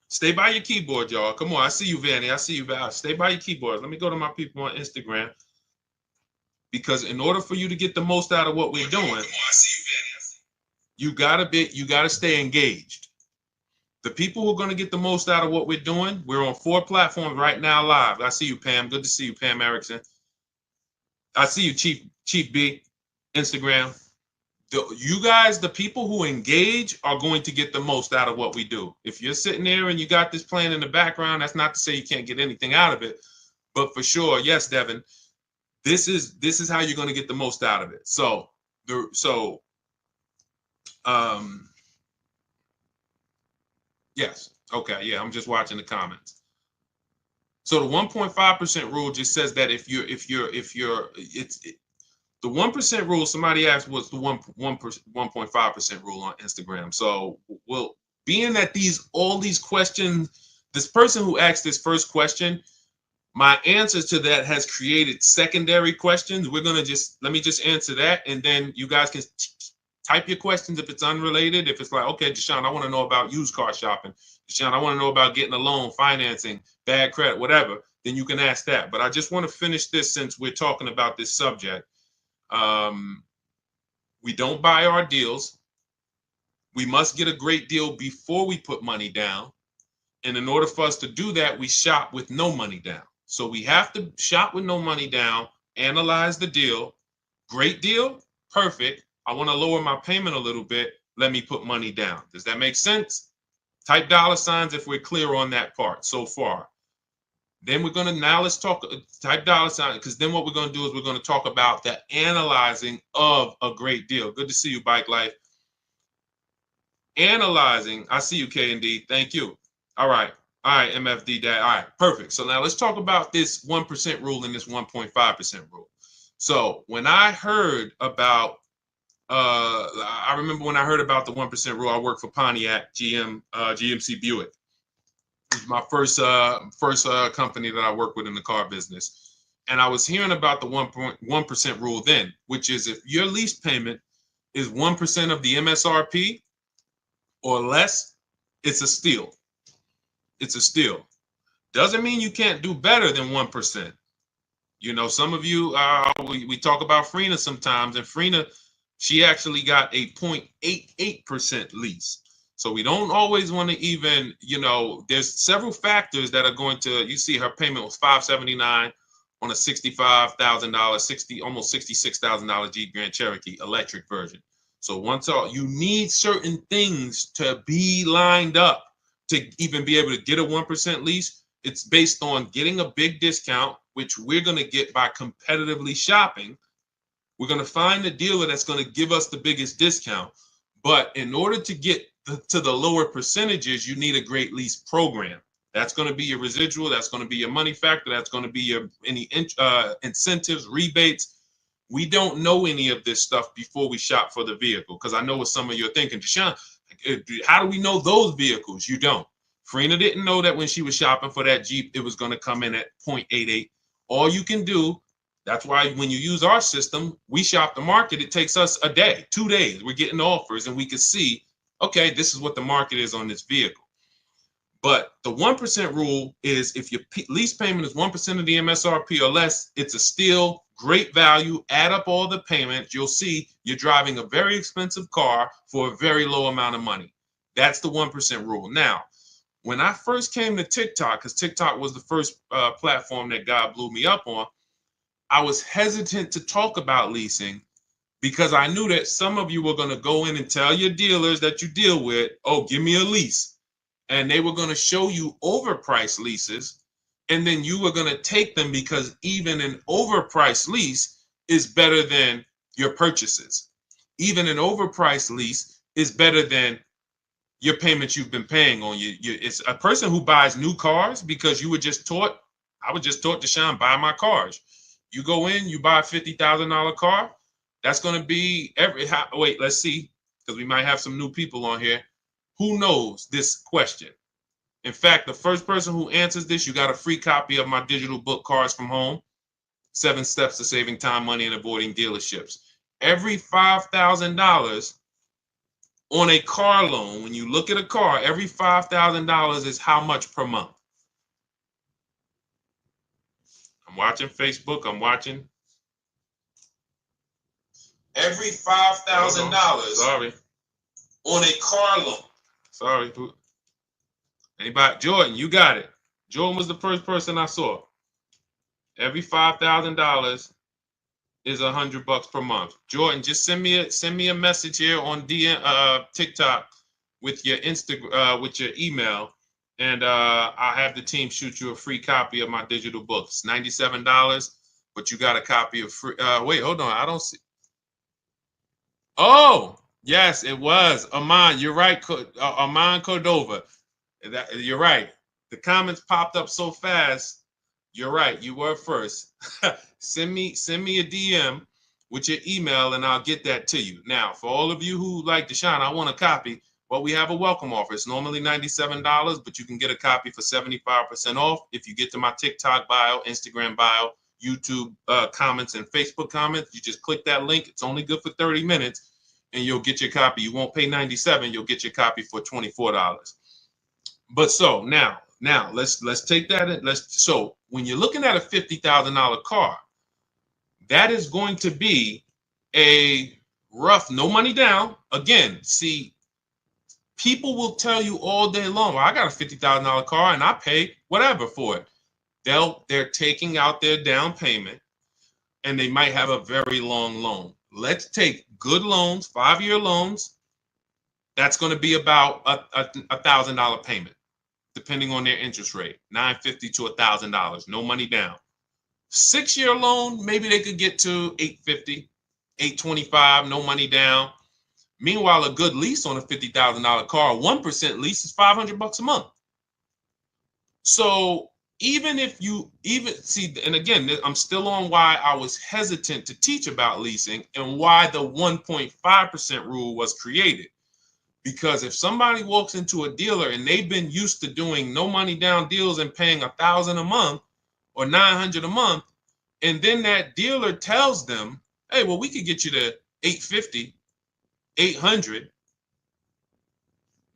Stay by your keyboard, y'all. Come on. I see you, Vanny. I see you, Val. Stay by your keyboard. Let me go to my people on Instagram. Because in order for you to get the most out of what we're doing, you gotta stay engaged. The people who are going to get the most out of what we're doing, we're on 4 platforms right now live. I see you, Pam. Good to see you, Pam Erickson. I see you, Chief B, Instagram. You guys, the people who engage are going to get the most out of what we do. If you're sitting there and you got this playing in the background, that's not to say you can't get anything out of it. But for sure, yes, Devin, this is how you're going to get the most out of it. Yes. Okay. Yeah. I'm just watching the comments. So the 1.5% rule just says that if you're the 1% rule. Somebody asked what's the 1.5% rule on Instagram. So being that all these questions, this person who asked this first question, my answers to that has created secondary questions. Let me just answer that, and then you guys can type your questions if it's unrelated. If it's like, okay, Deshone, I want to know about used car shopping. Deshone, I want to know about getting a loan, financing, bad credit, whatever. Then you can ask that. But I just want to finish this since we're talking about this subject. We don't buy our deals. We must get a great deal before we put money down. And in order for us to do that, we shop with no money down. So we have to shop with no money down, analyze the deal. Great deal, perfect. I want to lower my payment a little bit. Let me put money down. Does that make sense? Type $ if we're clear on that part so far. Then we're going to, now let's talk, type $, because then what we're going to do is we're going to talk about the analyzing of a great deal. Good to see you, Bike Life. Analyzing, I see you, K&D. Thank you. All right, MFD Dad. All right, perfect. So now let's talk about this 1% rule and this 1.5% rule. So when I heard about, I remember when I heard about the 1% rule, I worked for Pontiac GMC Buick. It was my first company that I worked with in the car business. And I was hearing about the 1% rule then, which is if your lease payment is 1% of the MSRP or less, it's a steal. It's a steal. Doesn't mean you can't do better than 1%. You know, some of you, we talk about Frina sometimes, and Frina, she actually got a 0.88% lease. So we don't always want to even, there's several factors that are going to, you see her payment was $579 on a $65,000, almost $66,000 Jeep Grand Cherokee electric version. So you need certain things to be lined up to even be able to get a 1% lease. It's based on getting a big discount, which we're going to get by competitively shopping. We're going to find the dealer that's going to give us the biggest discount. But in order to get to the lower percentages, you need a great lease program. That's going to be your residual. That's going to be your money factor. That's going to be your any incentives, rebates. We don't know any of this stuff before we shop for the vehicle, because I know what some of you are thinking. Deshone, how do we know those vehicles? You don't. Frina didn't know that when she was shopping for that Jeep, it was going to come in at 0.88. All you can do, that's why when you use our system, we shop the market. It takes us a day, 2 days. We're getting offers and we can see, okay, this is what the market is on this vehicle. But the 1% rule is if your lease payment is 1% of the MSRP or less, it's a steal, great value. Add up all the payments. You'll see you're driving a very expensive car for a very low amount of money. That's the 1% rule. Now, when I first came to TikTok, because TikTok was the first platform that God blew me up on, I was hesitant to talk about leasing because I knew that some of you were going to go in and tell your dealers that you deal with, oh, give me a lease. And they were going to show you overpriced leases. And then you were going to take them because even an overpriced lease is better than your purchases. Even an overpriced lease is better than your payments you've been paying on it's a person who buys new cars because you were just taught, I was just taught, Deshone, buy my cars. You go in, you buy a $50,000 car. That's going to be wait, let's see, because we might have some new people on here. Who knows this question? In fact, the first person who answers this, you got a free copy of my digital book, Cars from Home, 7 Steps to Saving Time, Money, and Avoiding Dealerships. Every $5,000 on a car loan, when you look at a car, every $5,000 is how much per month? I'm watching Facebook. I'm watching. Every $5,000 sorry, on a car loan. Sorry. Anybody? Jordan, you got it. Jordan was the first person I saw. Every $5,000 is $100 per month. Jordan, just send me a message here on TikTok with your with your email, and I'll have the team shoot you a free copy of my digital books. $97, but you got a copy of free. Wait, hold on. I don't see. Oh, yes, it was Aman. You're right, Aman Cordova. You're right. The comments popped up so fast. You're right. You were first. send me a DM with your email, and I'll get that to you. Now, for all of you who like Deshone, I want a copy. Well, we have a welcome offer. It's normally $97, but you can get a copy for 75% off if you get to my TikTok bio, Instagram bio, YouTube comments, and Facebook comments. You just click that link. It's only good for 30 minutes, and you'll get your copy. You won't pay $97. You'll get your copy for $24. But so now let's take that and so when you're looking at a $50,000 car, that is going to be a rough, no money down. Again, see, people will tell you all day long, well, I got a $50,000 car and I pay whatever for it. They're taking out their down payment and they might have a very long loan. Let's take good loans, 5-year loans. That's going to be about a $1,000 payment, depending on their interest rate, $950 to $1,000, no money down. 6-year loan, maybe they could get to $850, $825, no money down. Meanwhile, a good lease on a $50,000 car, 1% lease is $500 a month. So even if you see, and again, I'm still on why I was hesitant to teach about leasing and why the 1.5% rule was created. Because if somebody walks into a dealer and they've been used to doing no money down deals and paying $1,000 a month or $900 a month, and then that dealer tells them, hey, well, we could get you to $850, $800,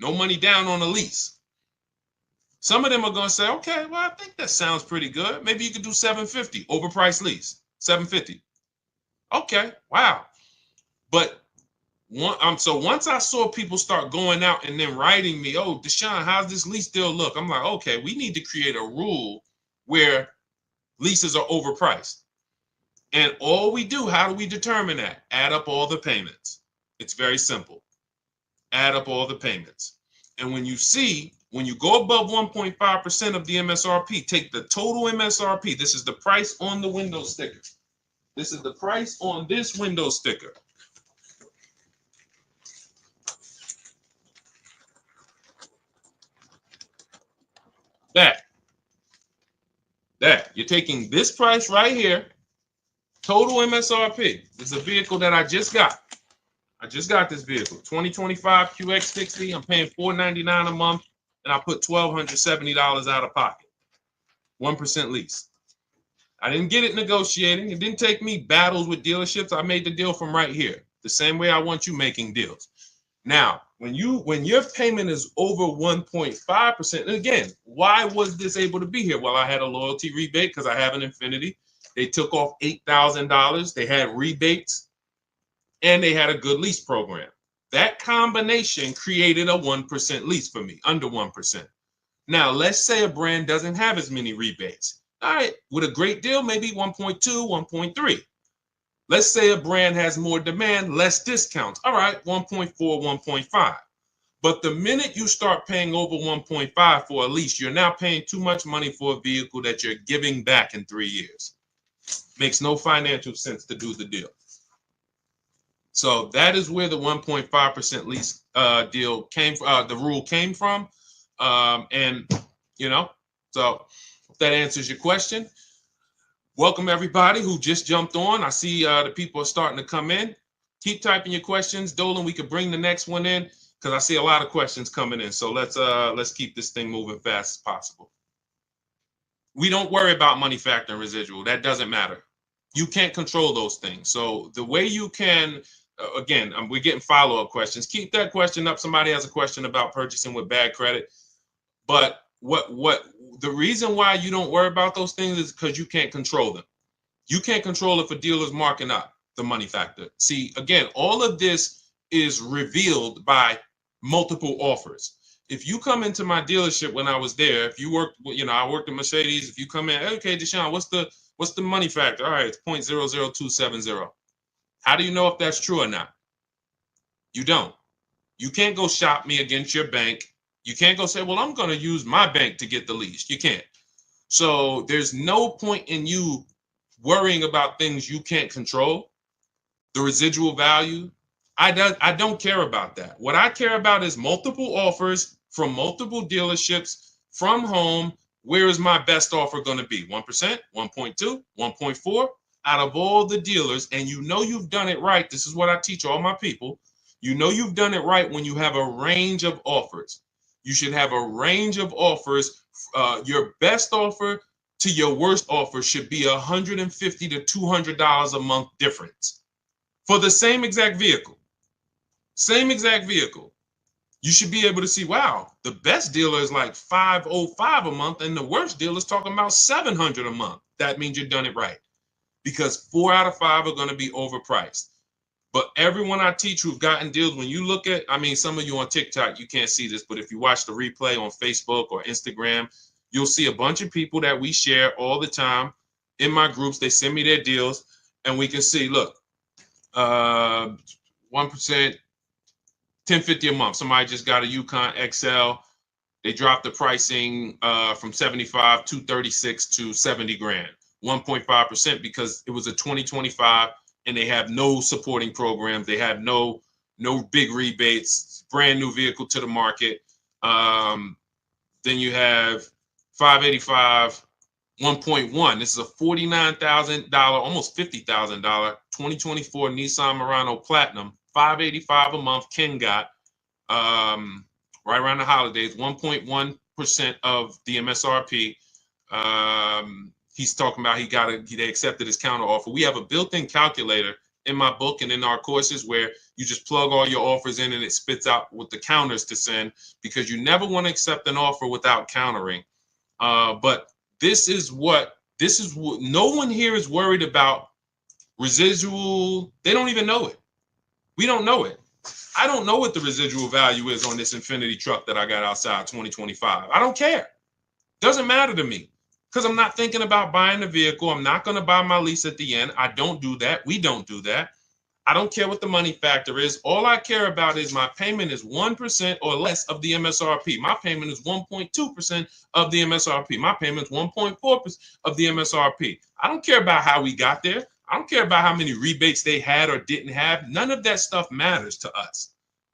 no money down on a lease. Some of them are going to say, okay, well, I think that sounds pretty good. Maybe you could do $750, overpriced lease, $750. Okay, wow. But so once I saw people start going out and then writing me, oh, Deshone, how's this lease deal look? I'm like, okay, we need to create a rule where leases are overpriced. And all we do, how do we determine that? Add up all the payments. It's very simple. Add up all the payments. And when you go above 1.5% of the MSRP, take the total MSRP. This is the price on the window sticker. This is the price on this window sticker. That you're taking this price right here, total MSRP. This is a vehicle that I just got. I just got this vehicle, 2025 QX60. I'm paying $499 a month, and I put $1,270 out of pocket. 1% lease. I didn't get it negotiating. It didn't take me battles with dealerships. I made the deal from right here, the same way I want you making deals. Now, when your payment is over 1.5%, and again, why was this able to be here? Well, I had a loyalty rebate because I have an Infiniti. They took off $8,000. They had rebates, and they had a good lease program. That combination created a 1% lease for me, under 1%. Now, let's say a brand doesn't have as many rebates. All right, with a great deal, maybe 1.2, 1.3. Let's say a brand has more demand, less discounts. All right, 1.4, 1.5. But the minute you start paying over 1.5 for a lease, you're now paying too much money for a vehicle that you're giving back in 3 years. Makes no financial sense to do the deal. So that is where the 1.5% lease deal came from, the rule came from. And, so if that answers your question. Welcome everybody who just jumped on. I see the people are starting to come in. Keep typing your questions, Dolan. We could bring the next one in because I see a lot of questions coming in. So let's keep this thing moving fast as possible. We don't worry about money factor and residual. That doesn't matter. You can't control those things. So the way you can, again, we're getting follow-up questions. Keep that question up. Somebody has a question about purchasing with bad credit. But what the reason why you don't worry about those things is because you can't control them. You can't control if a dealer's marking up the money factor. See, again, all of this is revealed by multiple offers. If you come into my dealership when I was there, if you worked, I worked at Mercedes. If you come in, okay, Deshone, what's the money factor? All right, it's 0.00270. How do you know if that's true or not? You don't. You can't go shop me against your bank. You can't go say, well, I'm going to use my bank to get the lease. You can't. So there's no point in you worrying about things you can't control. The residual value, I don't care about that. What I care about is multiple offers from multiple dealerships from home. Where is my best offer going to be? 1%, 1.2, 1.4 out of all the dealers. And you've done it right. This is what I teach all my people. You've done it right when you have a range of offers. You should have a range of offers. Your best offer to your worst offer should be $150 to $200 a month difference for the same exact vehicle. Same exact vehicle. You should be able to see, wow, the best dealer is like $505 a month, and the worst dealer is talking about $700 a month. That means you've done it right, because 4 out of 5 are going to be overpriced. But everyone I teach who've gotten deals, when you look at, some of you on TikTok, you can't see this, but if you watch the replay on Facebook or Instagram, you'll see a bunch of people that we share all the time in my groups. They send me their deals, and we can see, look, 1%, 1050 a month. Somebody just got a Yukon XL. They dropped the pricing from 75 to 36 to 70 grand, 1.5%, because it was a 2025 and they have no supporting programs. They have no big rebates, brand new vehicle to the market. Then you have 585, 1.1. This is a $49,000, almost $50,000 2024 Nissan Murano Platinum, 585 a month. Ken got right around the holidays, 1.1% of the MSRP. He's talking about they accepted his counter offer. We have a built-in calculator in my book and in our courses where you just plug all your offers in and it spits out with the counters to send, because you never want to accept an offer without countering. But this is what no one here is worried about. Residual, they don't even know it. We don't know it. I don't know what the residual value is on this Infiniti truck that I got outside 2025. I don't care. Doesn't matter to me, because I'm not thinking about buying the vehicle. I'm not going to buy my lease at the end. I don't do that. We don't do that. I don't care what the money factor is. All I care about is my payment is 1% or less of the MSRP. My payment is 1.2% of the MSRP. My payment is 1.4% of the MSRP. I don't care about how we got there. I don't care about how many rebates they had or didn't have. None of that stuff matters to us.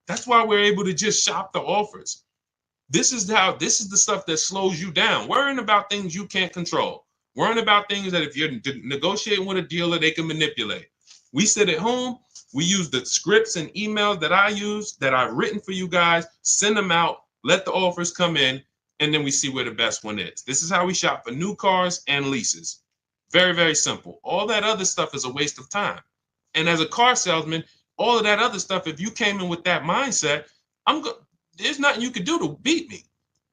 That's why we're able to just shop the offers. This is the stuff that slows you down. Worrying about things you can't control. Worrying about things that if you're negotiating with a dealer, they can manipulate. We sit at home. We use the scripts and emails that I use, that I've written for you guys, send them out, let the offers come in, and then we see where the best one is. This is how we shop for new cars and leases. Very, very simple. All that other stuff is a waste of time. And as a car salesman, all of that other stuff, if you came in with that mindset, there's nothing you could do to beat me,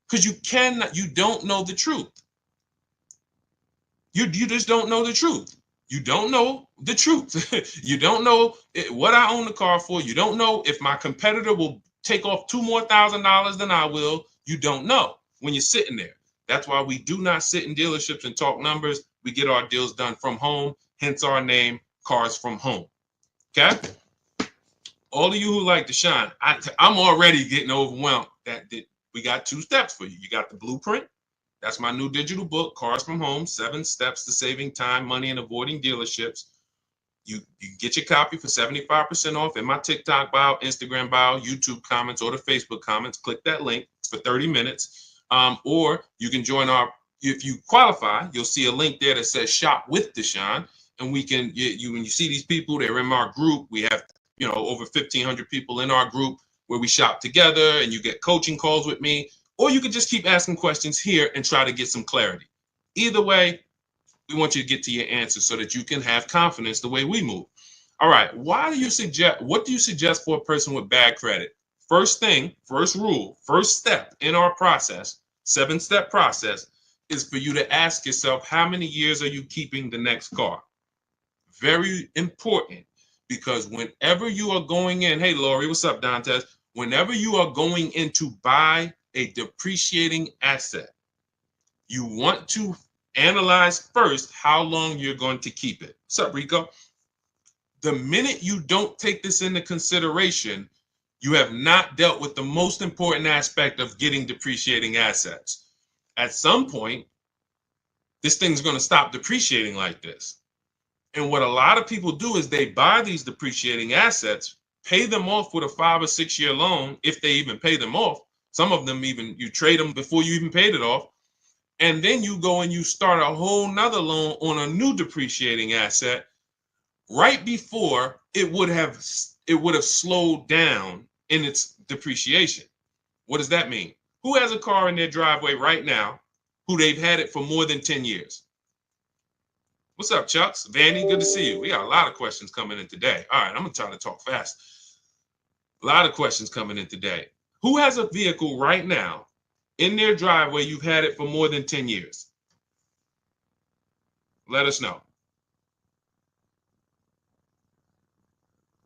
because you don't know the truth. You just don't know the truth. You don't know the truth. You don't know what I own the car for. You don't know if my competitor will take off $2,000 more than I will. You don't know when you're sitting there. That's why we do not sit in dealerships and talk numbers. We get our deals done from home, hence our name, Cars from Home. Okay? All of you who like Deshone, I'm already getting overwhelmed that we got 2 steps for you. You got the blueprint. That's my new digital book, Cars from Home, 7 Steps to Saving Time, Money, and Avoiding Dealerships. You get your copy for 75% off in my TikTok bio, Instagram bio, YouTube comments, or the Facebook comments. Click that link for 30 minutes. Or you can join if you qualify, you'll see a link there that says Shop with Deshone. And we can, when you see these people, they're in our group. We have, over 1,500 people in our group where we shop together, and you get coaching calls with me. Or you can just keep asking questions here and try to get some clarity. Either way, we want you to get to your answer so that you can have confidence the way we move. All right. What do you suggest for a person with bad credit? First thing, first rule, first step in our process, 7-step process, is for you to ask yourself, how many years are you keeping the next car? Very important, because whenever you are going in, hey, Lori, what's up, Dantes? Whenever you are going in to buy a depreciating asset, you want to analyze first how long you're going to keep it. What's up, Rico? The minute you don't take this into consideration, you have not dealt with the most important aspect of getting depreciating assets. At some point, this thing's going to stop depreciating like this. And what a lot of people do is they buy these depreciating assets, pay them off with a 5 or 6 year loan, if they even pay them off. Some of them even you trade them before you even paid it off. And then you go and you start a whole nother loan on a new depreciating asset right before it would have slowed down in its depreciation. What does that mean? Who has a car in their driveway right now who they've had it for more than 10 years? What's up, Chucks? Vanny, good to see you. We got a lot of questions coming in today. All right, I'm going to try to talk fast. A lot of questions coming in today. Who has a vehicle right now in their driveway you've had it for more than 10 years? Let us know.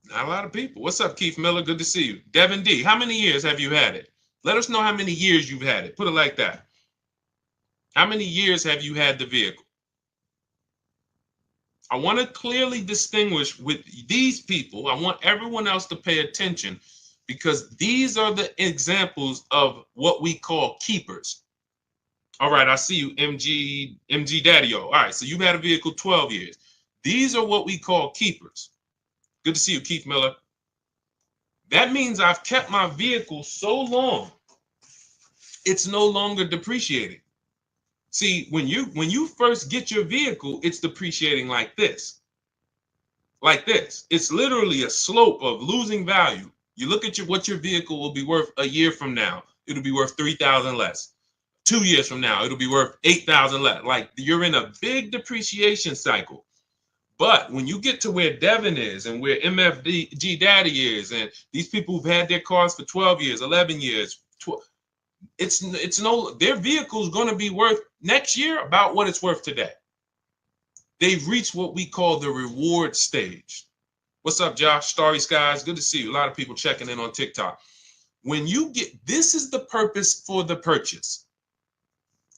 Not a lot of people. What's up, Keith Miller? Good to see you. Devin D, how many years have you had it? Let us know how many years you've had it. Put it like that. How many years have you had the vehicle? I want to clearly distinguish with these people. I want everyone else to pay attention because these are the examples of what we call keepers. All right, I see you, MG Daddy-O. All right, so you've had a vehicle 12 years. These are what we call keepers. Good to see you, Keith Miller. That means I've kept my vehicle so long, it's no longer depreciating. See, when you first get your vehicle, it's depreciating like this. Like this. It's literally a slope of losing value. You look at what your vehicle will be worth a year from now. It'll be worth $3,000 less. 2 years from now, it'll be worth $8,000 less. Like you're in a big depreciation cycle. But when you get to where Devin is and where MFG Daddy is, and these people who've had their cars for 12 years, 11 years, their vehicle is going to be worth next year about what it's worth today. They've reached what we call the reward stage. What's up, Josh? Starry Skies, good to see you. A lot of people checking in on TikTok. When you get, this is the purpose for the purchase.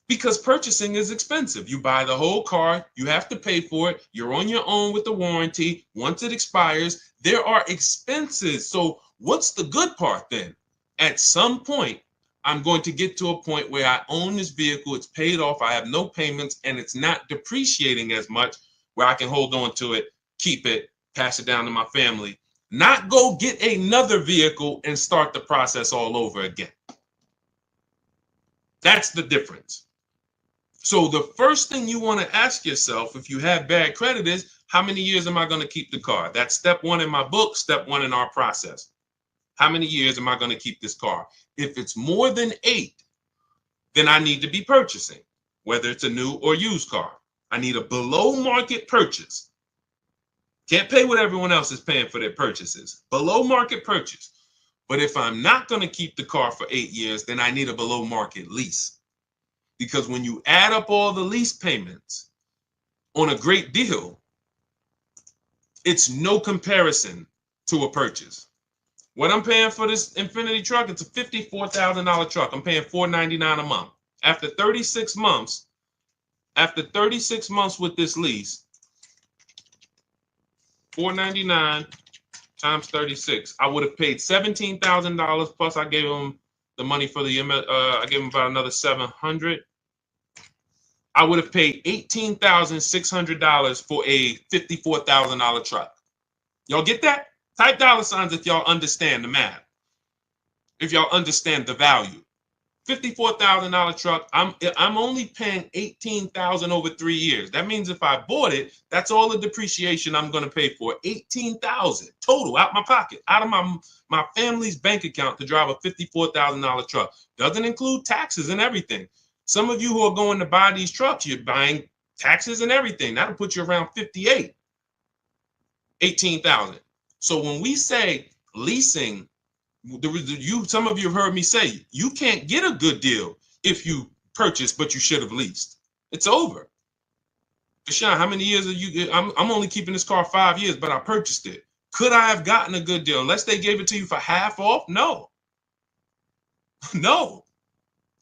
Because purchasing is expensive. You buy the whole car, you have to pay for it. You're on your own with the warranty. Once it expires, there are expenses. So what's the good part then? At some point, I'm going to get to a point where I own this vehicle, it's paid off, I have no payments, and it's not depreciating as much, where I can hold on to it, keep it, pass it down to my family, not go get another vehicle and start the process all over again. That's the difference. So the first thing you want to ask yourself if you have bad credit is, how many years am I going to keep the car? That's step one in my book, step one in our process. How many years am I going to keep this car? If it's more than 8, then I need to be purchasing, whether it's a new or used car. I need a below market purchase. Can't pay what everyone else is paying for their purchases. Below market purchase. But if I'm not going to keep the car for 8 years, then I need a below market lease. Because when you add up all the lease payments on a great deal, it's no comparison to a purchase. What I'm paying for this Infiniti truck, it's a $54,000 truck. I'm paying $499 a month. After 36 months with this lease, $499 times 36, I would have paid $17,000 plus I gave them the money for the I gave them about another $700. I would have paid $18,600 for a $54,000 truck. Y'all get that? Type $signs if y'all understand the math. If y'all understand the value. $54,000 truck, I'm only paying $18,000 over 3 years. That means if I bought it, that's all the depreciation I'm going to pay for. $18,000 total out my pocket, out of my family's bank account to drive a $54,000 truck. Doesn't include taxes and everything. Some of you who are going to buy these trucks, you're buying taxes and everything. That'll put you around 58, 18,000. So when we say leasing, some of you have heard me say, you can't get a good deal if you purchase, but you should have leased. It's over. Deshone, how many years are you? I'm only keeping this car 5 years, but I purchased it. Could I have gotten a good deal unless they gave it to you for half off? No. No.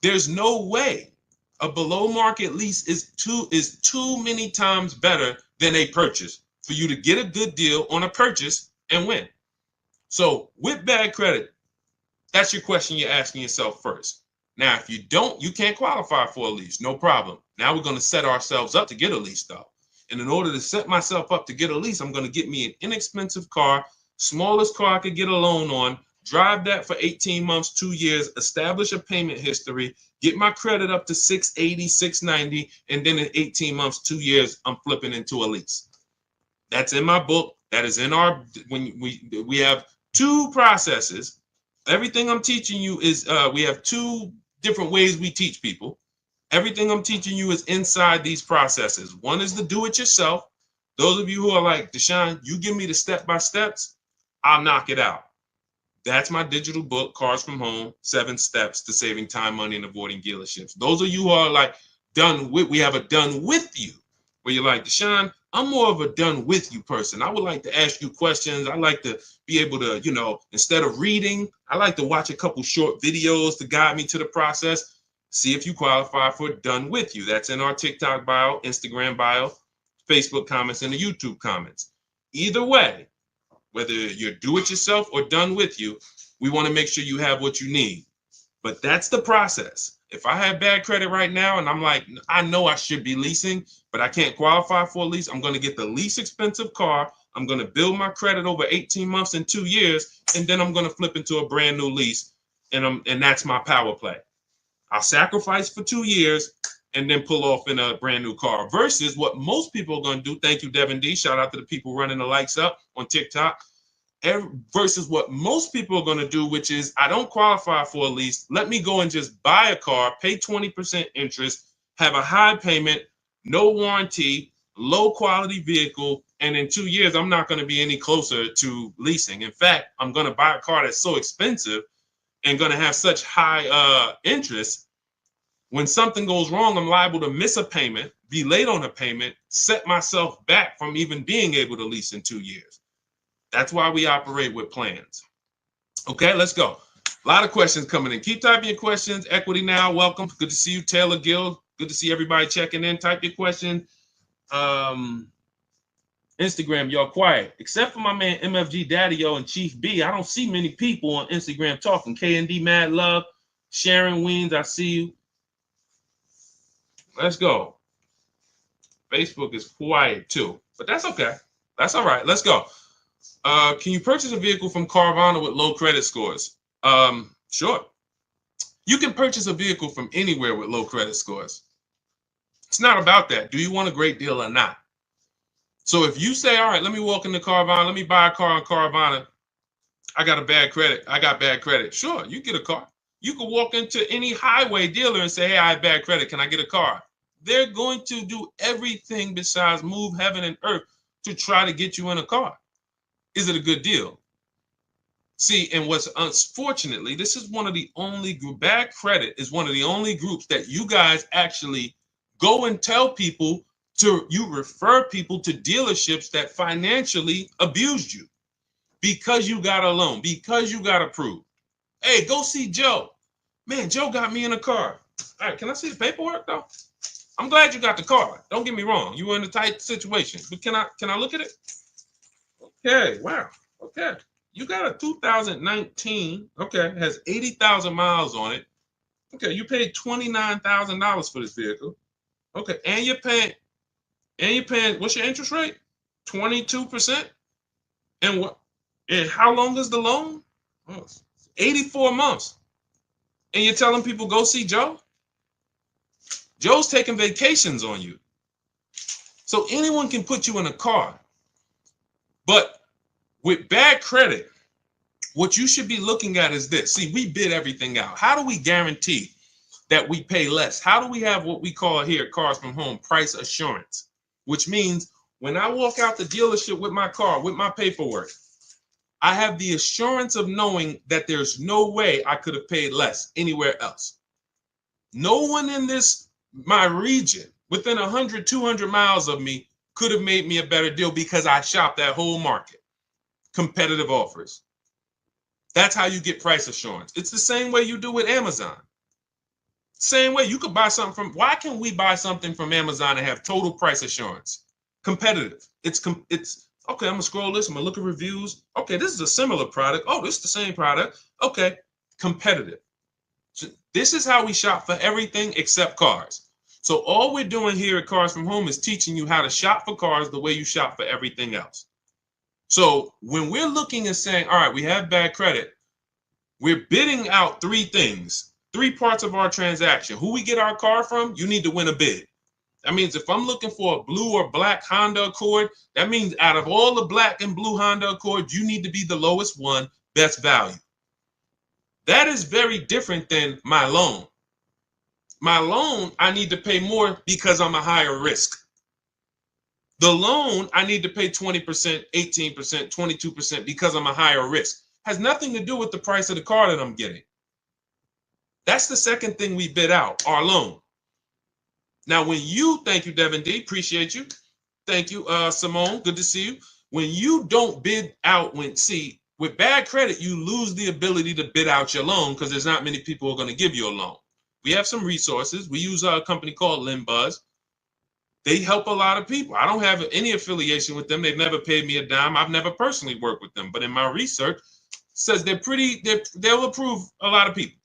There's no way a below market lease is too many times better than a purchase for you to get a good deal on a purchase and win. So with bad credit, that's your question you're asking yourself first. Now, if you don't, you can't qualify for a lease. No problem. Now we're going to set ourselves up to get a lease, though. And in order to set myself up to get a lease, I'm going to get me an inexpensive car, smallest car I could get a loan on, drive that for 18 months, 2 years, establish a payment history, get my credit up to 680, 690, and then in 18 months, 2 years, I'm flipping into a lease. That's in my book. That is in our, when we have two processes. Everything I'm teaching you is, we have two different ways we teach people. Everything I'm teaching you is inside these processes. One is the do-it-yourself. Those of you who are like, Deshone, you give me the step-by-steps, I'll knock it out. That's my digital book, Cars from Home, 7 Steps to Saving Time, Money, and Avoiding Dealerships. Those of you who are like, we have a done with you, where you're like, Deshone, I'm more of a done with you person. I would like to ask you questions. I like to be able to, instead of reading, I like to watch a couple short videos to guide me to the process. See if you qualify for done with you. That's in our TikTok bio, Instagram bio, Facebook comments, and the YouTube comments. Either way, whether you're do it yourself or done with you, we want to make sure you have what you need. But that's the process. If I have bad credit right now and I'm like, I know I should be leasing, but I can't qualify for a lease, I'm going to get the least expensive car. I'm going to build my credit over 18 months and 2 years, and then I'm going to flip into a brand new lease. And that's my power play. I'll sacrifice for 2 years and then pull off in a brand new car versus what most people are going to do. Thank you, Devin D. Shout out to the people running the likes up on TikTok. Versus what most people are going to do, which is I don't qualify for a lease. Let me go and just buy a car, pay 20% interest, have a high payment, no warranty, low quality vehicle. And in 2 years, I'm not going to be any closer to leasing. In fact, I'm going to buy a car that's so expensive and going to have such high interest. When something goes wrong, I'm liable to miss a payment, be late on a payment, set myself back from even being able to lease in 2 years. That's why we operate with plans. Okay, let's go. A lot of questions coming in. Keep typing your questions. Equity Now, welcome. Good to see you, Taylor Gill. Good to see everybody checking in. Type your question. Instagram, y'all quiet. Except for my man MFG Daddy-O and Chief B, I don't see many people on Instagram talking. K&D Mad Love, Sharon Weens, I see you. Let's go. Facebook is quiet too, but that's okay. That's all right. Let's go. Can you purchase a vehicle from Carvana with low credit scores? Sure. You can purchase a vehicle from anywhere with low credit scores. It's not about that. Do you want a great deal or not? So if you say, all right, let me walk into Carvana, let me buy a car on Carvana. I got bad credit. Sure, you get a car. You can walk into any highway dealer and say, hey, I have bad credit. Can I get a car? They're going to do everything besides move heaven and earth to try to get you in a car. Is it a good deal? See, and what's unfortunately, this is one of the only bad credit is one of the only groups that you guys actually go and tell people you refer people to dealerships that financially abused you because you got a loan, because you got approved. Hey, go see Joe. Man, Joe got me in a car. All right, can I see the paperwork though? I'm glad you got the car. Don't get me wrong. You were in a tight situation, but can I look at it? Okay, wow. Okay. You got a 2019, okay, has 80,000 miles on it. Okay, you paid $29,000 for this vehicle. Okay, and you're paying, what's your interest rate? 22%? And what? And how long is the loan? Oh, 84 months. And you're telling people go see Joe? Joe's taking vacations on you. So anyone can put you in a car. But with bad credit, what you should be looking at is this. See, we bid everything out. How do we guarantee that we pay less? How do we have what we call here Cars from Home price assurance? Which means when I walk out the dealership with my car, with my paperwork, I have the assurance of knowing that there's no way I could have paid less anywhere else. No one in my region, within 100, 200 miles of me, could have made me a better deal because I shopped that whole market. Competitive offers. That's how you get price assurance. It's the same way you do with Amazon. Same way, you could buy something from, why can we buy something from Amazon and have total price assurance? Competitive. It's okay, I'm gonna scroll this, I'm gonna look at reviews. Okay, this is a similar product. Oh, this is the same product. Okay, competitive. So this is how we shop for everything except cars. So all we're doing here at Cars from Home is teaching you how to shop for cars the way you shop for everything else. So when we're looking and saying, all right, we have bad credit, we're bidding out three things, three parts of our transaction. Who we get our car from, you need to win a bid. That means if I'm looking for a blue or black Honda Accord, that means out of all the black and blue Honda Accord, you need to be the lowest one, best value. That is very different than my loan. My loan, I need to pay more because I'm a higher risk. The loan, I need to pay 20%, 18%, 22% because I'm a higher risk. Has nothing to do with the price of the car that I'm getting. That's the second thing we bid out, our loan. Now, when you, thank you, Devin D, appreciate you. Thank you, Simone, good to see you. When you don't bid out, with bad credit, you lose the ability to bid out your loan because there's not many people who are going to give you a loan. We have some resources. We use a company called LendBuzz. They help a lot of people. I don't have any affiliation with them. They've never paid me a dime. I've never personally worked with them, but in my research, says they'll approve a lot of people.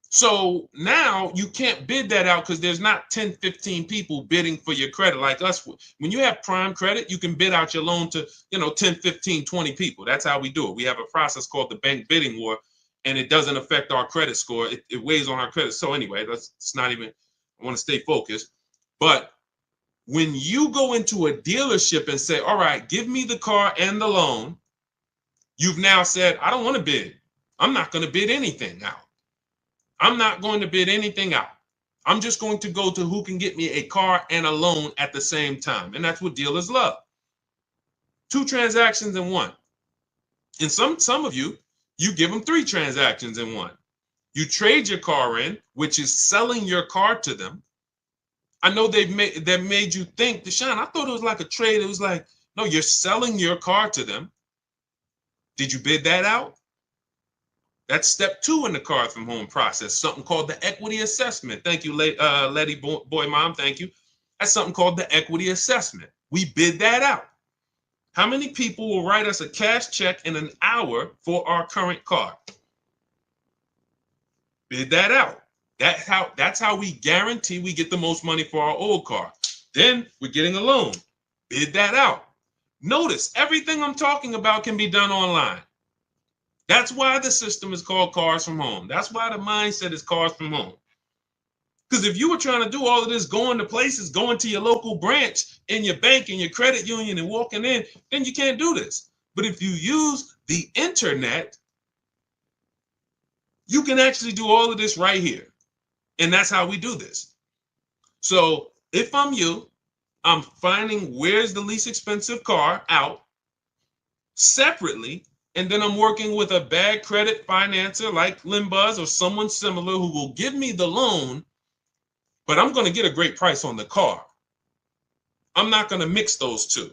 So now you can't bid that out because there's not 10, 15 people bidding for your credit like us. When you have prime credit, you can bid out your loan to, 10, 15, 20 people. That's how we do it. We have a process called the bank bidding war, and it doesn't affect our credit score. It weighs on our credit. So anyway, it's not even, I want to stay focused. But when you go into a dealership and say, all right, give me the car and the loan, you've now said, I don't want to bid. I'm not going to bid anything out. I'm not going to bid anything out. I'm just going to go to who can get me a car and a loan at the same time. And that's what dealers love. 2 transactions in one. And some of you give them 3 transactions in one. You trade your car in, which is selling your car to them. I know that made you think, Deshone, I thought it was like a trade. It was like, no, you're selling your car to them. Did you bid that out? That's step 2 in the Cars from Home process, something called the equity assessment. Thank you, Letty Boy Mom, thank you. That's something called the equity assessment. We bid that out. How many people will write us a cash check in an hour for our current car? Bid that out. That's how we guarantee we get the most money for our old car. Then we're getting a loan. Bid that out. Notice everything I'm talking about can be done online. That's why the system is called Cars from Home. That's why the mindset is Cars from Home. Because if you were trying to do all of this, going to places, going to your local branch in your bank and your credit union and walking in, then you can't do this. But if you use the internet, you can actually do all of this right here. And that's how we do this. So if I'm you, I'm finding where's the least expensive car out separately. And then I'm working with a bad credit financer like LendBuzz or someone similar who will give me the loan, but I'm going to get a great price on the car. I'm not going to mix those two.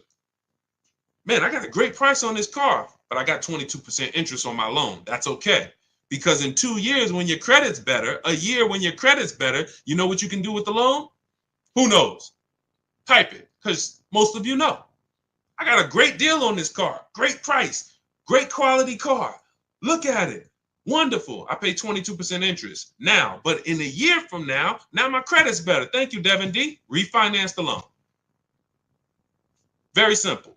Man, I got a great price on this car, but I got 22% interest on my loan. That's okay. Because in 2 years, when your credit's better, a year when your credit's better, you know what you can do with the loan? Who knows? Type it, because most of you know. I got a great deal on this car, great price. Great quality car. Look at it. Wonderful. I pay 22% interest now, but in a year from now my credit's better. Thank you, Devin D. Refinance the loan. Very simple.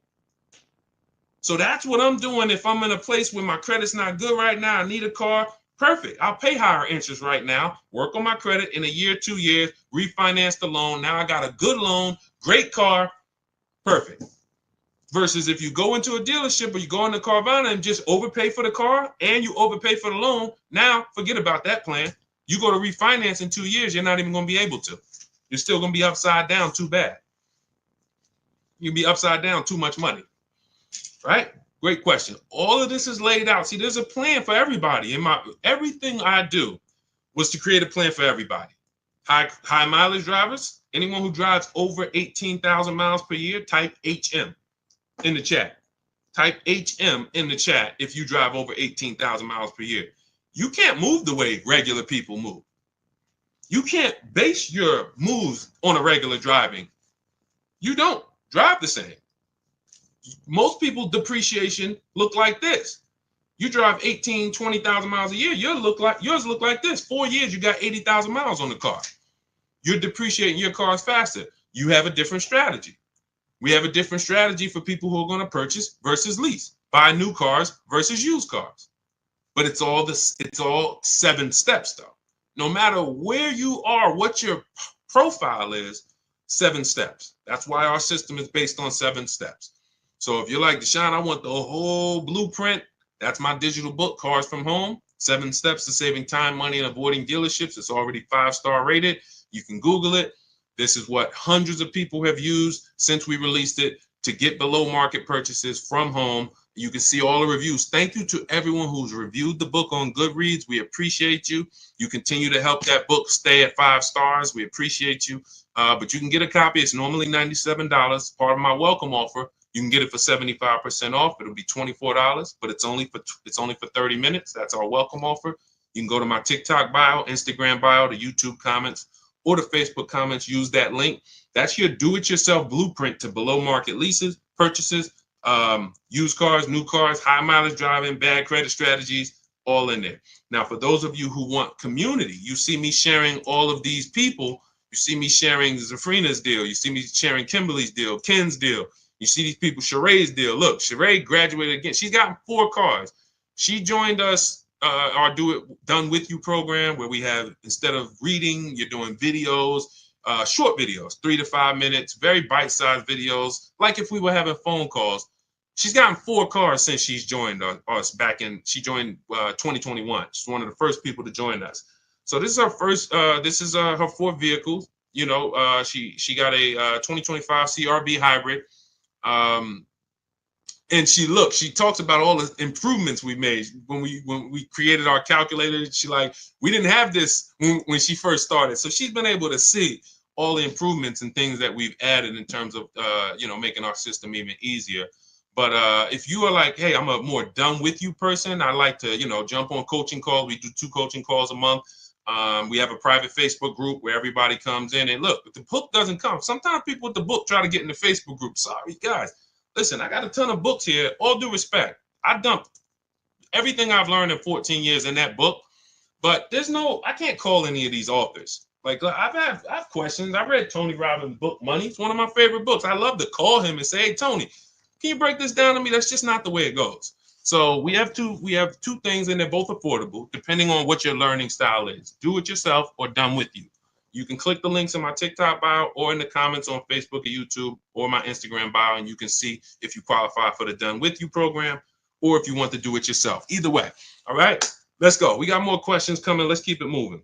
So that's what I'm doing if I'm in a place where my credit's not good right now. I need a car. Perfect. I'll pay higher interest right now. Work on my credit in a year, 2 years. Refinance the loan. Now I got a good loan. Great car. Perfect. Versus if you go into a dealership or you go into Carvana and just overpay for the car and you overpay for the loan, now forget about that plan. You go to refinance in 2 years, you're not even going to be able to. You're still going to be upside down too bad. You'll be upside down too much money, right? Great question. All of this is laid out. See, there's a plan for everybody. Everything I do was to create a plan for everybody. High mileage drivers, anyone who drives over 18,000 miles per year, type HM. In the chat. Type HM in the chat if you drive over 18,000 miles per year. You can't move the way regular people move. You can't base your moves on a regular driving. You don't drive the same. Most people depreciation look like this. You drive 18, 20,000 miles a year, yours look like this. 4 years, you got 80,000 miles on the car. You're depreciating your cars faster. You have a different strategy. We have a different strategy for people who are going to purchase versus lease, buy new cars versus used cars. But it's all 7 steps though. No matter where you are, what your profile is, 7 steps. That's why our system is based on 7 steps. So if you're like, Deshone, I want the whole blueprint, that's my digital book, Cars from Home, 7 Steps to Saving Time, Money, and Avoiding Dealerships. It's already 5-star rated. You can Google it. This is what hundreds of people have used since we released it to get below market purchases from home. You can see all the reviews. Thank you to everyone who's reviewed the book on Goodreads. We appreciate you. You continue to help that book stay at 5 stars. We appreciate you. But you can get a copy. It's normally $97. Part of my welcome offer. You can get it for 75% off. It'll be $24, but it's only for 30 minutes. That's our welcome offer. You can go to my TikTok bio, Instagram bio, the YouTube comments, or the Facebook comments. Use that link. That's your do-it-yourself blueprint to below market leases, purchases, used cars, new cars, high mileage driving, bad credit strategies, all in there. Now, for those of you who want community, you see me sharing all of these people. You see me sharing Zafrina's deal. You see me sharing Kimberly's deal, Ken's deal. You see these people, Sheree's deal. Look, Sheree graduated again. She's gotten 4 cars. She joined us, our Done With You program, where we have, instead of reading, you're doing videos, short videos, 3 to 5 minutes, very bite-sized videos, like if we were having phone calls. She's gotten 4 cars since she's joined us back in, she joined 2021. She's one of the first people to join us. So this is her first, this is her 4th vehicle. You know, she got a 2025 CRV hybrid. And she talks about all the improvements we made when we created our calculator. She like, we didn't have this when she first started. So she's been able to see all the improvements and things that we've added in terms of, making our system even easier. But if you are like, hey, I'm a more done with you person, I like to, jump on coaching calls. We do 2 coaching calls a month. We have a private Facebook group where everybody comes in, and look, if the book doesn't come, sometimes people with the book try to get in the Facebook group. Sorry, guys. Listen, I got a ton of books here. All due respect, I dumped everything I've learned in 14 years in that book, but I can't call any of these authors. Like, I have questions. I read Tony Robbins' book, Money. It's one of my favorite books. I love to call him and say, hey, Tony, can you break this down to me? That's just not the way it goes. So we have two things, and they're both affordable, depending on what your learning style is. Do it yourself or Done With You. You can click the links in my TikTok bio or in the comments on Facebook or YouTube or my Instagram bio, and you can see if you qualify for the Done With You program or if you want to do it yourself. Either way. All right, let's go. We got more questions coming. Let's keep it moving.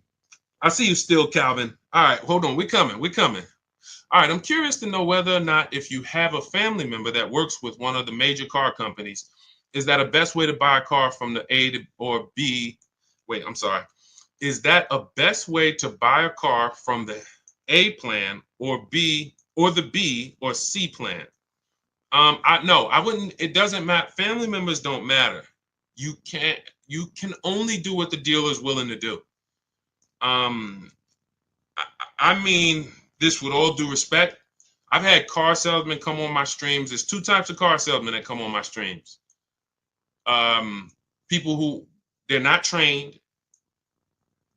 I see you still, Calvin. All right, hold on. We're coming. All right, I'm curious to know whether or not, if you have a family member that works with one of the major car companies, is that a best way to buy a car from the A to or B? Wait, I'm sorry. Is that a best way to buy a car from the A plan or B or the B or C plan? I wouldn't. It doesn't matter. Family members don't matter. You can only do what the dealer is willing to do. I mean this with all due respect. I've had car salesmen come on my streams. There's 2 types of car salesmen that come on my streams. People who, they're not trained.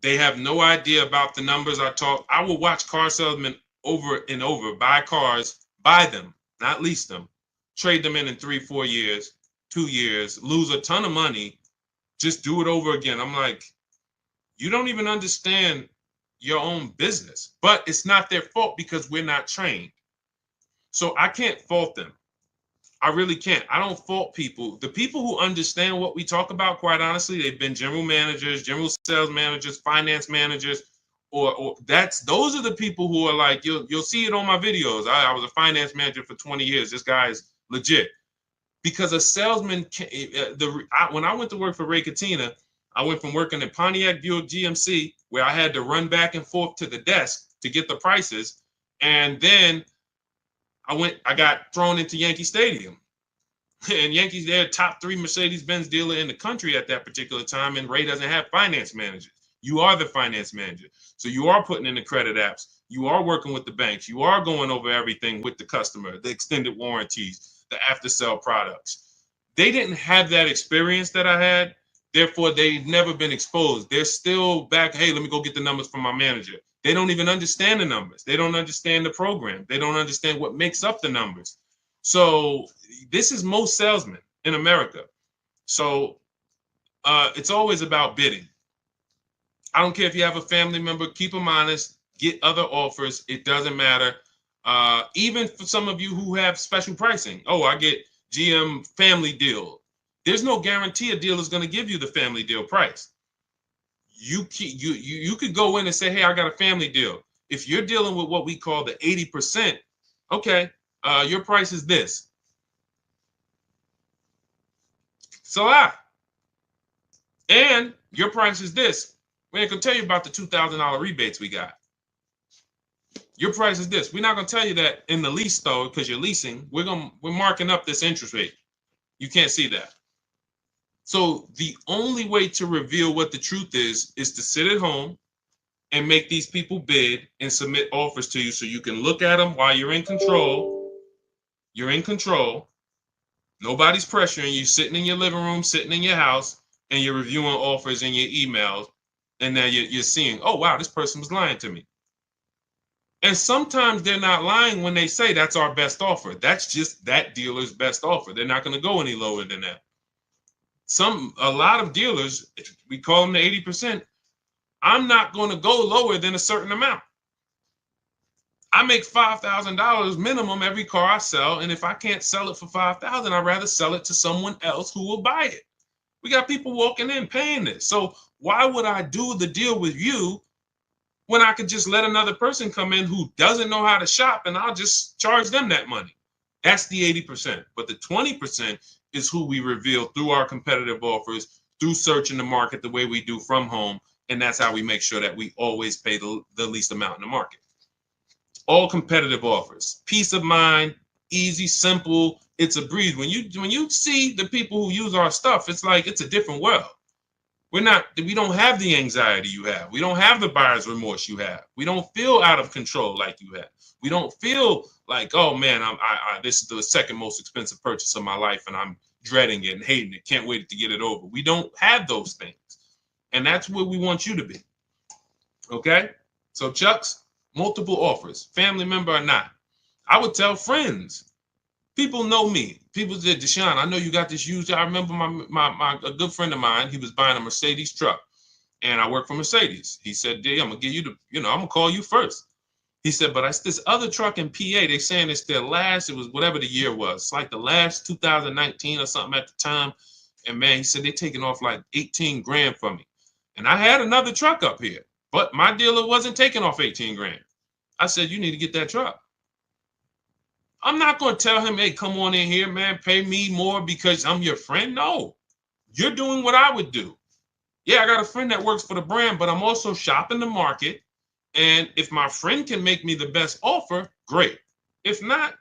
They have no idea about the numbers I talk. I will watch car salesmen over and over buy cars, buy them, not lease them, trade them in 3-4 years, 2 years, lose a ton of money, just do it over again. I'm like, you don't even understand your own business. But it's not their fault because we're not trained. So I can't fault them. I really can't. I don't fault people. The people who understand what we talk about, quite honestly, they've been general managers, general sales managers, finance managers, or those are the people who are like, you'll see it on my videos. I was a finance manager for 20 years. This guy is legit. Because a salesman, when I went to work for Ray Katina, I went from working at Pontiac Buick GMC, where I had to run back and forth to the desk to get the prices, and then I got thrown into Yankee Stadium. And Yankees, they're top 3 Mercedes-Benz dealer in the country at that particular time, and Ray doesn't have finance managers. You are the finance manager. So you are putting in the credit apps. You are working with the banks. You are going over everything with the customer, the extended warranties, the after sale products. They didn't have that experience that I had. Therefore, they've never been exposed. They're still back. Hey, let me go get the numbers from my manager. They don't even understand the numbers. They don't understand the program. They don't understand what makes up the numbers. So this is most salesmen in America. So it's always about bidding. I don't care if you have a family member, keep them honest, get other offers. It doesn't matter. Even for some of you who have special pricing. Oh, I get GM family deal. There's no guarantee a deal is going to give you the family deal price. You could go in and say, hey, I got a family deal. If you're dealing with what we call the 80%, okay, your price is this. It's a lot. And your price is this. We ain't gonna tell you about the $2,000 rebates we got. Your price is this. We're not gonna tell you that in the lease though, because you're leasing. We're marking up this interest rate. You can't see that. So the only way to reveal what the truth is to sit at home and make these people bid and submit offers to you so you can look at them while you're in control. You're in control. Nobody's pressuring you, sitting in your living room, sitting in your house, and you're reviewing offers in your emails. And now you're seeing, oh, wow, this person was lying to me. And sometimes they're not lying when they say that's our best offer. That's just that dealer's best offer. They're not going to go any lower than that. A lot of dealers, we call them the 80%. I'm not going to go lower than a certain amount. I make $5,000 minimum every car I sell. And if I can't sell it for $5,000, I'd rather sell it to someone else who will buy it. We got people walking in paying this. So why would I do the deal with you when I could just let another person come in who doesn't know how to shop and I'll just charge them that money? That's the 80%. But the 20% is who we reveal through our competitive offers, through searching the market the way we do from home. And that's how we make sure that we always pay the least amount in the market. All competitive offers, peace of mind, easy, simple. It's a breeze. When you see the people who use our stuff, it's like it's a different world. We don't have the anxiety you have. We don't have the buyer's remorse you have. We don't feel out of control like you have. We don't feel like, oh man, this is the second most expensive purchase of my life and I'm dreading it and hating it. Can't wait to get it over. We don't have those things. And that's where we want you to be. Okay? So Chucks, multiple offers, family member or not. I would tell friends. People know me. People said, Deshone, I know you got this used. I remember a good friend of mine, he was buying a Mercedes truck. And I work for Mercedes. He said, D, I'm going to give you I'm going to call you first. He said, but it's this other truck in PA. They saying it's their last, it was whatever the year was. It's like the last 2019 or something at the time. And man, he said, they're taking off like 18 grand from me. And I had another truck up here, but my dealer wasn't taking off 18 grand. I said, you need to get that truck. I'm not going to tell him, hey, come on in here, man, pay me more because I'm your friend. No, you're doing what I would do. Yeah, I got a friend that works for the brand, but I'm also shopping the market. And if my friend can make me the best offer, great. If not,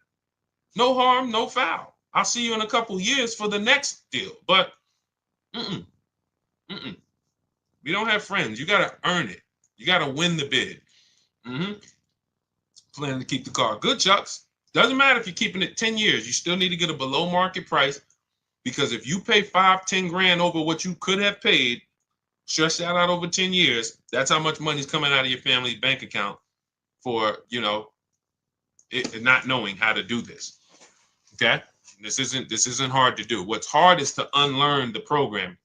no harm, no foul. I'll see you in a couple years for the next deal. But we don't have friends. You got to earn it. You got to win the bid. Planning to keep the car. Good, Chucks. Doesn't matter if you're keeping it 10 years. You still need to get a below market price because if you pay 5-10 grand over what you could have paid, stretch that out over 10 years, that's how much money's coming out of your family's bank account for, not knowing how to do this. Okay? This isn't hard to do. What's hard is to unlearn the program.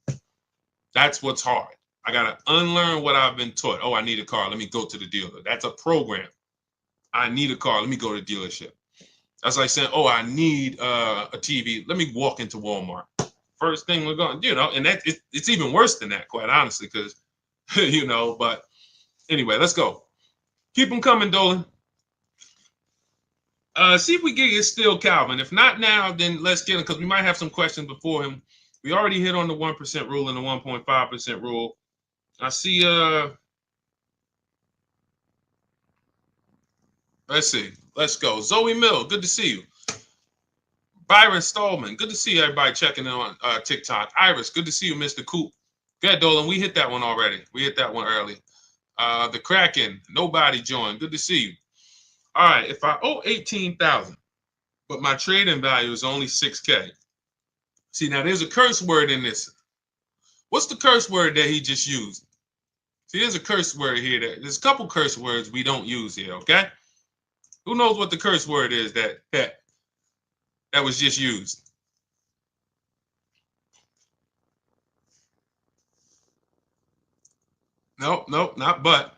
That's what's hard. I got to unlearn what I've been taught. Oh, I need a car. Let me go to the dealer. That's a program. I need a car. Let me go to the dealership. That's like saying, oh, I need a TV. Let me walk into Walmart. First thing we're going, and that it's even worse than that, quite honestly, because, but anyway, let's go. Keep them coming, Dolan. See if we can get Still Calvin. If not now, then let's get him because we might have some questions before him. We already hit on the 1% rule and the 1.5% rule. I see, let's see. Let's go. Zoe Mill, good to see you. Byron Stallman, good to see everybody checking in on TikTok. Iris, good to see you, Mr. Coop. Good, Dolan. We hit that one already. We hit that one early. The Kraken, nobody joined. Good to see you. All right, if I owe 18,000, but my trading value is only 6K. See, now there's a curse word in this. What's the curse word that he just used? See, there's a curse word here. There's a couple curse words we don't use here, okay? Who knows what the curse word is that was just used? Nope, not but.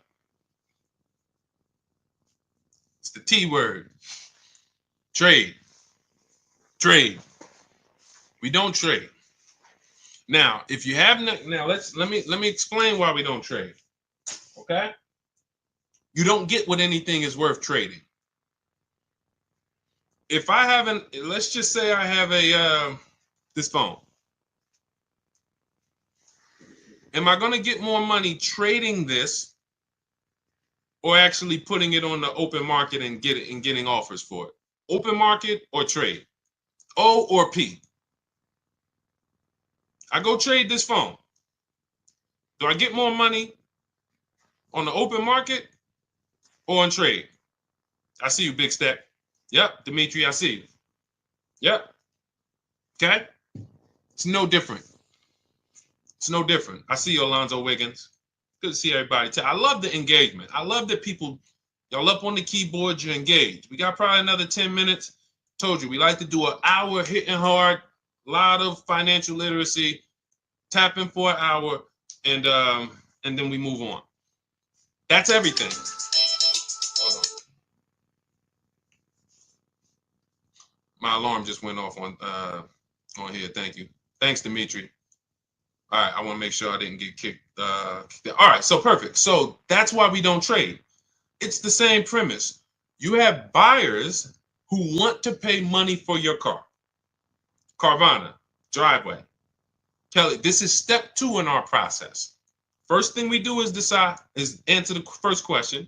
It's the T word. Trade. Trade. We don't trade. Now, if you have now let me explain why we don't trade. Okay? You don't get what anything is worth trading. If I haven't, let's just say I have a this phone. Am I going to get more money trading this or actually putting it on the open market and getting offers for it? Open market or trade? O or P? I go trade this phone. Do I get more money on the open market or on trade? I see you, Big Step. Yep, Dimitri, I see you. Yep. Okay. It's no different. It's no different. I see you, Alonzo Wiggins. Good to see everybody. I love the engagement. I love that people, y'all up on the keyboard, you're engaged. We got probably another 10 minutes. Told you, we like to do an hour hitting hard, a lot of financial literacy, tapping for an hour, and then we move on. That's everything. Hold on. My alarm just went off on here. Thank you. Thanks, Dimitri. All right, I want to make sure I didn't get kicked. All right, so perfect. So that's why we don't trade. It's the same premise. You have buyers who want to pay money for your car. Carvana, driveway. Kelly, this is step 2 in our process. First thing we do is answer the first question.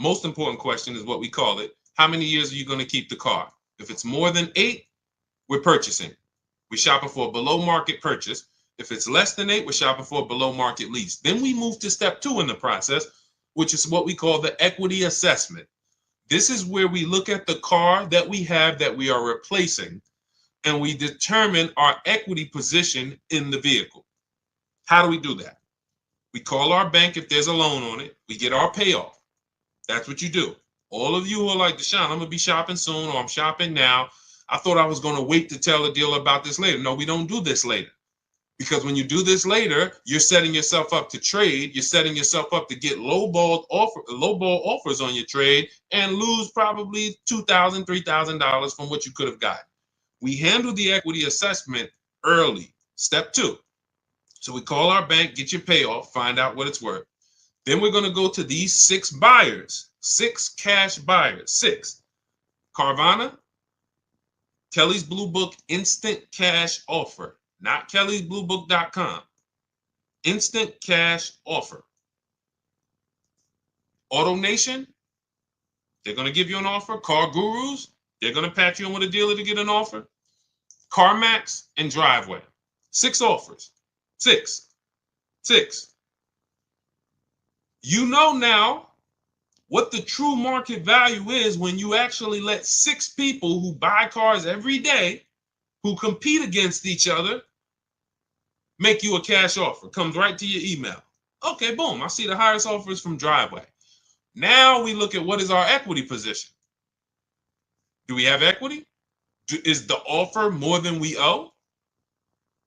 Most important question is what we call it. How many years are you going to keep the car? If it's more than 8, we're purchasing. We're shopping for a below market purchase. If it's less than 8, we're shopping for a below market lease. Then we move to step 2 in the process, which is what we call the equity assessment. This is where we look at the car that we have that we are replacing, and we determine our equity position in the vehicle. How do we do that? We call our bank if there's a loan on it. We get our payoff. That's what you do. All of you who are like, Deshone, I'm going to be shopping soon, or I'm shopping now. I thought I was going to wait to tell a deal about this later. No, we don't do this later. Because when you do this later, you're setting yourself up to trade. You're setting yourself up to get lowball offers on your trade and lose probably $2,000, $3,000 from what you could have gotten. We handle the equity assessment early, step 2. So we call our bank, get your payoff, find out what it's worth. Then we're going to go to these 6 buyers, 6 cash buyers, 6. Carvana, Kelly's Blue Book instant cash offer. Not kellysbluebook.com. Instant cash offer. AutoNation, they're going to give you an offer. Car Gurus, they're going to patch you in with a dealer to get an offer. CarMax and Driveway. 6 offers. 6. You know now what the true market value is when you actually let 6 people who buy cars every day, who compete against each other, make you a cash offer. Comes right to your email. Okay, boom. I see the highest offers from Driveway. Now we look at what is our equity position. Do we have equity? Is the offer more than we owe?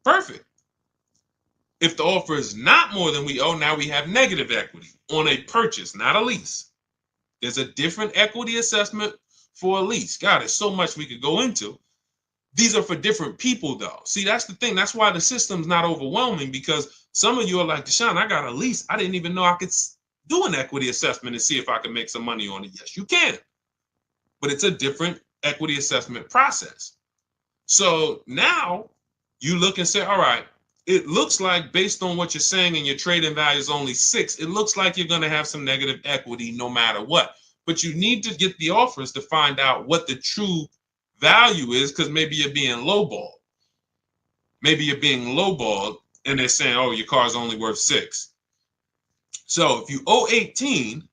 Perfect. If the offer is not more than we owe, now we have negative equity on a purchase, not a lease. There's a different equity assessment for a lease. God, there's so much we could go into. These are for different people, though. See, that's the thing. That's why the system's not overwhelming, because some of you are like, Deshone, I got a lease. I didn't even know I could do an equity assessment and see if I can make some money on it. Yes, you can. But it's a different equity assessment process. So now you look and say, all right, it looks like based on what you're saying and your trading value is only 6, it looks like you're going to have some negative equity no matter what. But you need to get the offers to find out what the true value is, because maybe you're being lowballed. Maybe you're being lowballed and they're saying, oh, your car's only worth 6. So if you owe 18,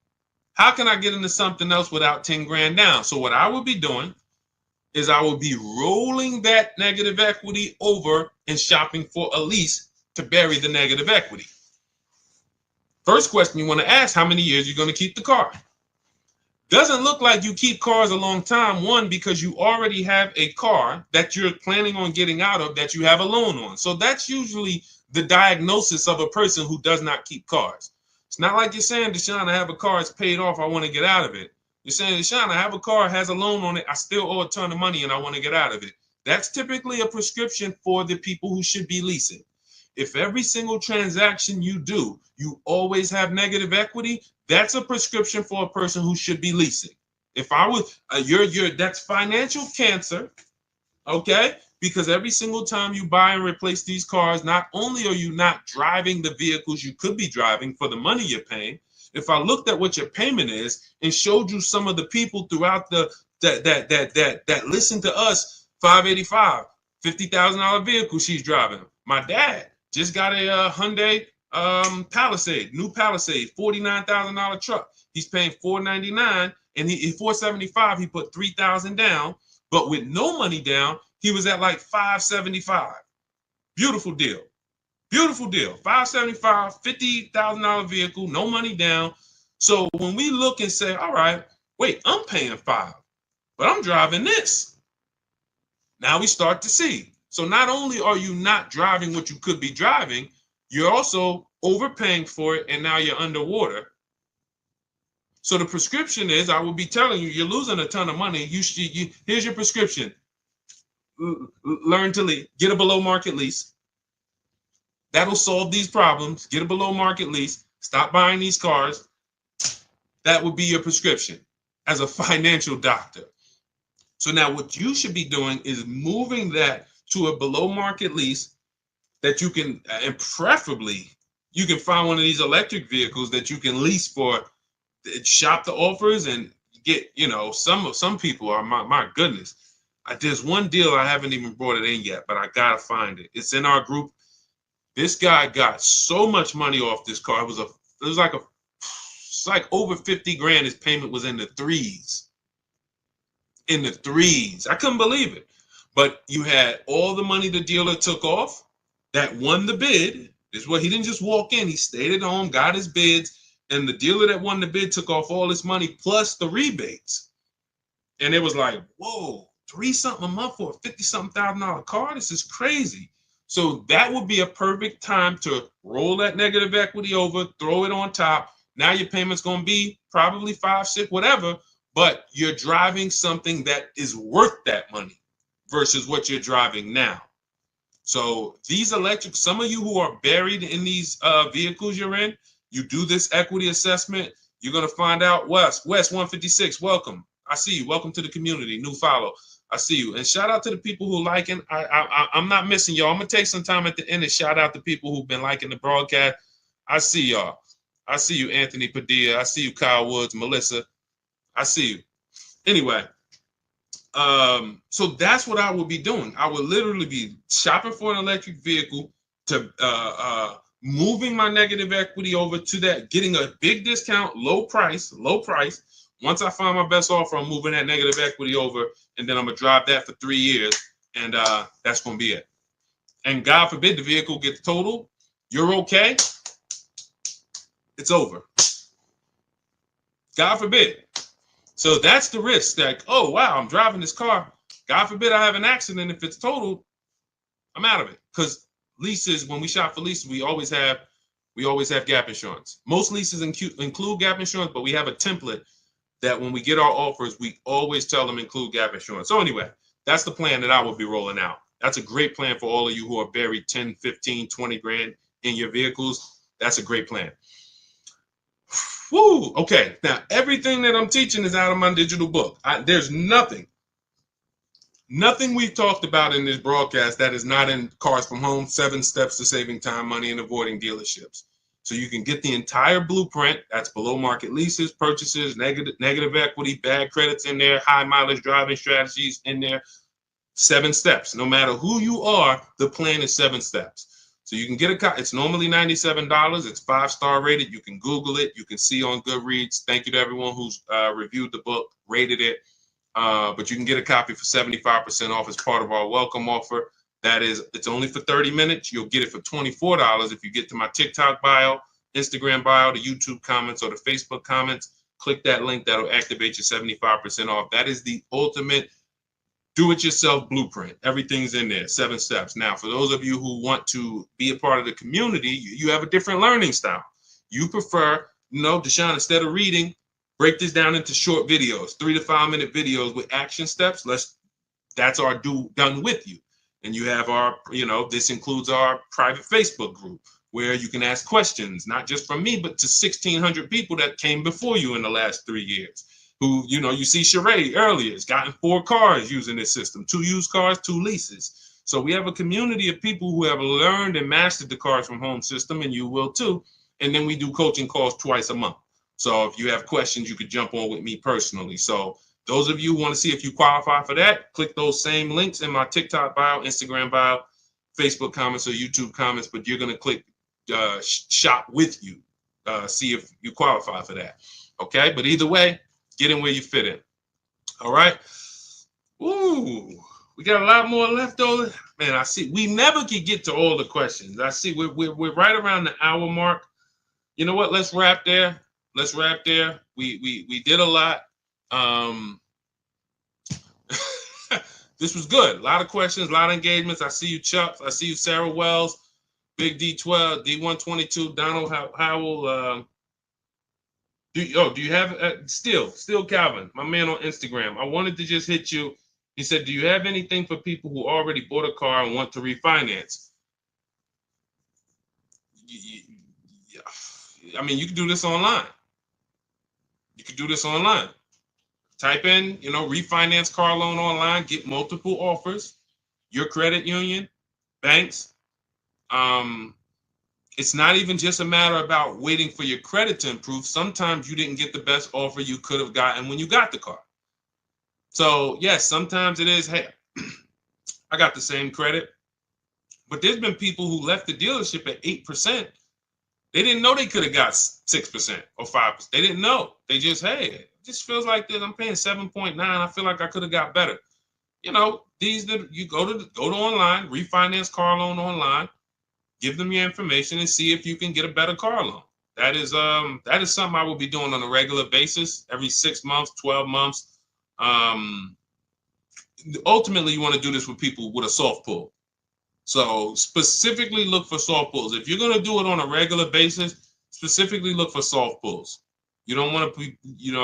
how can I get into something else without 10 grand down? So what I would be doing is I would be rolling that negative equity over and shopping for a lease to bury the negative equity. First question you want to ask, how many years you're going to keep the car? Doesn't look like you keep cars a long time. One, because you already have a car that you're planning on getting out of that you have a loan on. So that's usually the diagnosis of a person who does not keep cars. It's not like you're saying, Deshone, I have a car, it's paid off, I want to get out of it. You're saying, Deshone, I have a car, has a loan on it, I still owe a ton of money and I want to get out of it. That's typically a prescription for the people who should be leasing. If every single transaction you do, you always have negative equity, that's a prescription for a person who should be leasing. If I was, that's financial cancer, okay? Because every single time you buy and replace these cars, not only are you not driving the vehicles you could be driving for the money you're paying, if I looked at what your payment is and showed you some of the people throughout that listen to us, 585, $50,000 vehicle she's driving. My dad just got a Hyundai Palisade, new Palisade, $49,000 truck. He's paying $499 and he $475. He put $3,000 down, but with no money down, he was at like $575. Beautiful deal. Beautiful deal. $575, $50,000 vehicle, no money down. So when we look and say, all right, wait, I'm paying $5, but I'm driving this. Now we start to see. So not only are you not driving what you could be driving, you're also overpaying for it, and now you're underwater. So the prescription is, I will be telling you, you're losing a ton of money. Here's your prescription. Learn to lease. Get a below market lease. That'll solve these problems. Get a below market lease. Stop buying these cars. That would be your prescription as a financial doctor. So now what you should be doing is moving that to a below market lease that you can, and preferably you can find one of these electric vehicles that you can lease for, shop the offers and get, some people are, my goodness. There's one deal I haven't even brought it in yet, but I gotta find it. It's in our group. This guy got so much money off this car. It's like over 50 grand. His payment was in the threes. In the threes. I couldn't believe it. But you had all the money the dealer took off that won the bid. This is what he didn't just walk in. He stayed at home, got his bids, and the dealer that won the bid took off all this money plus the rebates. And it was like, whoa, $3-something a month for a $50-something thousand car? This is crazy. So that would be a perfect time to roll that negative equity over, throw it on top. Now your payment's going to be probably 5, 6, whatever, but you're driving something that is worth that money versus what you're driving now. So these electric, some of you who are buried in these vehicles you're in, you do this equity assessment, you're going to find out. West 156, welcome. I see you. Welcome to the community. New follow. I see you. And shout out to the people who liking. I'm not missing y'all. I'm going to take some time at the end and shout out to people who've been liking the broadcast. I see y'all. I see you, Anthony Padilla. I see you, Kyle Woods, Melissa. I see you. Anyway, so that's what I would be doing. I would literally be shopping for an electric vehicle, to moving my negative equity over to that, getting a big discount, low price. Once I find my best offer, I'm moving that negative equity over, and then I'm gonna drive that for 3 years, and that's gonna be it. And God forbid the vehicle gets totaled, you're okay. It's over. God forbid. So that's the risk. That, oh wow, I'm driving this car. God forbid I have an accident. If it's totaled, I'm out of it. Because leases, when we shop for leases, we always have gap insurance. Most leases include gap insurance, but we have a template that when we get our offers, we always tell them include gap insurance. So anyway, that's the plan that I will be rolling out. That's a great plan for all of you who are buried 10, 15, 20 grand in your vehicles. That's a great plan. Woo! Okay, now everything that I'm teaching is out of my digital book. There's nothing we've talked about in this broadcast that is not in Cars from Home, 7 Steps to Saving Time, Money, and Avoiding Dealerships. So you can get the entire blueprint. That's below market leases, purchases, negative equity, bad credits in there, high mileage driving strategies in there. 7 steps. No matter who you are, the plan is 7 steps. So you can get a copy. It's normally $97. It's 5-star rated. You can Google it. You can see on Goodreads. Thank you to everyone who's reviewed the book, rated it. But you can get a copy for 75% off as part of our welcome offer. That is, it's only for 30 minutes. You'll get it for $24 if you get to my TikTok bio, Instagram bio, the YouTube comments, or the Facebook comments. Click that link. That'll activate your 75% off. That is the ultimate do-it-yourself blueprint. Everything's in there, 7 steps. Now, for those of you who want to be a part of the community, you have a different learning style. You prefer, Deshone, instead of reading, break this down into short videos, 3 to 5 minute videos with action steps. That's our done with you. And you have our, this includes our private Facebook group where you can ask questions, not just from me, but to 1,600 people that came before you in the last 3 years. Who, you see Sheree earlier has gotten 4 cars using this system, 2 used cars, 2 leases. So we have a community of people who have learned and mastered the Cars from Home system, and you will too. And then we do coaching calls twice a month. So if you have questions, you could jump on with me personally. So those of you who want to see if you qualify for that, click those same links in my TikTok bio, Instagram bio, Facebook comments, or YouTube comments, but you're going to click shop with you, see if you qualify for that. Okay, but either way, get in where you fit in. All right. Ooh, we got a lot more left over. Man, I see we never could get to all the questions. I see we're right around the hour mark. You know what? Let's wrap there. We did a lot. This was good. A lot of questions, a lot of engagements. I see you, Chuck. I see you, Sarah Wells, Big D12, D122, Donald Howell. Do you have still Calvin, my man on Instagram? I wanted to just hit you. He said, do you have anything for people who already bought a car and want to refinance? I mean, you can do this online. Type in, refinance car loan online, get multiple offers, your credit union, banks. It's not even just a matter about waiting for your credit to improve. Sometimes you didn't get the best offer you could have gotten when you got the car. So yes, sometimes it is, hey, I got the same credit, but there's been people who left the dealership at 8%. They didn't know they could have got 6% or 5%. They didn't know. They just, hey, it just feels like this. I'm paying 7.9. I feel like I could have got better. You go to online, refinance car loan online. Give them your information and see if you can get a better car loan. That is something I will be doing on a regular basis, every 6 months, 12 months. Ultimately, you want to do this with people with a soft pull. So specifically look for soft pulls. If you're going to do it on a regular basis, specifically look for soft pulls. You don't want to be,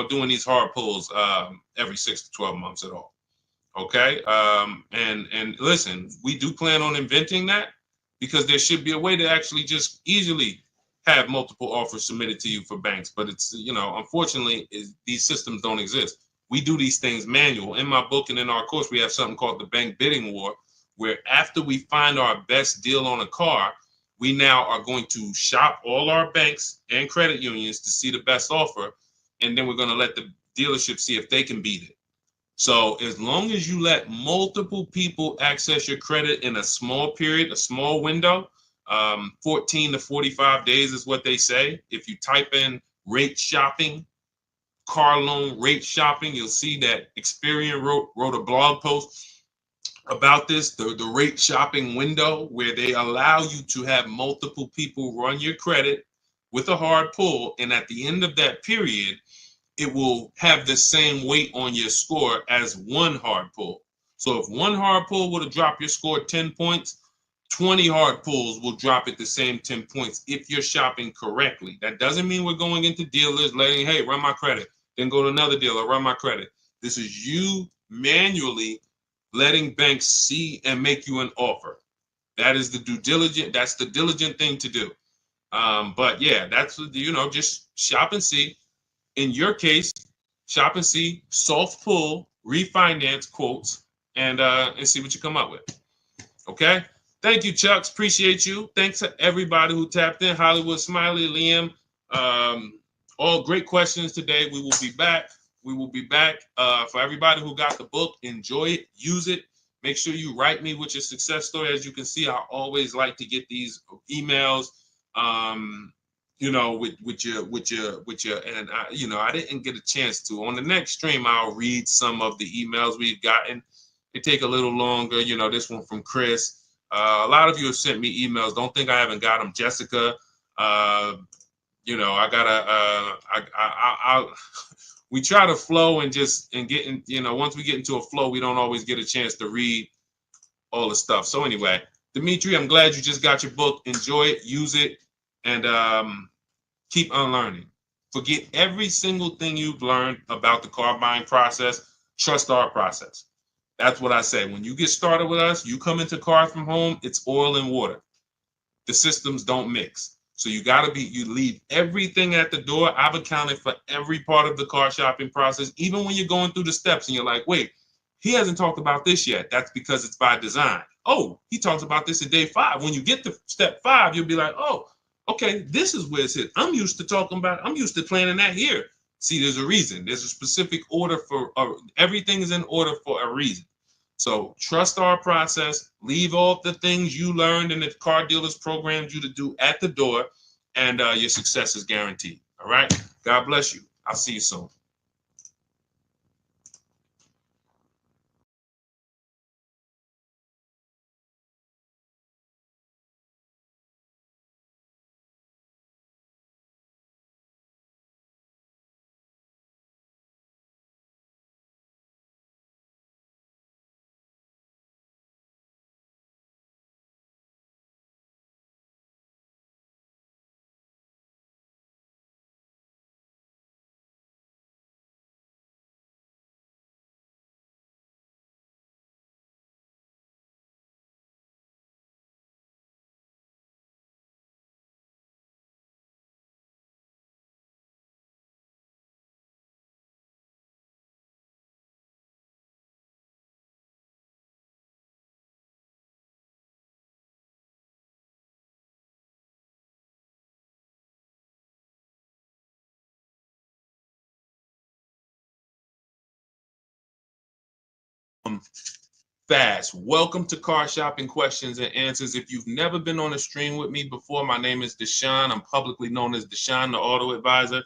doing these hard pulls every 6 to 12 months at all. Okay. And listen, we do plan on inventing that, because there should be a way to actually just easily have multiple offers submitted to you for banks. But it's, unfortunately, these systems don't exist. We do these things manual. In my book and in our course, we have something called the bank bidding war, where after we find our best deal on a car, we now are going to shop all our banks and credit unions to see the best offer. And then we're going to let the dealership see if they can beat it. So as long as you let multiple people access your credit in a small period, a small window, 14 to 45 days is what they say. If you type in rate shopping, car loan rate shopping, you'll see that Experian wrote a blog post about this, the rate shopping window, where they allow you to have multiple people run your credit with a hard pull. And at the end of that period, it will have the same weight on your score as one hard pull. So if one hard pull would have dropped your score 10 points, 20 hard pulls will drop it the same 10 points if you're shopping correctly. That doesn't mean we're going into dealers letting, hey, run my credit, then go to another dealer, run my credit. This is you manually letting banks see and make you an offer. That is the due diligent. That's the diligent thing to do. But yeah, that's, just shop and see. In your case, shop and see, soft pull, refinance quotes, and see what you come up with. Okay. Thank you, Chucks. Appreciate you. Thanks to everybody who tapped in. Hollywood Smiley, Liam. All great questions today. We will be back. For everybody who got the book, enjoy it, use it. Make sure you write me with your success story. As you can see, I always like to get these emails, and I didn't get a chance to. On the next stream, I'll read some of the emails we've gotten. They take a little longer. This one from Chris. A lot of you have sent me emails. Don't think I haven't got them. Jessica, I gotta, we try to flow and get in, once we get into a flow, we don't always get a chance to read all the stuff. So anyway, Dimitri, I'm glad you just got your book. Enjoy it, use it, and keep unlearning. Forget every single thing you've learned about the car buying process. Trust our process. That's what I say. When you get started with us, you come into Cars from Home, it's oil and water. The systems don't mix. So you leave everything at the door. I've accounted for every part of the car shopping process, even when you're going through the steps and you're like, wait, he hasn't talked about this yet. That's because it's by design. Oh, he talks about this at day 5. When you get to step 5, you'll be like, oh, okay, this is where it's hit. I'm used to planning that here. See, there's a reason. There's a specific order everything is in order for a reason. So trust our process, leave all the things you learned and the car dealers programmed you to do at the door, and your success is guaranteed. All right. God bless you. I'll see you soon. Fast. Welcome to Car Shopping Questions and Answers. If you've never been on a stream with me before, my name is Deshone. I'm publicly known as Deshone, the Auto Advisor.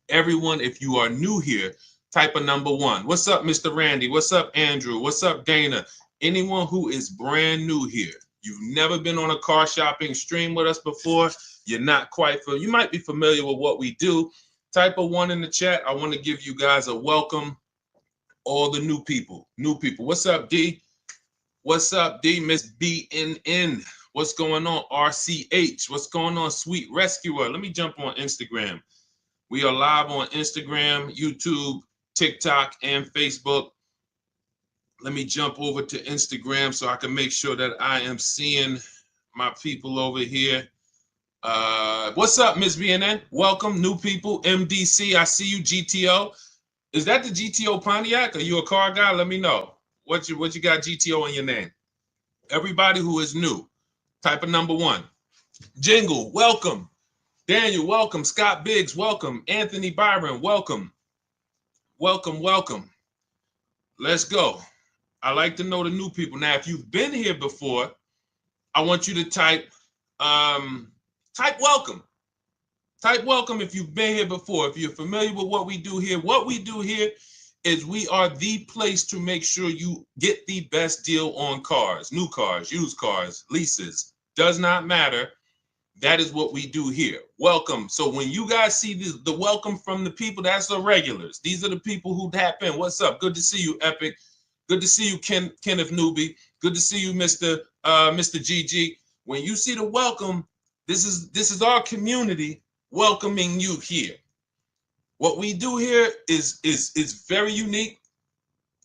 Everyone, if you are new here, type a number 1. What's up, Mr. Randy? What's up, Andrew? What's up, Dana? Anyone who is brand new here, you've never been on a car shopping stream with us before, you might be familiar with what we do. Type a 1 in the chat. I want to give you guys a welcome. All the new people. What's up, D? What's up, D? Miss BNN. What's going on, RCH? What's going on, Sweet Rescuer? Let me jump on Instagram. We are live on Instagram, YouTube, TikTok, and Facebook. Let me jump over to Instagram so I can make sure that I am seeing my people over here. What's up, Miss BNN? Welcome, new people. MDC, I see you. GTO. Is that the GTO Pontiac? Are you a car guy? Let me know. What you got GTO in your name? Everybody who is new, type of number 1. Jingle, welcome. Daniel, welcome. Scott Biggs, welcome. Anthony Byron, welcome. Welcome. Let's go. I like to know the new people. Now, if you've been here before, I want you to type welcome. Type welcome if you've been here before. If you're familiar with what we do here is we are the place to make sure you get the best deal on cars, new cars, used cars, leases. Does not matter. That is what we do here. Welcome. So when you guys see the welcome from the people, that's the regulars. These are the people who tap in. What's up? Good to see you, Epic. Good to see you, Kenneth Newby. Good to see you, Mr. GG. When you see the welcome, this is our community welcoming you here. What we do here is very unique.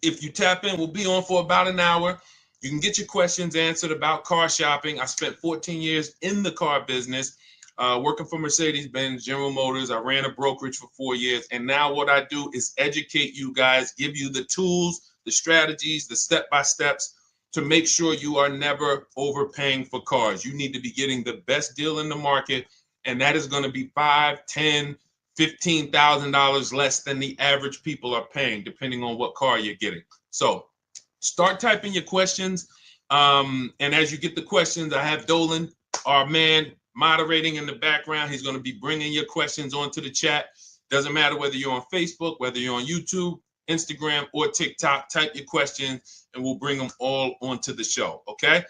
If you tap in, we'll be on for about an hour. You can get your questions answered about car shopping. I spent 14 years in the car business, working for Mercedes-Benz, General Motors. I ran a brokerage for 4 years. And now what I do is educate you guys, give you the tools, the strategies, the step-by-steps to make sure you are never overpaying for cars. You need to be getting the best deal in the market, and that is going to be $5,000, $10,000, $15,000 less than the average people are paying, depending on what car you're getting. So Start typing your questions. And as you get the questions, I have Dolan, our man, moderating in the background. He's going to be bringing your questions onto the chat. Doesn't matter whether you're on Facebook, whether you're on YouTube, Instagram, or TikTok. Type your questions and we'll bring them all onto the show. Okay.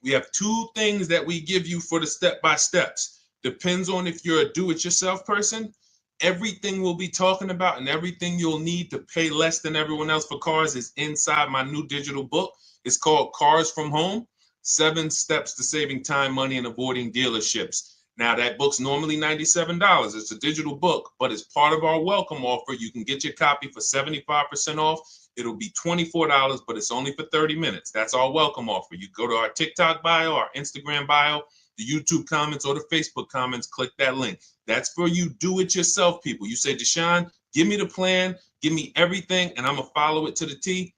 We have 2 things that we give you for the step-by-steps. Depends on if you're a do-it-yourself person. Everything we'll be talking about and everything you'll need to pay less than everyone else for cars is inside my new digital book. It's called Cars from Home, 7 Steps to Saving Time, Money, and Avoiding Dealerships. Now, that book's normally $97. It's a digital book, but as part of our welcome offer, you can get your copy for 75% off. It'll be $24, but it's only for 30 minutes. That's our welcome offer. You go to our TikTok bio, our Instagram bio, the YouTube comments, or the Facebook comments, click that link. That's for you do-it-yourself people. You say, Deshone, give me the plan, give me everything, and I'm going to follow it to the T.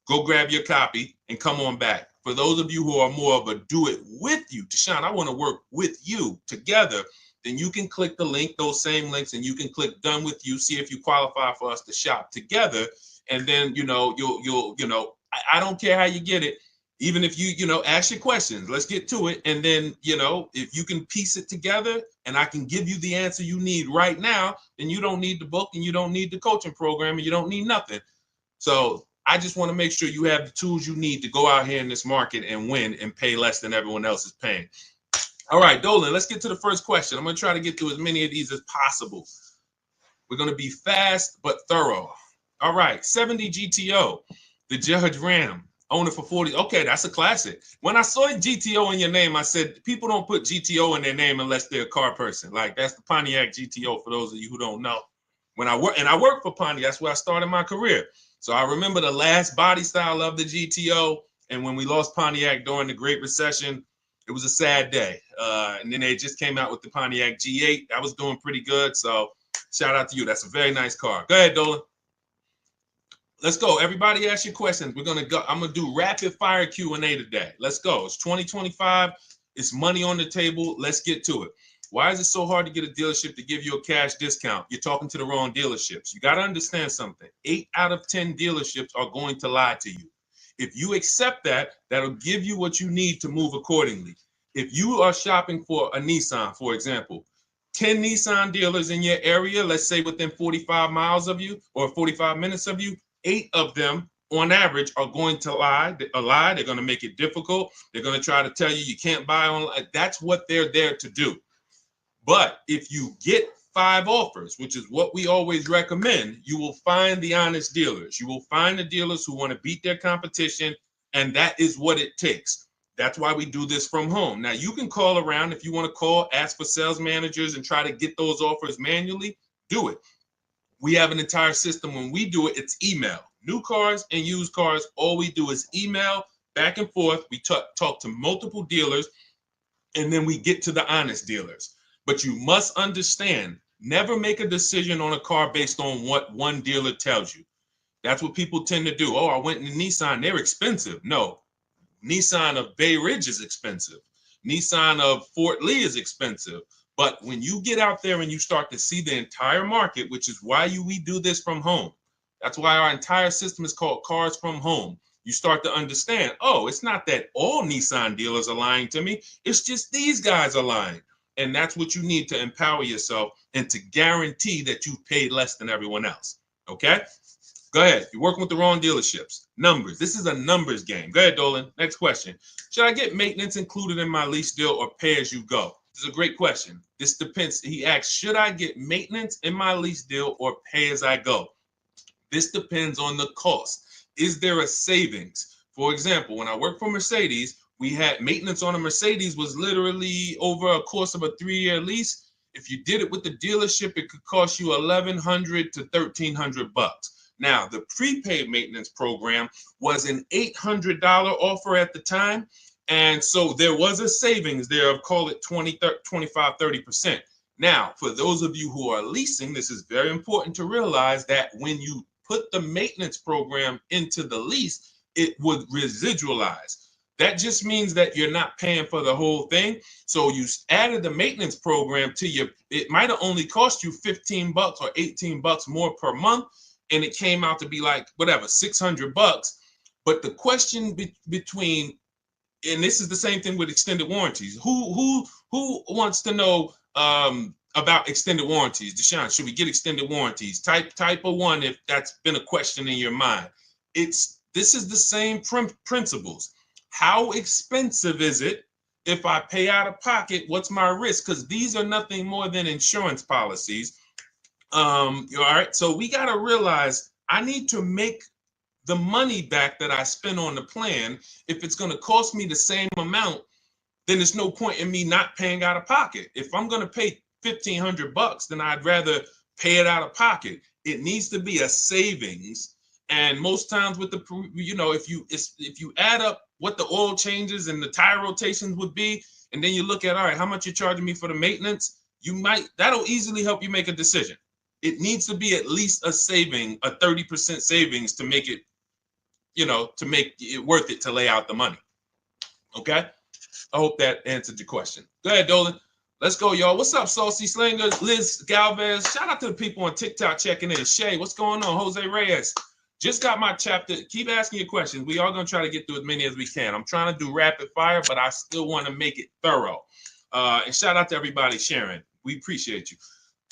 Go grab your copy and come on back. For those of you who are more of a do-it-with-you, Deshone, I want to work with you together, then you can click the link, those same links, and you can click done with you, see if you qualify for us to shop together. And then, you'll I don't care how you get it. Even if you ask your questions, let's get to it. And then, if you can piece it together and I can give you the answer you need right now, then you don't need the book and you don't need the coaching program and you don't need nothing. So I just want to make sure you have the tools you need to go out here in this market and win and pay less than everyone else is paying. All right, Dolan, let's get to the first question. I'm going to try to get through as many of these as possible. We're going to be fast but thorough. All right, 70 GTO, the Judge Ram, own it for 40. Okay, that's a classic. When I saw GTO in your name, I said, people don't put GTO in their name unless they're a car person. Like, that's the Pontiac GTO for those of you who don't know. When I work for Pontiac, that's where I started my career. So I remember the last body style of the GTO. And when we lost Pontiac during the Great Recession, it was a sad day. And then they just came out with the Pontiac G8. That was doing pretty good. So shout out to you. That's a very nice car. Go ahead, Dolan. Let's go. Everybody ask your questions. We're going to go. I'm going to do rapid fire Q&A today. Let's go. It's 2025. It's money on the table. Let's get to it. Why is it so hard to get a dealership to give you a cash discount? You're talking to the wrong dealerships. You got to understand something. 8 out of 10 dealerships are going to lie to you. If you accept that, that'll give you what you need to move accordingly. If you are shopping for a Nissan, for example, 10 Nissan dealers in your area, let's say within 45 miles of you or 45 minutes of you, 8 of them on average are going to lie. They're going to make it difficult. They're going to try to tell you can't buy online. That's what they're there to do. But if you get 5 offers, which is what we always recommend, you will find the honest dealers. You will find the dealers who want to beat their competition, and that is what it takes. That's why we do this from home. Now, you can call around if you want to call, ask for sales managers and try to get those offers manually, do it. We have an entire system. When we do it, it's email. New cars and used cars, all we do is email back and forth. We talk to multiple dealers, and then we get to the honest dealers. But you must understand, never make a decision on a car based on what one dealer tells you. That's what people tend to do. Oh, I went in Nissan, they're expensive. No, Nissan of Bay Ridge is expensive. Nissan of Fort Lee is expensive. But when you get out there and you start to see the entire market, which is why we do this from home. That's why our entire system is called Cars from Home. You start to understand, oh, it's not that all Nissan dealers are lying to me. It's just these guys are lying. And that's what you need to empower yourself and to guarantee that you've paid less than everyone else. Okay? Go ahead. You're working with the wrong dealerships. Numbers. This is a numbers game. Go ahead, Dolan. Next question. Should I get maintenance included in my lease deal or pay as you go? This is a great question. This depends. He asks, should I get maintenance in my lease deal or pay as I go? This depends on the cost. Is there a savings? For example, when I worked for Mercedes, we had maintenance on a Mercedes was literally over a course of a 3-year lease. If you did it with the dealership, it could cost you $1,100 to $1,300. Now, the prepaid maintenance program was an $800 offer at the time. And so there was a savings there of, call it 20, 25, 30%. Now, for those of you who are leasing, this is very important to realize that when you put the maintenance program into the lease, it would residualize. That just means that you're not paying for the whole thing. So you added the maintenance program to your, it might have only cost you $15 or $18 more per month. And it came out to be like, whatever, $600. But the question between, and this is the same thing with extended warranties. Who wants to know about extended warranties? Deshone, should we get extended warranties? Type of one if that's been a question in your mind. This is the same principles. How expensive is it if I pay out of pocket? What's my risk? Because these are nothing more than insurance policies. All right, so we got to realize I need to make the money back that I spent on the plan. If it's going to cost me the same amount, then there's no point in me not paying out of pocket. If I'm going to pay $1,500, then I'd rather pay it out of pocket. It needs to be a savings. And most times with the, if you add up what the oil changes and the tire rotations would be, and then you look at, all right, how much you're charging me for the maintenance, that'll easily help you make a decision. It needs to be at least a saving, a 30% savings to make it, to make it worth it to lay out the money. Okay? I hope that answered your question. Go ahead, Dolan. Let's go, y'all. What's up, Saucy Slinger, Liz Galvez? Shout out to the people on TikTok checking in. Shay, what's going on? Jose Reyes. Just got my chapter. Keep asking your questions. We are going to try to get through as many as we can. I'm trying to do rapid fire, but I still want to make it thorough. And shout out to everybody sharing. We appreciate you.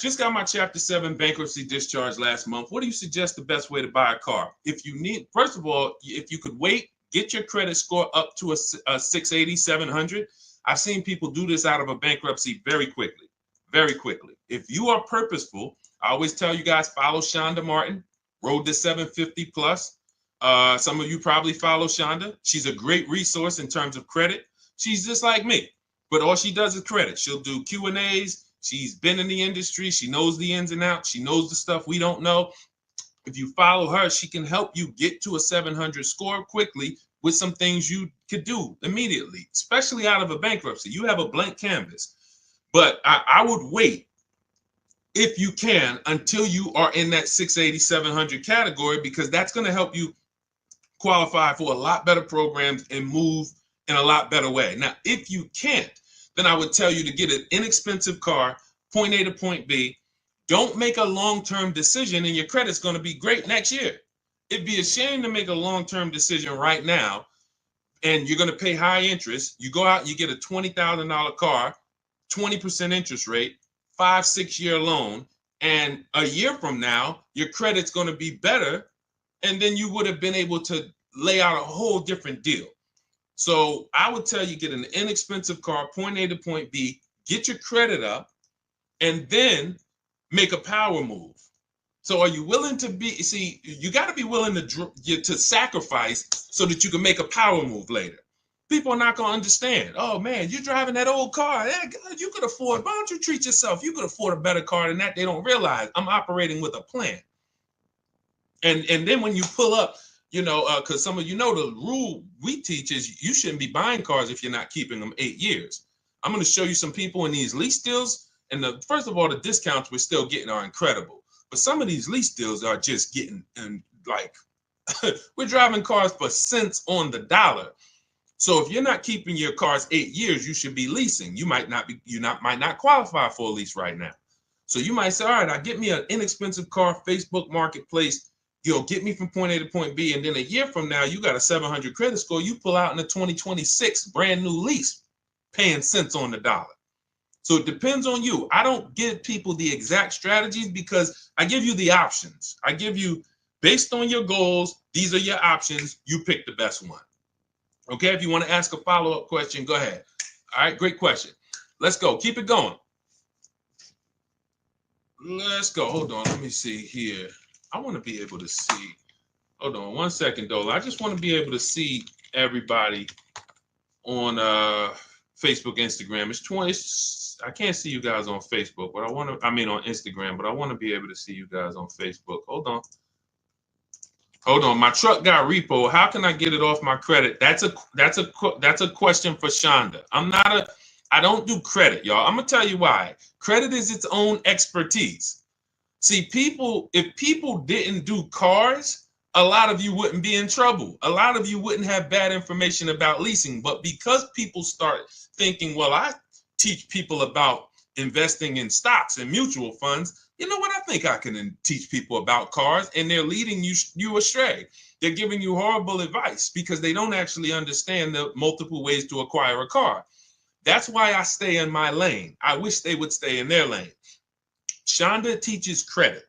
Just got my Chapter 7 bankruptcy discharge last month. What do you suggest the best way to buy a car? If you need, first of all, if you could wait, get your credit score up to a 680, 700. I've seen people do this out of a bankruptcy very quickly, very quickly. If you are purposeful, I always tell you guys, follow Shonda Martin, Road to 750 Plus. Some of you probably follow Shonda. She's a great resource in terms of credit. She's just like me, but all she does is credit. She'll do Q&As. She's been in the industry. She knows the ins and outs. She knows the stuff we don't know. If you follow her, she can help you get to a 700 score quickly with some things you could do immediately, especially out of a bankruptcy. You have a blank canvas. But I would wait, if you can, until you are in that 680, 700 category, because that's going to help you qualify for a lot better programs and move in a lot better way. Now, if you can't, then I would tell you to get an inexpensive car, point A to point B. Don't make a long-term decision and your credit's going to be great next year. It'd be a shame to make a long-term decision right now and you're going to pay high interest. You go out and you get a $20,000 car, 20% interest rate, 5-6 year loan, and a year from now, your credit's going to be better, and then you would have been able to lay out a whole different deal. So I would tell you, get an inexpensive car, point A to point B, get your credit up, and then make a power move. So are you willing to you got to be willing to sacrifice so that you can make a power move later. People are not going to understand. Oh, man, you're driving that old car. Yeah, God, you could afford, why don't you treat yourself? You could afford a better car than that. They don't realize I'm operating with a plan. And then when you pull up, because some of the rule we teach is you shouldn't be buying cars if you're not keeping them 8 years. I'm going to show you some people in these lease deals. And first of all, the discounts we're still getting are incredible. But some of these lease deals are just getting, and like, we're driving cars for cents on the dollar. So if you're not keeping your cars 8 years, you should be leasing. You might not qualify for a lease right now. So you might say, all right, I get me an inexpensive car, Facebook Marketplace, get me from point A to point B. And then a year from now, you got a 700 credit score. You pull out in a 2026 brand new lease, paying cents on the dollar. So it depends on you. I don't give people the exact strategies because I give you the options. I give you, based on your goals, these are your options. You pick the best one. Okay, if you want to ask a follow-up question, go ahead. All right, great question. Let's go. Keep it going. Let's go. Hold on. Let me see here. I want to be able to see. Hold on 1 second, Dola. I just want to be able to see everybody on Facebook, Instagram. It's 20. I can't see you guys on Facebook, but on Instagram, but I want to be able to see you guys on Facebook. Hold on. My truck got repo. How can I get it off my credit? That's a question for Shonda. I don't do credit, y'all. I'm gonna tell you why. Credit is its own expertise. See, if people didn't do cars, a lot of you wouldn't be in trouble. A lot of you wouldn't have bad information about leasing. But because people start thinking, well, I teach people about investing in stocks and mutual funds, you know what, I think I can teach people about cars, and they're leading you astray. They're giving you horrible advice because they don't actually understand the multiple ways to acquire a car. That's why I stay in my lane. I wish they would stay in their lane. Shonda teaches credit.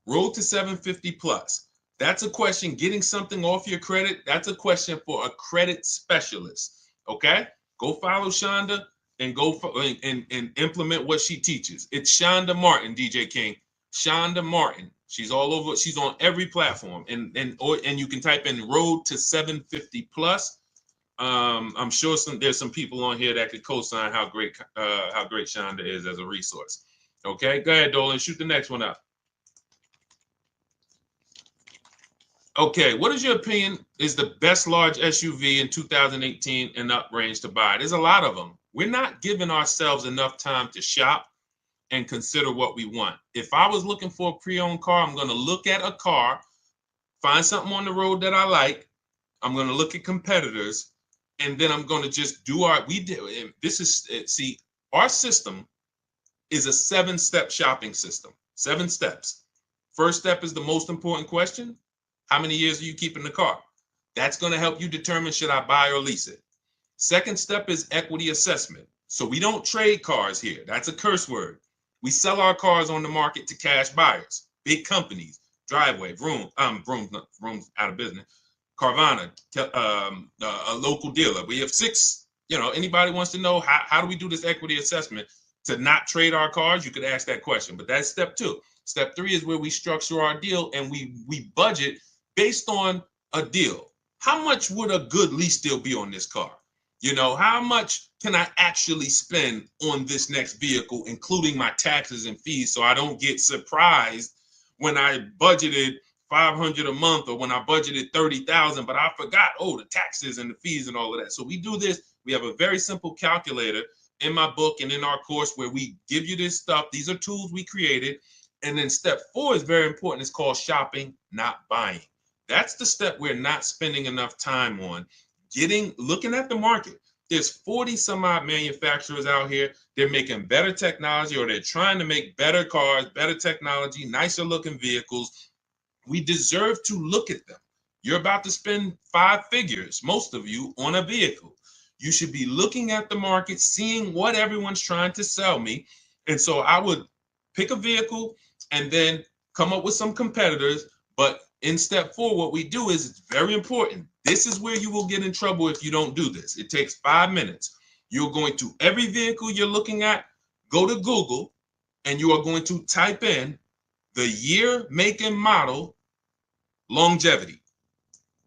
Road to 750 plus. That's a question. Getting something off your credit, that's a question for a credit specialist. Okay? Go follow Shonda and go and implement what she teaches. It's Shonda Martin, DJ King. Shonda Martin. She's all over. She's on every platform. And you can type in Road to 750 plus. I'm sure there's some people on here that could co-sign how great Shonda is as a resource. Okay, go ahead, Dolan. Shoot the next one up. Okay, what is your opinion is the best large SUV in 2018 and up range to buy? There's a lot of them. We're not giving ourselves enough time to shop and consider what we want. If I was looking for a pre-owned car, I'm going to look at a car, find something on the road that I like. I'm going to look at competitors, and then I'm going to just do our, our system is a 7-step shopping system, 7 steps. First step is the most important question. How many years are you keeping the car? That's going to help you determine should I buy or lease it. Second step is equity assessment. So we don't trade cars here. That's a curse word. We sell our cars on the market to cash buyers, big companies, Driveway, Vroom out of business, Carvana, a local dealer. We have 6, anybody wants to know how do we do this equity assessment to not trade our cars? You could ask that question, but that's step 2. Step 3 is where we structure our deal and we budget based on a deal. How much would a good lease deal be on this car? How much can I actually spend on this next vehicle, including my taxes and fees, so I don't get surprised when I budgeted $500 a month or when I budgeted $30,000, but I forgot, the taxes and the fees and all of that. So we do this. We have a very simple calculator in my book and in our course where we give you this stuff. These are tools we created. And then step 4 is very important. It's called shopping, not buying. That's the step we're not spending enough time on. Looking at the market. There's 40 some odd manufacturers out here. They're making better technology, or they're trying to make better cars, better technology, nicer looking vehicles. We deserve to look at them. You're about to spend 5 figures, most of you, on a vehicle. You should be looking at the market, seeing what everyone's trying to sell me. And so I would pick a vehicle and then come up with some competitors. But in step 4, what we do is, it's very important. This is where you will get in trouble if you don't do this. It takes 5 minutes. You're going to every vehicle you're looking at, go to Google, and you are going to type in the year, make, and model, longevity.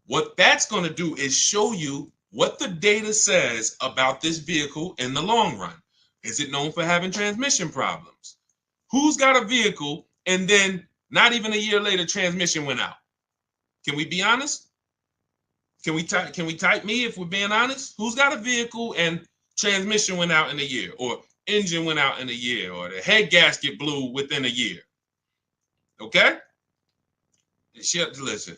What that's going to do is show you what the data says about this vehicle in the long run. Is it known for having transmission problems? Who's got a vehicle and then not even a year later transmission went out? Can we be honest? Can we type me if we're being honest? Who's got a vehicle and transmission went out in a year, or engine went out in a year, or the head gasket blew within a year? Okay? Listen.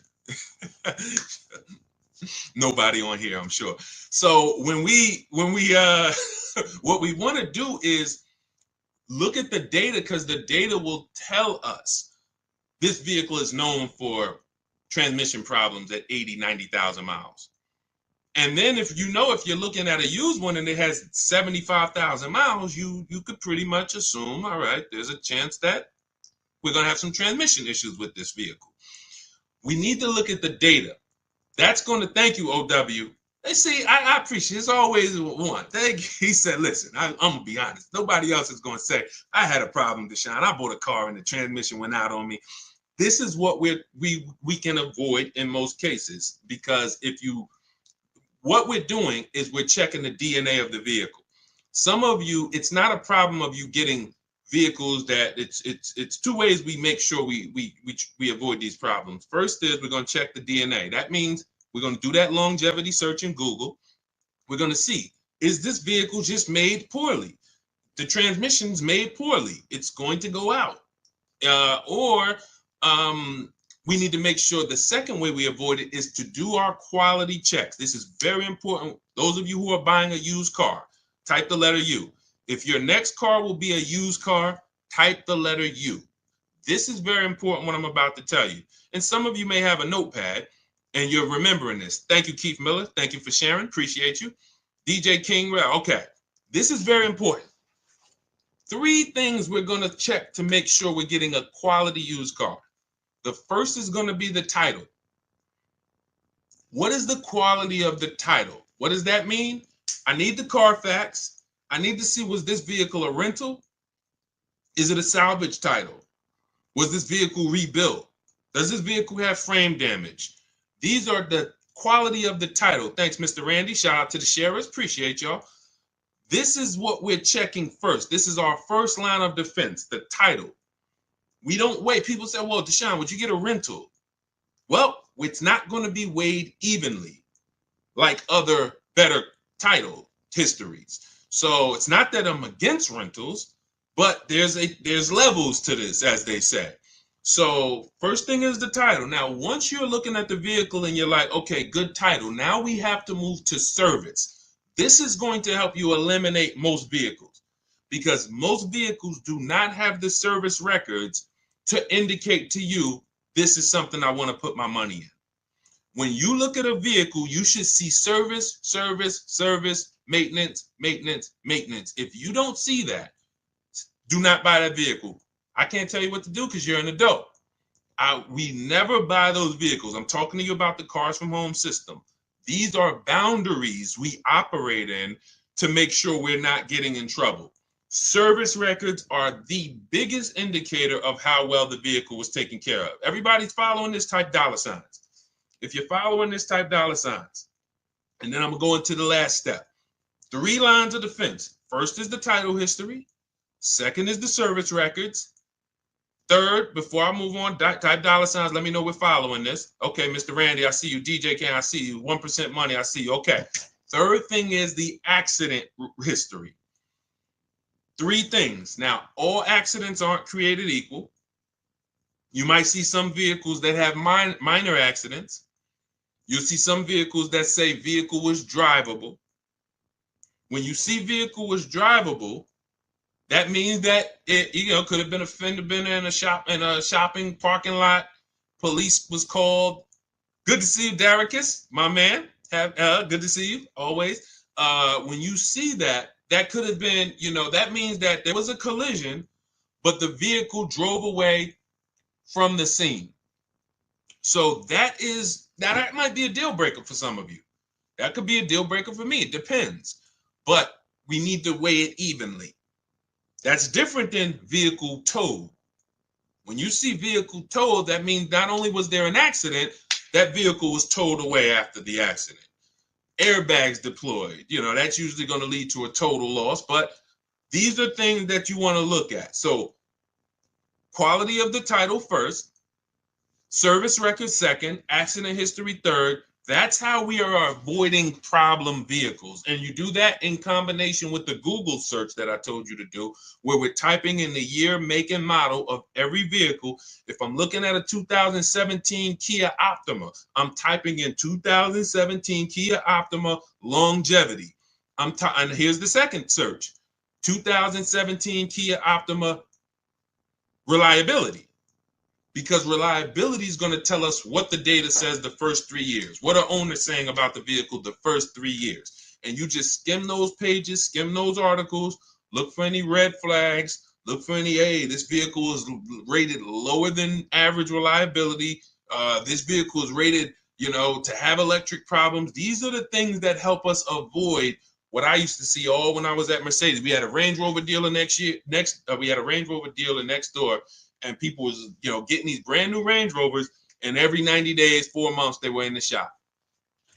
Nobody on here, I'm sure. So when we what we want to do is look at the data, because the data will tell us this vehicle is known for transmission problems at 80, 90,000 miles. And then if you're looking at a used one and it has 75,000 miles, you could pretty much assume, all right, there's a chance that we're going to have some transmission issues with this vehicle. We need to look at the data. That's going to, thank you, OW. They see, I appreciate it. It's always one. He said, listen, I'm going to be honest. Nobody else is going to say, I had a problem, Deshone. I bought a car and the transmission went out on me. This is what we can avoid in most cases, because what we're doing is we're checking the DNA of the vehicle. Some of you, it's not a problem of you getting vehicles that it's 2 ways we make sure we avoid these problems. First is we're going to check the DNA. That means we're going to do that longevity search in Google. We're going to see, is this vehicle just made poorly? The transmission's made poorly. It's going to go out. We need to make sure the second way we avoid it is to do our quality checks. This is very important. Those of you who are buying a used car, type the letter U. If your next car will be a used car, type the letter U. This is very important what I'm about to tell you. And some of you may have a notepad and you're remembering this. Thank you, Keith Miller. Thank you for sharing. Appreciate you. DJ King. Okay. This is very important. 3 things we're going to check to make sure we're getting a quality used car. The first is going to be the title. What is the quality of the title? What does that mean? I need the Carfax. I need to see, was this vehicle a rental? Is it a salvage title? Was this vehicle rebuilt? Does this vehicle have frame damage? These are the quality of the title. Thanks, Mr. Randy. Shout out to the sharers. Appreciate y'all. This is what we're checking first. This is our first line of defense, the title. We don't wait. People say, well, Deshone, would you get a rental? Well, it's not going to be weighed evenly like other better title histories. So it's not that I'm against rentals, but there's levels to this, as they say. So first thing is the title. Now, once you're looking at the vehicle and you're like, okay, good title, now we have to move to service. This is going to help you eliminate most vehicles because most vehicles do not have the service records to indicate to you, this is something I want to put my money in. When you look at a vehicle, you should see service, service, service, maintenance, maintenance, maintenance. If you don't see that, do not buy that vehicle. I can't tell you what to do because you're an adult. We never buy those vehicles. I'm talking to you about the Cars from Home system. These are boundaries we operate in to make sure we're not getting in trouble. Service records are the biggest indicator of how well the vehicle was taken care of. Everybody's following this, type dollar signs. If you're following this, type dollar signs. And then I'm going to go into the last step. 3 lines of defense. First is the title history. Second is the service records. Third, before I move on, type dollar signs. Let me know we're following this. Okay, Mr. Randy, I see you. DJ King, I see you. 1% money, I see you. Okay. Third thing is the accident history. 3 things. Now, all accidents aren't created equal. You might see some vehicles that have minor accidents. You'll see some vehicles that say vehicle was drivable. When you see vehicle was drivable, that means that it, could have been a fender bender in a shopping parking lot. Police was called. Good to see you, Daricus, my man. Good to see you always. When you see that, that could have been, that means that there was a collision, but the vehicle drove away from the scene. So that might be a deal breaker for some of you. That could be a deal breaker for me. It depends. But we need to weigh it evenly. That's different than vehicle towed. When you see vehicle towed, that means not only was there an accident, that vehicle was towed away after the accident. Airbags deployed, that's usually going to lead to a total loss, but these are things that you want to look at. So quality of the title first, service record second, accident history third. That's how we are avoiding problem vehicles. And you do that in combination with the Google search that I told you to do, where we're typing in the year, make, and model of every vehicle. If I'm looking at a 2017 Kia Optima, I'm typing in 2017 Kia Optima longevity. And here's the second search, 2017 Kia Optima reliability. Because reliability is going to tell us what the data says the first 3 years. What are owners saying about the vehicle the first 3 years? And you just skim those pages, skim those articles, look for any red flags, look for any, hey, this vehicle is rated lower than average reliability. This vehicle is rated, to have electric problems. These are the things that help us avoid what I used to see all when I was at Mercedes. We had a Range Rover dealer we had a Range Rover dealer next door. And people was, getting these brand new Range Rovers, and every 90 days, 4 months, they were in the shop.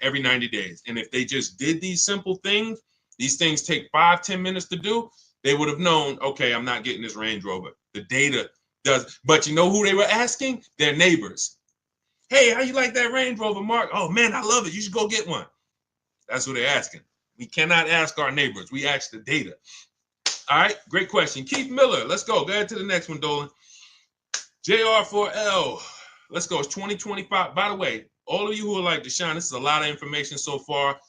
Every 90 days. And if they just did these simple things, these things take 5-10 minutes to do, they would have known, okay, I'm not getting this Range Rover. The data does. But you know who they were asking? Their neighbors. Hey, how you like that Range Rover, Mark? Oh, man, I love it. You should go get one. That's what they're asking. We cannot ask our neighbors. We ask the data. All right, great question. Keith Miller, let's go. Go ahead to the next one, Dolan. JR4L, let's go. It's 2025. By the way, all of you who are like, Deshone, this is a lot of information so far.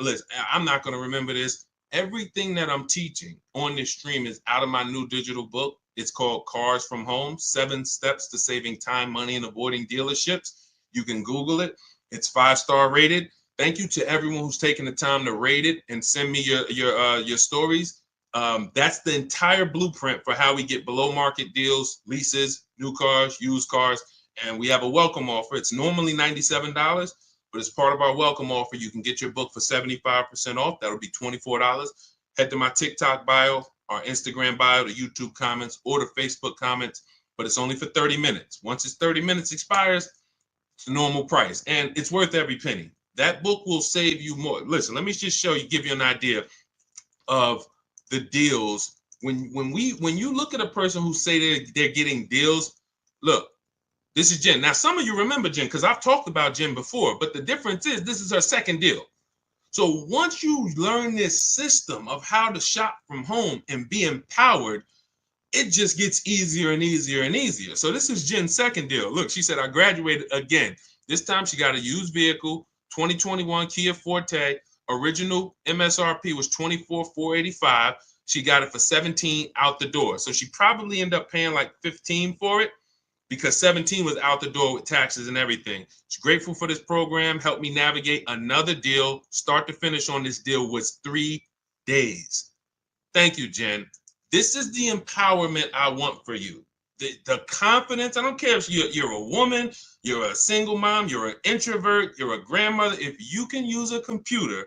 Listen, I'm not going to remember this. Everything that I'm teaching on this stream is out of my new digital book. It's called Cars from Home, 7 Steps to Saving Time, Money, and Avoiding Dealerships. You can Google it. It's 5-star rated. Thank you to everyone who's taken the time to rate it and send me your stories. That's the entire blueprint for how we get below market deals, leases, new cars, used cars, and we have a welcome offer. It's normally $97, but as part of our welcome offer, you can get your book for 75% off. That'll be $24. Head to my TikTok bio, our Instagram bio, the YouTube comments, or the Facebook comments, but it's only for 30 minutes. Once it's 30 minutes expires, it's the normal price, and it's worth every penny. That book will save you more. Listen, let me just show you, give you an idea of the deals. When you look at a person who say they're getting deals, look, this is Jen. Now, some of you remember Jen because I've talked about Jen before, but the difference is this is her second deal. So once you learn this system of how to shop from home and be empowered, it just gets easier and easier and easier. So this is Jen's second deal. Look, she said, I graduated again. This time she got a used vehicle, 2021 Kia Forte. Original MSRP was $24,485. She got it for $17 out the door. So she probably ended up paying like $15 for it because $17 was out the door with taxes and everything. She's grateful for this program. Helped me navigate another deal. Start to finish on this deal was 3 days. Thank you, Jen. This is the empowerment I want for you. The confidence. I don't care if you're a woman, you're a single mom, you're an introvert, you're a grandmother. If you can use a computer,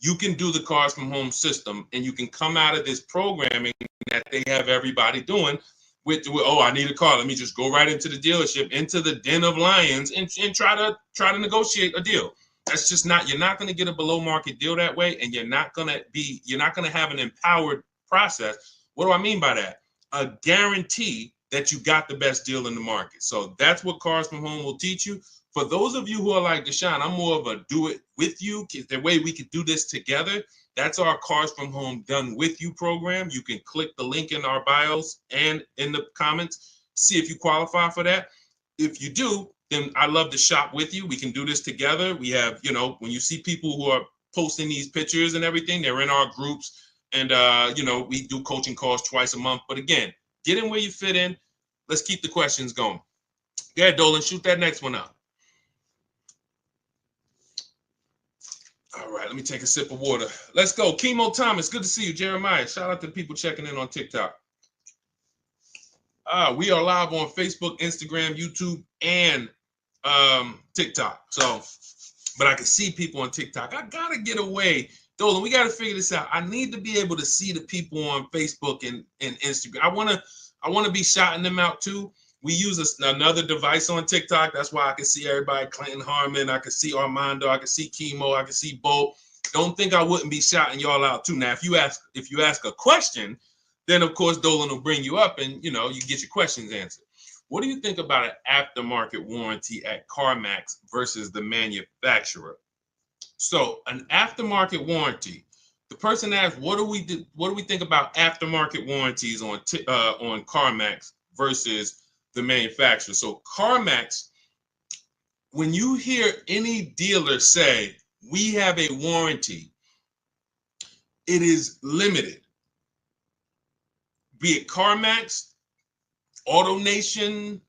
you can do the Cars from Home system, and you can come out of this programming that they have everybody doing with oh, I need a car. Let me just go right into the dealership, into the den of lions, and try to negotiate a deal. That's just not. You're not going to get a below market deal that way, and you're not going to have an empowered process. What do I mean by that? A guarantee that you got the best deal in the market. So that's what Cars from Home will teach you. For those of you who are like Deshone, I'm more of a do it with you. The way we could do this together. That's our Cars from Home Done With You program. You can click the link in our bios and in the comments, see if you qualify for that. If you do, then I love to shop with you. We can do this together. We have, when you see people who are posting these pictures and everything, they're in our groups. And, we do coaching calls twice a month. But again, get in where you fit in. Let's keep the questions going. Go ahead, Dolan, shoot that next one up. All right, let me take a sip of water. Let's go. Chemo Thomas, good to see you. Jeremiah, shout out to people checking in on TikTok. We are live on Facebook, Instagram, YouTube, and TikTok. So, but I can see people on TikTok. I got to get away. Dolan, we got to figure this out. I need to be able to see the people on Facebook and Instagram. I want to be shouting them out too. We use another device on TikTok. That's why I can see everybody. Clinton Harmon. I can see Armando. I can see Chemo. I can see Bo. Don't think I wouldn't be shouting y'all out too. Now, if you ask a question, then of course Dolan will bring you up and you get your questions answered. What do you think about an aftermarket warranty at CarMax versus the manufacturer? So an aftermarket warranty. The person asked, what do we think about aftermarket warranties on CarMax versus the manufacturer? So CarMax, when you hear any dealer say we have a warranty, it is limited. Be it CarMax, AutoNation,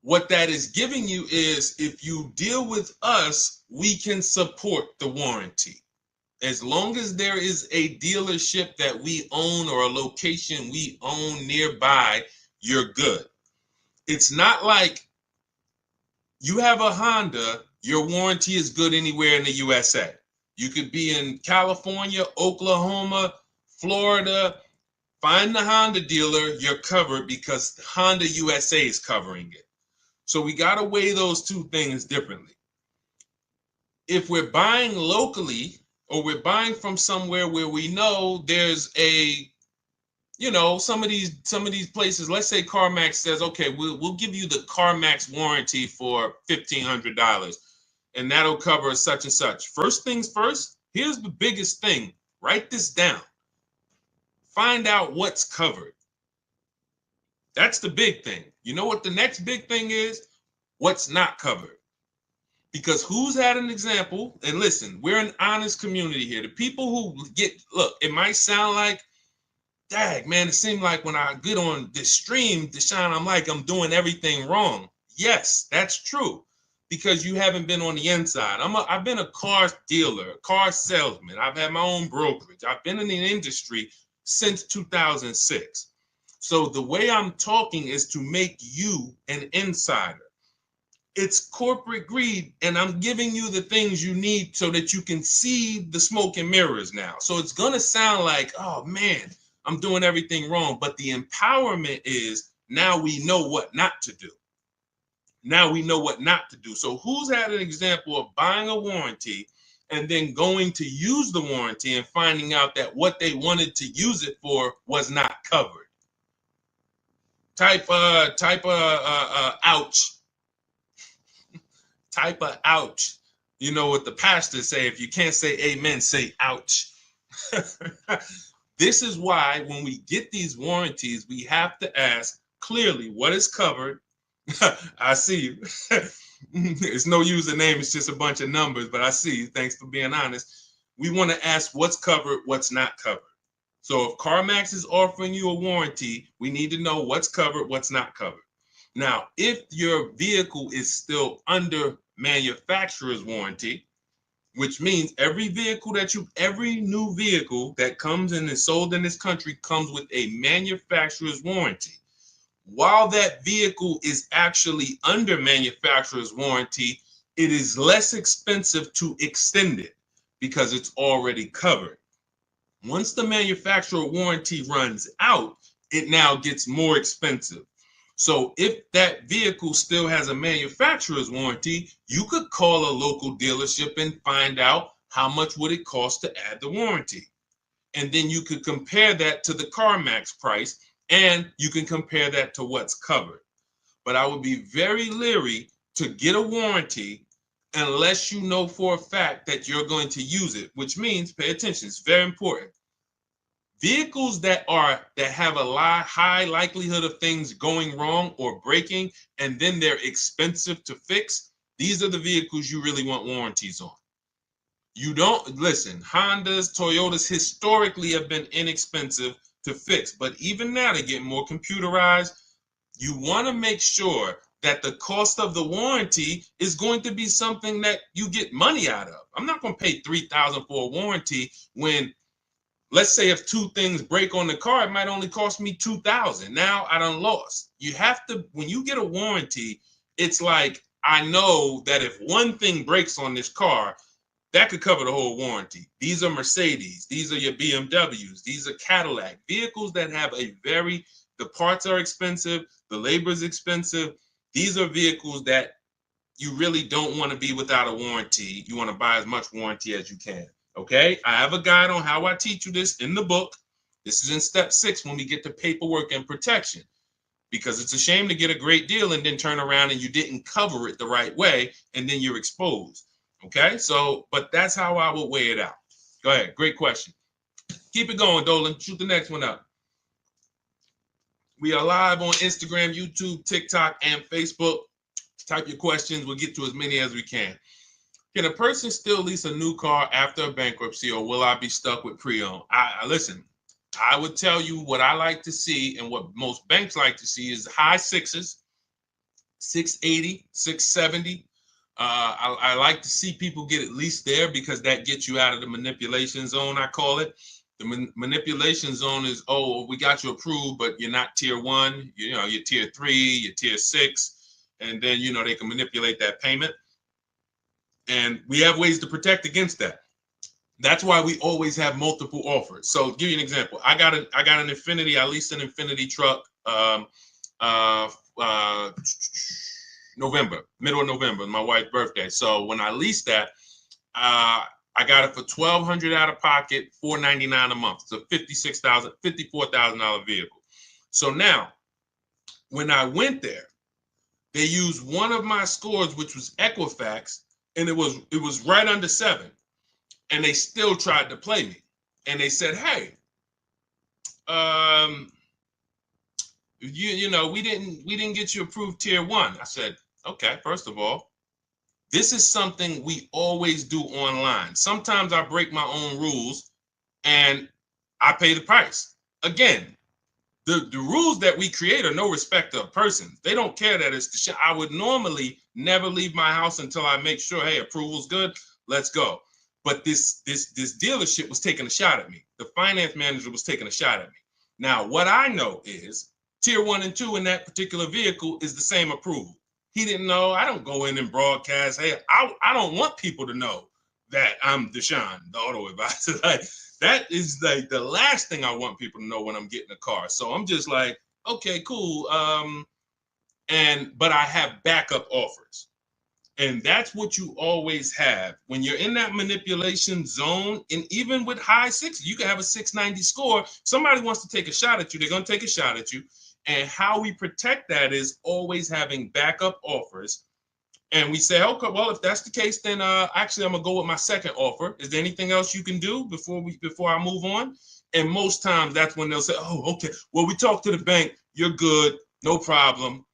what that is giving you is if you deal with us, we can support the warranty. As long as there is a dealership that we own or a location we own nearby, you're good. It's not like you have a Honda, your warranty is good anywhere in the USA. You could be in California, Oklahoma, Florida. Find the Honda dealer, you're covered because Honda USA is covering it. So we got to weigh those two things differently. If we're buying locally or we're buying from somewhere where we know there's some of these places, let's say CarMax says, okay, we'll give you the CarMax warranty for $1,500 and that'll cover such and such. First things first, here's the biggest thing. Write this down. Find out what's covered. That's the big thing. You know what the next big thing is? What's not covered. Because who's had an example? And listen, we're an honest community here. The people who look, it might sound like Dag, man, it seemed like when I get on this stream, Deshone, I'm like I'm doing everything wrong. Yes, that's true, because you haven't been on the inside. I've been a car dealer, car salesman. I've had my own brokerage. I've been in the industry since 2006. So the way I'm talking is to make you an insider. It's corporate greed, and I'm giving you the things you need so that you can see the smoke and mirrors now. So it's going to sound like, oh man, I'm doing everything wrong. But the empowerment is now we know what not to do. Now we know what not to do. So who's had an example of buying a warranty and then going to use the warranty and finding out that what they wanted to use it for was not covered? Type ouch. Type of ouch. You know what the pastors say, if you can't say amen, say ouch. This is why when we get these warranties, we have to ask clearly what is covered. I see you. It's no username, it's just a bunch of numbers, but I see you. Thanks for being honest. We want to ask what's covered, what's not covered. So if CarMax is offering you a warranty, we need to know what's covered, what's not covered. Now, if your vehicle is still under manufacturer's warranty, which means every new vehicle that comes and is sold in this country comes with a manufacturer's warranty. While that vehicle is actually under manufacturer's warranty, it is less expensive to extend it because it's already covered. Once the manufacturer warranty runs out, it now gets more expensive. So if that vehicle still has a manufacturer's warranty, you could call a local dealership and find out how much would it cost to add the warranty. And then you could compare that to the CarMax price, and you can compare that to what's covered. But I would be very leery to get a warranty unless you know for a fact that you're going to use it, which means, pay attention, it's very important. Vehicles that have a high likelihood of things going wrong or breaking, and then they're expensive to fix, these are the vehicles you really want warranties on. You don't, listen, Hondas, Toyotas historically have been inexpensive to fix, but even now they're getting more computerized. You want to make sure that the cost of the warranty is going to be something that you get money out of. I'm not going to pay $3,000 for a warranty when, let's say, if two things break on the car, it might only cost me $2,000. Now I done lost. You have to, when you get a warranty, it's like, I know that if one thing breaks on this car, that could cover the whole warranty. These are Mercedes. These are your BMWs. These are Cadillac. Vehicles that have the parts are expensive, the labor is expensive. These are vehicles that you really don't want to be without a warranty. You want to buy as much warranty as you can. Okay, I have a guide on how I teach you this in the book. This is in step 6 when we get to paperwork and protection, because it's a shame to get a great deal and then turn around and you didn't cover it the right way and then you're exposed. Okay, so, but that's how I would weigh it out. Go ahead, great question. Keep it going, Dolan. Shoot the next one up. We are live on Instagram, YouTube, TikTok, and Facebook. Type your questions. We'll get to as many as we can. Can a person still lease a new car after a bankruptcy, or will I be stuck with pre-owned? Listen, I would tell you what I like to see, and what most banks like to see is high sixes, 680, 670. I like to see people get at least there, because that gets you out of the manipulation zone, I call it. The manipulation zone is, oh, we got you approved, but you're not tier 1. You're tier 3, you're tier 6. And then, they can manipulate that payment. And we have ways to protect against that. That's why we always have multiple offers. So I'll give you an example. I got an Infiniti. I leased an Infiniti truck middle of November, my wife's birthday. So when I leased that, I got it for $1,200 out of pocket, $499 a month. It's a $54,000 vehicle. So now, when I went there, they used one of my scores, which was Equifax, and it was right under 7. And they still tried to play me. And they said, hey, we didn't get you approved tier 1. I said, okay, first of all, this is something we always do online. Sometimes I break my own rules and I pay the price. again, the rules that we create are no respect of persons. They don't care that it's Deshone. I would normally never leave my house until I make sure, hey, approval's good. Let's go. But this dealership was taking a shot at me. The finance manager was taking a shot at me. Now, what I know is tier 1 and 2 in that particular vehicle is the same approval. He didn't know. I don't go in and broadcast. Hey, I don't want people to know that I'm Deshone, the auto advisor. Like, that is like the last thing I want people to know when I'm getting a car. So I'm just like, okay, cool. But I have backup offers. And that's what you always have when you're in that manipulation zone. And even with high sixes, you can have a 690 score. Somebody wants to take a shot at you. They're going to take a shot at you. And how we protect that is always having backup offers. And we say, okay, well, if that's the case, then actually I'm gonna go with my second offer. Is there anything else you can do before I move on? And most times that's when they'll say, oh, okay, well, we talked to the bank, you're good, no problem.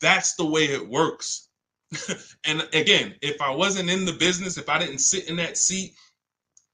That's the way it works. And again, if I wasn't in the business, if I didn't sit in that seat,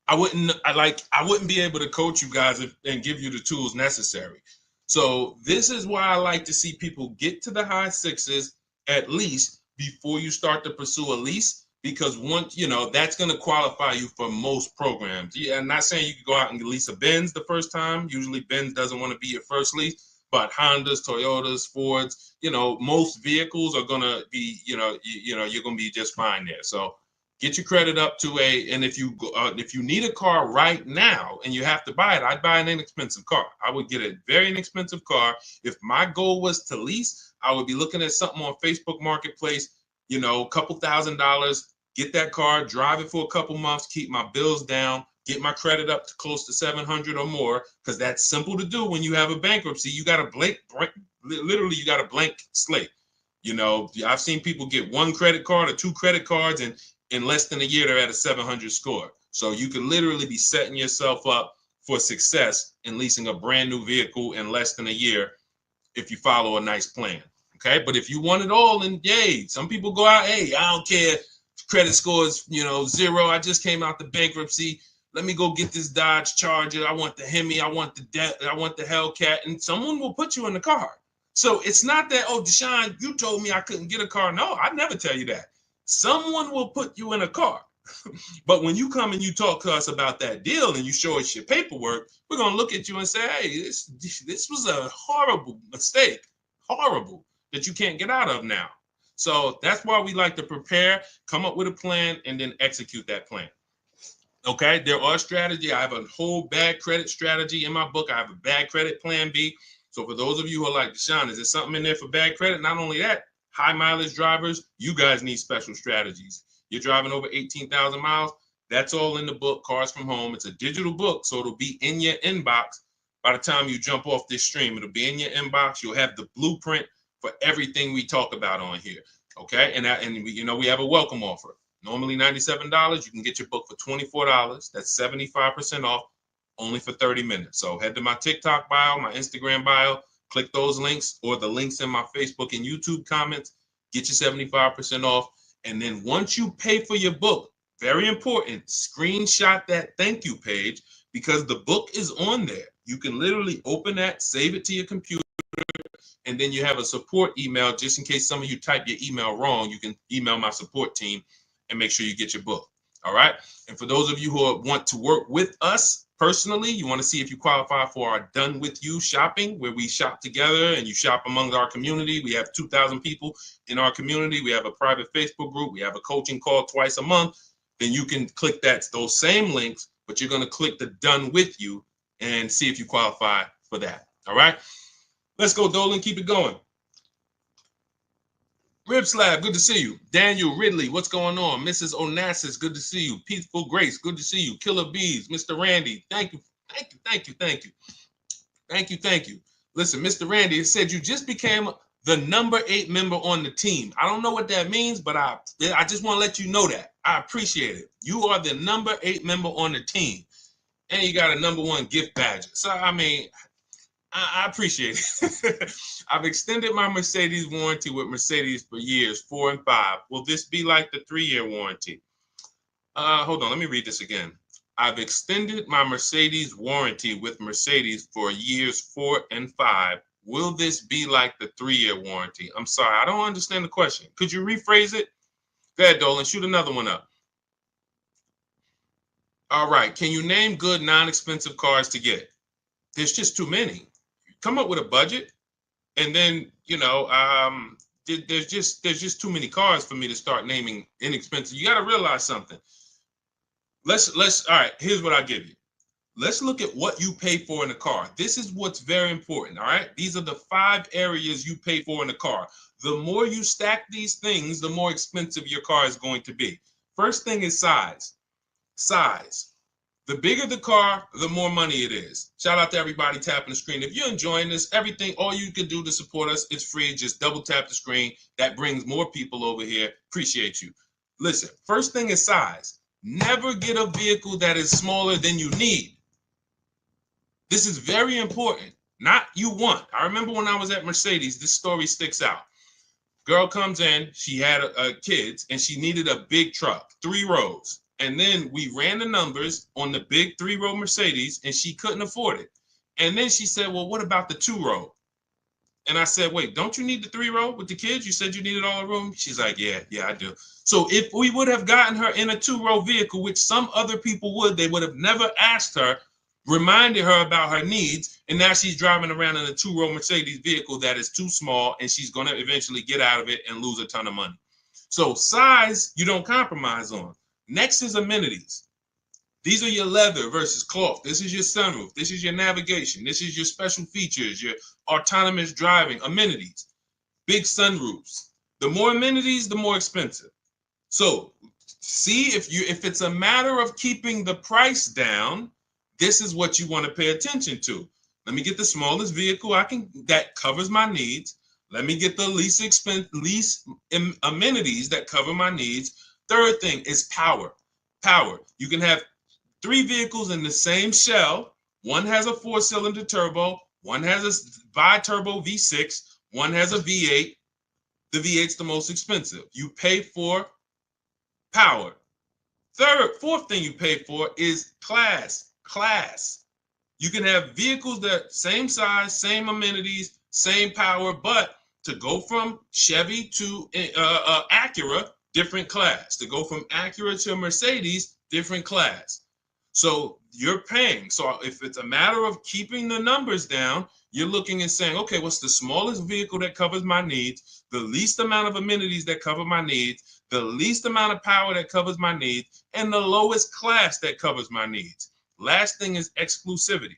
I wouldn't be able to coach you guys and give you the tools necessary. So this is why I like to see people get to the high sixes at least before you start to pursue a lease, because once that's going to qualify you for most programs. Yeah, I'm not saying you can go out and lease a Benz the first time. Usually Benz doesn't want to be your first lease, but Hondas, Toyotas, Fords, most vehicles are going to be, you're going to be just fine there. So get your credit up to and if you need a car right now and you have to buy it, I'd buy an inexpensive car. I would get a very inexpensive car. If my goal was to lease, I would be looking at something on Facebook Marketplace, a couple $1,000s, get that car, drive it for a couple months, keep my bills down, get my credit up to close to 700 or more, because that's simple to do when you have a bankruptcy. You got a literally you got a blank slate. I've seen people get one credit card or two credit cards, and in less than a year, they're at a 700 score. So you can literally be setting yourself up for success in leasing a brand new vehicle in less than a year if you follow a nice plan. Okay. But if you want it all, then yay. Some people go out, hey, I don't care. Credit score is, 0. I just came out the bankruptcy. Let me go get this Dodge Charger. I want the Hemi. I want the Hellcat. And someone will put you in the car. So it's not that, oh, Deshone, you told me I couldn't get a car. No, I'd never tell you that. Someone will put you in a car. But when you come and you talk to us about that deal and you show us your paperwork, we're going to look at you and say, hey, this was a horrible mistake, horrible, that you can't get out of now. So that's why we like to prepare, come up with a plan, and then execute that plan. Okay, there are strategies. I have a whole bad credit strategy in my book. I have a bad credit plan B. So for those of you who are like, Deshone, is there something in there for bad credit? Not only that, high mileage drivers, you guys need special strategies. You're driving over 18,000 miles. That's all in the book, Cars from Home. It's a digital book, so it'll be in your inbox by the time you jump off this stream. It'll be in your inbox. You'll have the blueprint for everything we talk about on here. Okay, and we have a welcome offer. Normally $97. You can get your book for $24. That's 75% off, only for 30 minutes. So head to my TikTok bio, my Instagram bio, click those links or the links in my Facebook and YouTube comments, get your 75% off. And then once you pay for your book, very important, screenshot that thank you page, because the book is on there. You can literally open that, save it to your computer, and then you have a support email. Just in case some of you type your email wrong, you can email my support team and make sure you get your book. All right. And for those of you who want to work with us personally, you want to see if you qualify for our Done With You shopping, where we shop together and you shop among our community. We have 2,000 people in our community. We have a private Facebook group. We have a coaching call twice a month. Then you can click those same links, but you're going to click the Done With You and see if you qualify for that. All right. Let's go, Dolan. Keep it going. Rib Slab, good to see you. Daniel Ridley, what's going on? Mrs. Onassis, good to see you. Peaceful Grace, good to see you. Killer Bees, Mr. Randy, thank you. Listen, Mr. Randy, it said you just became the number 8 member on the team. I don't know what that means, but I just want to let you know that. I appreciate it. You are the number 8 member on the team. And you got a number 1 gift badge. So, I mean, I appreciate it. I've extended my Mercedes warranty with Mercedes for years, 4 and 5. Will this be like the 3-year warranty? Hold on, let me read this again. I've extended my Mercedes warranty with Mercedes for years 4 and 5. Will this be like the 3-year warranty? I'm sorry, I don't understand the question. Could you rephrase it? Go ahead, Dolan, shoot another one up. All right, can you name good non-expensive cars to get? There's just too many. Come up with a budget, and then there's just too many cars for me to start naming inexpensive. You got to realize something. Let's all right. Here's what I give you. Let's look at what you pay for in a car. This is what's very important. All right. These are the 5 areas you pay for in a car. The more you stack these things, the more expensive your car is going to be. First thing is size. Size. The bigger the car, the more money it is. Shout out to everybody tapping the screen. If you're enjoying this, all you can do to support us is free. Just double tap the screen. That brings more people over here. Appreciate you. Listen, first thing is size. Never get a vehicle that is smaller than you need. This is very important. Not you want. I remember when I was at Mercedes, this story sticks out. Girl comes in, she had kids, and she needed a big truck, 3 rows. And then we ran the numbers on the big 3-row Mercedes, and she couldn't afford it. And then she said, well, what about the 2-row? And I said, wait, don't you need the 3-row with the kids? You said you needed all the room. She's like, yeah, I do. So if we would have gotten her in a 2-row vehicle, which some other people would, they would have never asked her, reminded her about her needs, and now she's driving around in a 2-row Mercedes vehicle that is too small, and she's going to eventually get out of it and lose a ton of money. So size, you don't compromise on. Next is amenities. These are your leather versus cloth. This is your sunroof. This is your navigation. This is your special features, your autonomous driving, amenities, big sunroofs. The more amenities, the more expensive. So see if it's a matter of keeping the price down, this is what you want to pay attention to. Let me get the smallest vehicle that covers my needs. Let me get the least amenities that cover my needs. Third thing is power. Power. You can have 3 vehicles in the same shell. One has a 4-cylinder turbo. One has a bi-turbo V6. One has a V8. The V8's the most expensive. You pay for power. Fourth thing you pay for is class. You can have vehicles that same size, same amenities, same power, but to go from Chevy to Acura, different class. To go from Acura to Mercedes, different class. So you're paying. So if it's a matter of keeping the numbers down, you're looking and saying, okay, what's the smallest vehicle that covers my needs, the least amount of amenities that cover my needs, the least amount of power that covers my needs, and the lowest class that covers my needs. Last thing is exclusivity.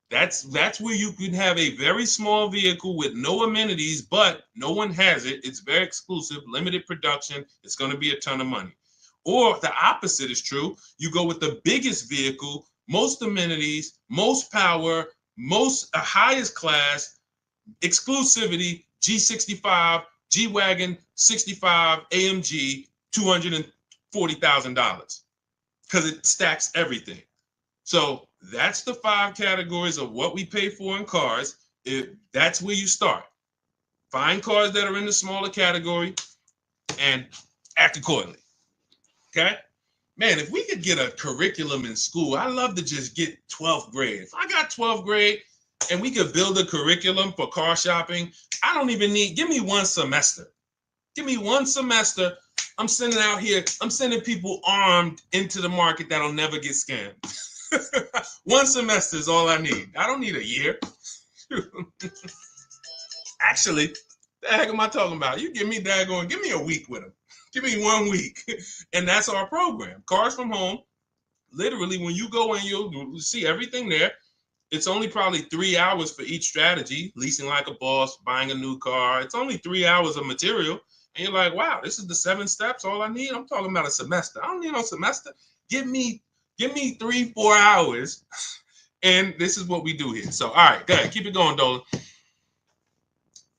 That's where you can have a very small vehicle with no amenities, but no one has it. It's very exclusive, limited production. It's going to be a ton of money. Or the opposite is true. You go with the biggest vehicle, most amenities, most power, most highest class, exclusivity, G65, G-Wagon, 65, AMG, $240,000 because it stacks everything. So that's the 5 categories of what we pay for in cars. That's where you start. Find cars that are in the smaller category and act accordingly. Okay? Man, if we could get a curriculum in school, I'd love to just get 12th grade. If I got 12th grade and we could build a curriculum for car shopping, I don't even give me 1 semester. Give me 1 semester. I'm sending people armed into the market that'll never get scammed. 1 semester is all I need. I don't need a year. Actually, the heck am I talking about? You give me a week with them. Give me 1 week. And that's our program. Cars from Home. Literally, when you go in, you'll see everything there. It's only probably 3 hours for each strategy. Leasing like a boss, buying a new car. It's only 3 hours of material. And you're like, wow, this is the 7 steps, all I need? I'm talking about a semester. I don't need no semester. Give me 3-4 hours, and this is what we do here. So, all right, go ahead. Keep it going, Dolan.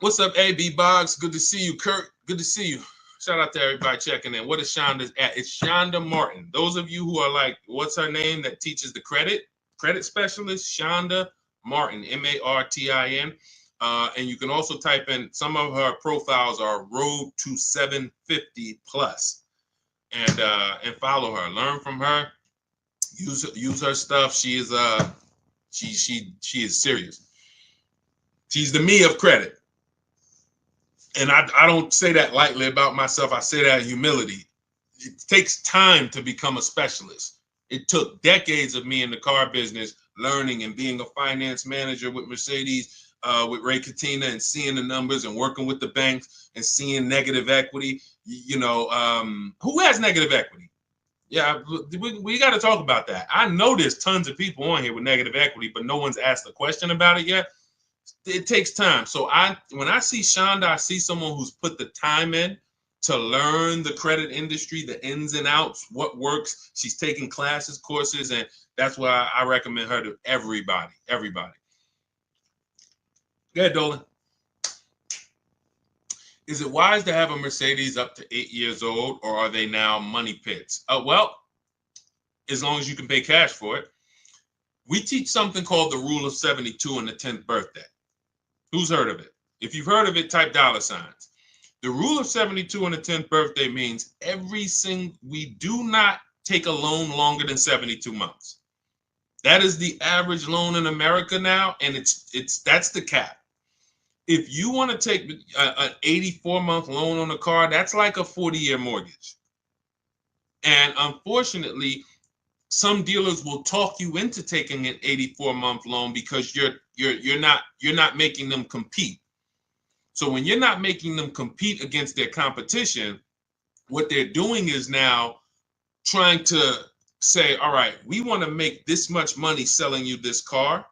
What's up, AB Boggs? Good to see you, Kurt. Good to see you. Shout out to everybody checking in. What is Shonda's at? It's Shonda Martin. Those of you who are like, what's her name that teaches the credit specialist? Shonda Martin, Martin. And you can also type in, some of her profiles are Road to 750 Plus, and follow her. Learn from her. Use her stuff. She is she is serious. She's the me of credit. And I don't say that lightly about myself. I say that in humility. It takes time to become a specialist. It took decades of me in the car business learning and being a finance manager with Mercedes, with Ray Katina, and seeing the numbers and working with the banks and seeing negative equity. Who has negative equity? Yeah, we got to talk about that. I know there's tons of people on here with negative equity, but no one's asked a question about it yet. It takes time. So when I see Shonda, I see someone who's put the time in to learn the credit industry, the ins and outs, what works. She's taking classes, courses, and that's why I recommend her to everybody. Everybody. Go ahead, Dolan. Is it wise to have a Mercedes up to 8 years old, or are they now money pits? Well, as long as you can pay cash for it. We teach something called the rule of 72 on the 10th birthday. Who's heard of it? If you've heard of it, type $signs. The rule of 72 on the 10th birthday means we do not take a loan longer than 72 months. That is the average loan in America now, and that's the cap. If you want to take an 84-month loan on a car, that's like a 40-year mortgage. And unfortunately, some dealers will talk you into taking an 84-month loan because you're not making them compete. So when you're not making them compete against their competition, what they're doing is now trying to say, all right, we want to make this much money selling you this car,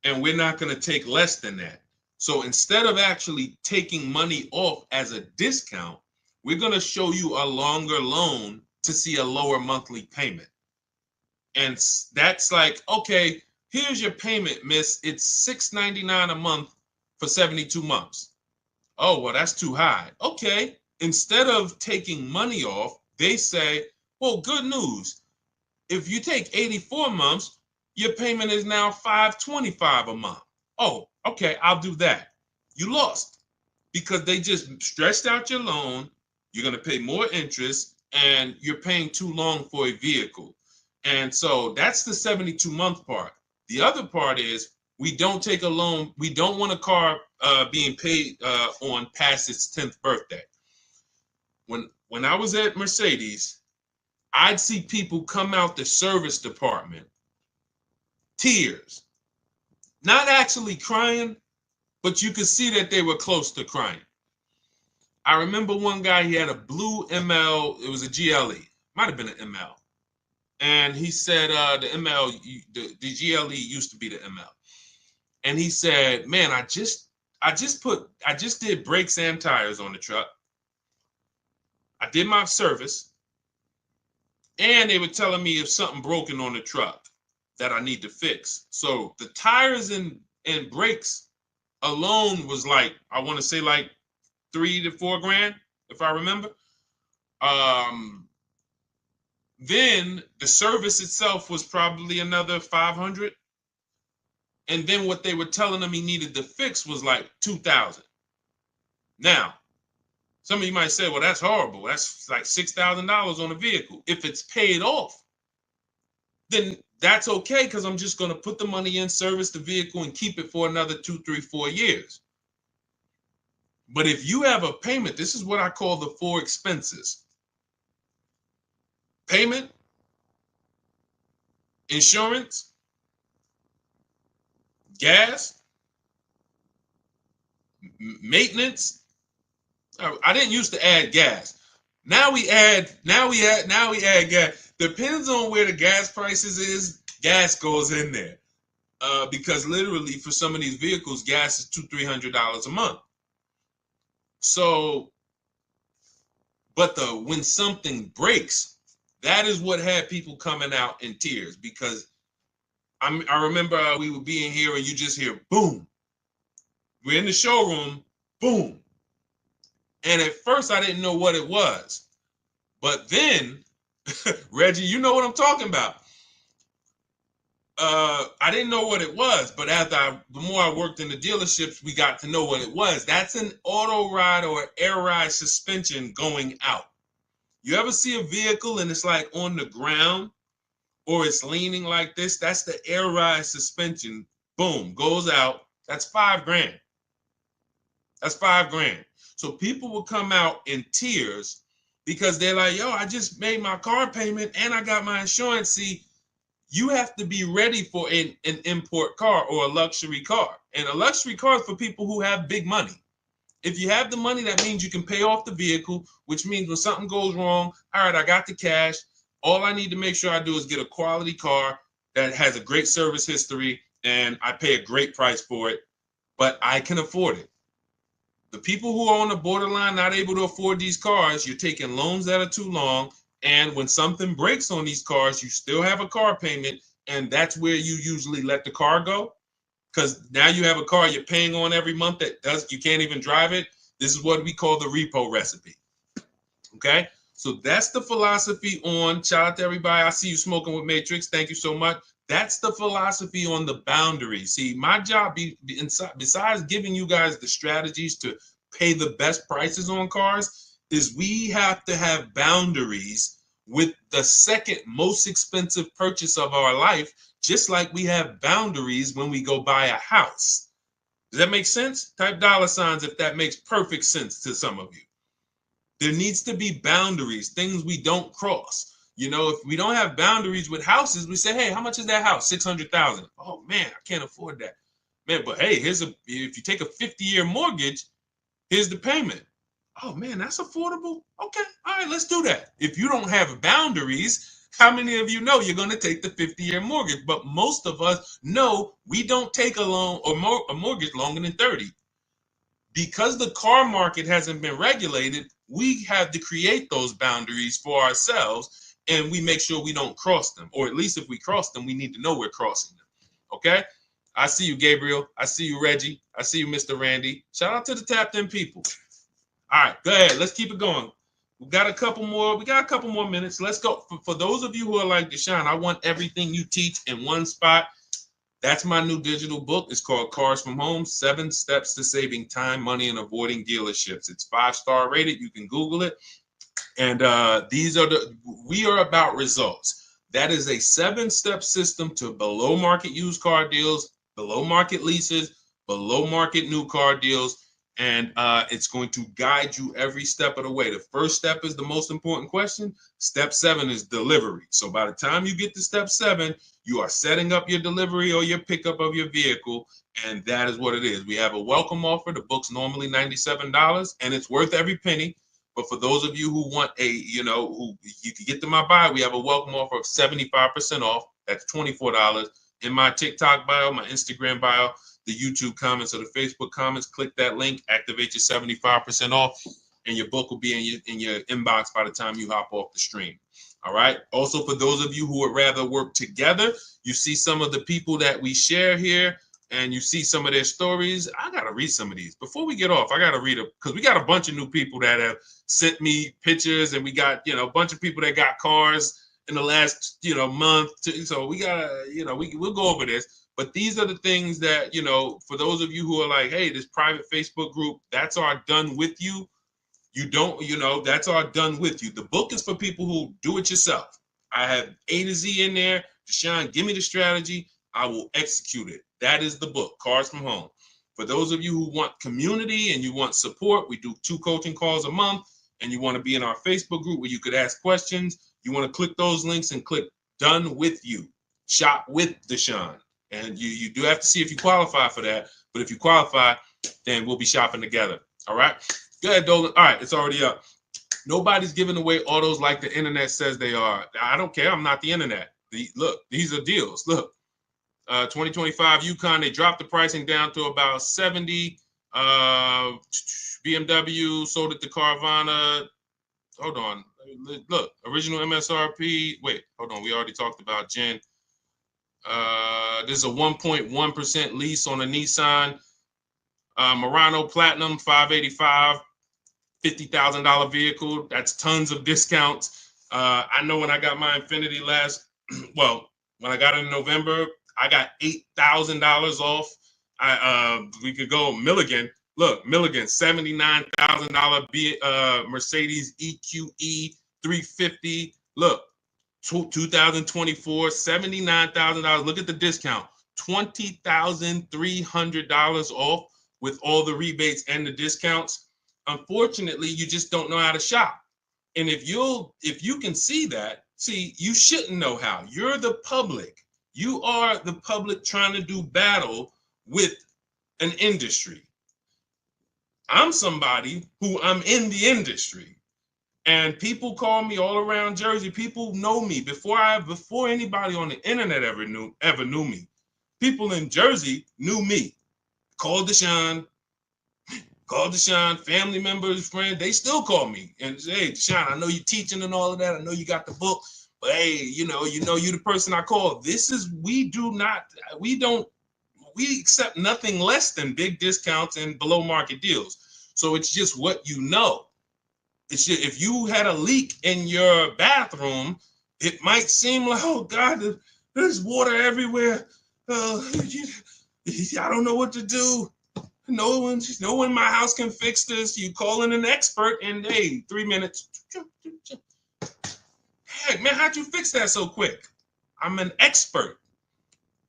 and we're not going to take less than that. So instead of actually taking money off as a discount, we're going to show you a longer loan to see a lower monthly payment. And that's like, okay, here's your payment, miss. It's $6.99 a month for 72 months. Oh, well, that's too high. Okay. Instead of taking money off, they say, well, good news. If you take 84 months, your payment is now $525 a month. Oh, okay, I'll do that. You lost because they just stretched out your loan. You're going to pay more interest, and you're paying too long for a vehicle. And so that's the 72-month part. The other part is we don't take a loan. We don't want a car being paid on past its 10th birthday. When I was at Mercedes, I'd see people come out the service department, tears, not actually crying, but you could see that they were close to crying. I remember one guy, he had a blue ML, it was a GLE, might have been an ML. And he said the ML, the GLE used to be the ML. And he said, man, I just did brakes and tires on the truck. I did my service. And they were telling me if something broken on the truck that I need to fix. So the tires and brakes alone was like, I want to say like $3 to $4 grand, if I remember. Then the service itself was probably another 500. And then what they were telling him he needed to fix was like 2,000. Now, some of you might say, well, that's horrible. That's like $6,000 on a vehicle. If it's paid off, then that's okay, because I'm just going to put the money in, service the vehicle, and keep it for another 2, 3, 4 years. But if you have a payment, this is what I call the 4 expenses. Payment, insurance, gas, maintenance. I didn't used to add gas. Now we add gas. Depends on where the gas prices is, gas goes in there. Because literally for some of these vehicles, gas is $200-300 a month. So, but when something breaks, that is what had people coming out in tears, because I remember we would be in here and you just hear boom. We're in the showroom, boom. And at first I didn't know what it was. But then, Reggie, you know what I'm talking about. I didn't know what it was, but the more I worked in the dealerships, we got to know what it was. That's an auto ride or air ride suspension going out. You ever see a vehicle and it's like on the ground, or it's leaning like this, that's the air ride suspension. Boom, goes out. That's $5,000. That's $5,000. So people will come out in tears because they're like, yo, I just made my car payment and I got my insurance. See, you have to be ready for an import car or a luxury car. And a luxury car is for people who have big money. If you have the money, that means you can pay off the vehicle, which means when something goes wrong, all right, I got the cash. All I need to make sure I do is get a quality car that has a great service history and I pay a great price for it, but I can afford it. The people who are on the borderline, not able to afford these cars, you're taking loans that are too long. And when something breaks on these cars, you still have a car payment. And that's where you usually let the car go. Because now you have a car you're paying on every month you can't even drive it. This is what we call the repo recipe. Okay. So that's the philosophy on, shout out to everybody. I see you smoking with Matrix. Thank you so much. That's the philosophy on the boundaries. See, my job, besides giving you guys the strategies to pay the best prices on cars, is we have to have boundaries with the second most expensive purchase of our life, just like we have boundaries when we go buy a house. Does that make sense? Type $ if that makes perfect sense to some of you. There needs to be boundaries, things we don't cross. You know, if we don't have boundaries with houses, we say, hey, how much is that house? $600,000. Oh man, I can't afford that. Man, but hey, if you take a 50-year mortgage, here's the payment. Oh man, that's affordable. Okay, all right, let's do that. If you don't have boundaries, how many of you know you're going to take the 50-year mortgage? But most of us know we don't take a loan or a mortgage longer than 30. Because the car market hasn't been regulated, we have to create those boundaries for ourselves. And we make sure we don't cross them, or at least if we cross them, we need to know we're crossing them. Okay? I see you, Gabriel. I see you, Reggie. I see you, Mr. Randy. Shout out to the tapped in people. All right, go ahead. Let's keep it going. We got a couple more minutes. Let's go. For those of you who are like Deshone, I want everything you teach in one spot. That's my new digital book. It's called Cars from Home, 7 Steps to Saving Time, Money, and Avoiding Dealerships. It's 5-star rated. You can Google it. And we are about results. That is a 7-step system to below market used car deals, below market leases, below market new car deals. And it's going to guide you every step of the way. The first step is the most important question. Step 7 is delivery. So by the time you get to step 7, you are setting up your delivery or your pickup of your vehicle. And that is what it is. We have a welcome offer. The book's normally $97 and it's worth every penny. But for those of you who want who you can get to my bio, we have a welcome offer of 75% off. That's $24 in my TikTok bio, my Instagram bio, the YouTube comments or the Facebook comments. Click that link, activate your 75% off, and your book will be in your inbox by the time you hop off the stream. All right. Also, for those of you who would rather work together, you see some of the people that we share here. And you see some of their stories. I got to read some of these. Before we get off, I got to read it because we got a bunch of new people that have sent me pictures, and we got, a bunch of people that got cars in the last, month. So we got to, we'll go over this. But these are the things that, for those of you who are like, hey, this private Facebook group, that's our done with you. You don't, that's our done with you. The book is for people who do it yourself. I have A to Z in there. Deshone, give me the strategy. I will execute it. That is the book, Cars from Home. For those of you who want community and you want support, we do 2 coaching calls a month, and you want to be in our Facebook group where you could ask questions. You want to click those links and click Done With You. Shop with Deshone. And you do have to see if you qualify for that. But if you qualify, then we'll be shopping together. All right? Go ahead, Dolan. All right, it's already up. Nobody's giving away autos like the internet says they are. I don't care. I'm not the internet. Look, these are deals. Look. 2025 Yukon, they dropped the pricing down to about 70. BMW sold it to Carvana. Hold on. Look, original MSRP. Wait, hold on. We already talked about Jen. This is a 1.1% lease on a Nissan Murano Platinum 585, $50,000 vehicle. That's tons of discounts. I know when I got my Infiniti when I got it in November, I got $8,000 off. We could go Milligan. Look, Milligan, $79,000 Mercedes EQE 350. Look, 2024, $79,000. Look at the discount, $20,300 off with all the rebates and the discounts. Unfortunately, you just don't know how to shop. And if you can see that, you shouldn't know how. You're the public. You are the public trying to do battle with an industry. I'm somebody who I'm in the industry. And people call me all around Jersey. People know me before anybody on the internet ever knew me. People in Jersey knew me. Call Deshone, family members, friends. They still call me and say, "Hey, Deshone, I know you're teaching and all of that. I know you got the book, but hey, you know you're the person I call." We accept nothing less than big discounts and below market deals. So it's just what you know. If you had a leak in your bathroom, it might seem like, oh God, there's water everywhere. I don't know what to do. No one in my house can fix this. You call in an expert and hey, 3 minutes. Heck, man, how'd you fix that so quick? I'm an expert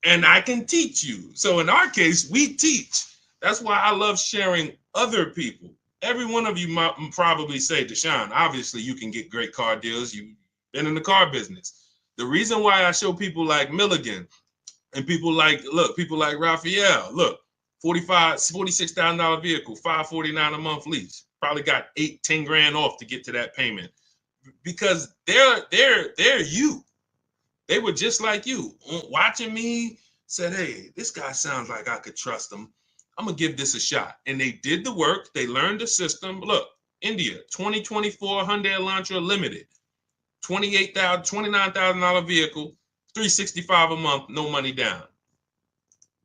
and I can teach you. So in our case, we teach. That's why I love sharing other people. Every one of you might probably say, Deshone, obviously you can get great car deals. You've been in the car business. The reason why I show people like Milligan and people like Raphael, look, $46,000 vehicle, $549 a month lease. Probably got 8-10 grand off to get to that payment because they're you. They were just like you, watching me, said, hey, this guy sounds like I could trust him. I'm going to give this a shot. And they did the work. They learned the system. Look, India, 2024 Hyundai Elantra Limited, $29,000 vehicle, $365 a month, no money down.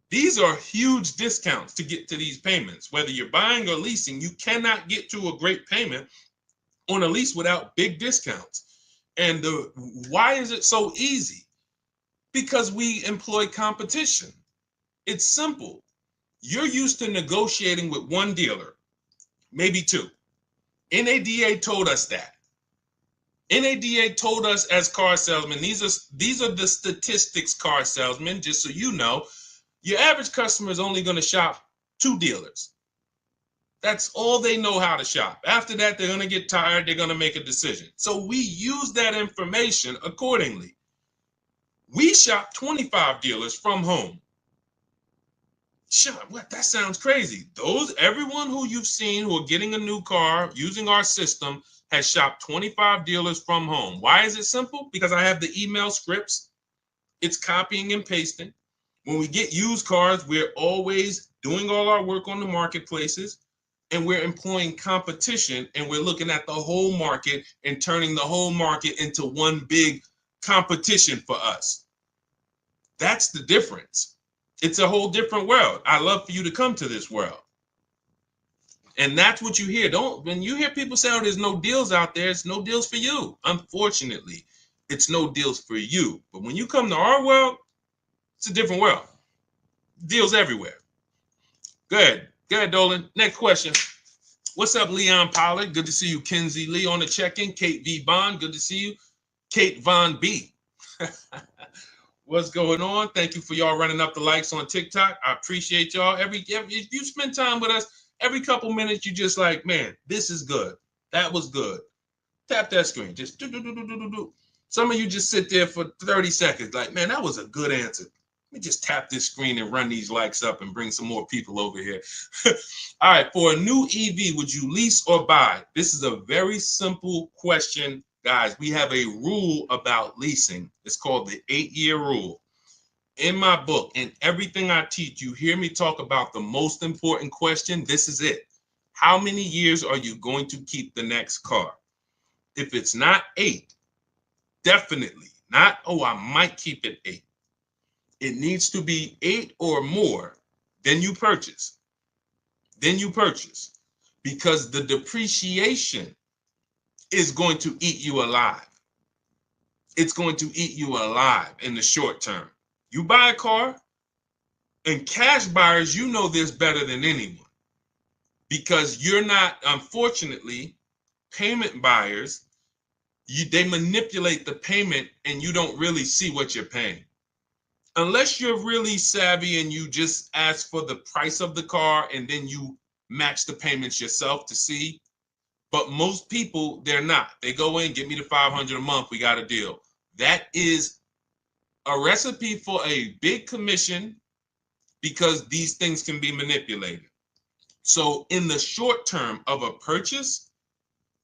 These are huge discounts to get to these payments. Whether you're buying or leasing, you cannot get to a great payment on a lease without big discounts. And why is it so easy? Because we employ competition. It's simple. You're used to negotiating with one dealer, maybe two. NADA told us that. NADA told us as car salesmen, these are the statistics, car salesmen, just so you know, your average customer is only going to shop 2 dealers. That's all they know how to shop. After that, they're going to get tired. They're going to make a decision. So we use that information accordingly. We shop 25 dealers from home. What? That sounds crazy. Everyone who you've seen who are getting a new car using our system has shopped 25 dealers from home. Why is it simple? Because I have the email scripts. It's copying and pasting. When we get used cars, we're always doing all our work on the marketplaces, and we're employing competition, and we're looking at the whole market and turning the whole market into one big competition for us. That's the difference. It's a whole different world. I love for you to come to this world. And that's what you hear. When you hear people say, oh, there's no deals out there, it's no deals for you. Unfortunately, it's no deals for you. But when you come to our world, it's a different world. Deals everywhere. Good. Good, Dolan. Next question. What's up, Leon Pollard? Good to see you. Kenzie Lee on the check-in. Kate V. Bond. Good to see you. Kate Von B. What's going on? Thank you for y'all running up the likes on TikTok. I appreciate y'all. If you spend time with us, every couple minutes, you just like, man, this is good. That was good. Tap that screen. Just do. Some of you just sit there for 30 seconds like, man, that was a good answer. Let me just tap this screen and run these likes up and bring some more people over here. All right, for a new EV, would you lease or buy? This is a very simple question, guys. We have a rule about leasing. It's called the 8-year rule. In my book, in everything I teach, you hear me talk about the most important question. This is it. How many years are you going to keep the next car? If it's not 8, definitely not, oh, I might keep it 8. It needs to be 8 or more. Then you purchase. Because the depreciation is going to eat you alive. It's going to eat you alive in the short term. You buy a car, and cash buyers, you know this better than anyone. Because you're not, unfortunately, payment buyers, They manipulate the payment and you don't really see what you're paying. Unless you're really savvy and you just ask for the price of the car and then you match the payments yourself to see. But most people, they're not. They go in, give me the $500 a month, we got a deal. That is a recipe for a big commission because these things can be manipulated. So in the short term of a purchase,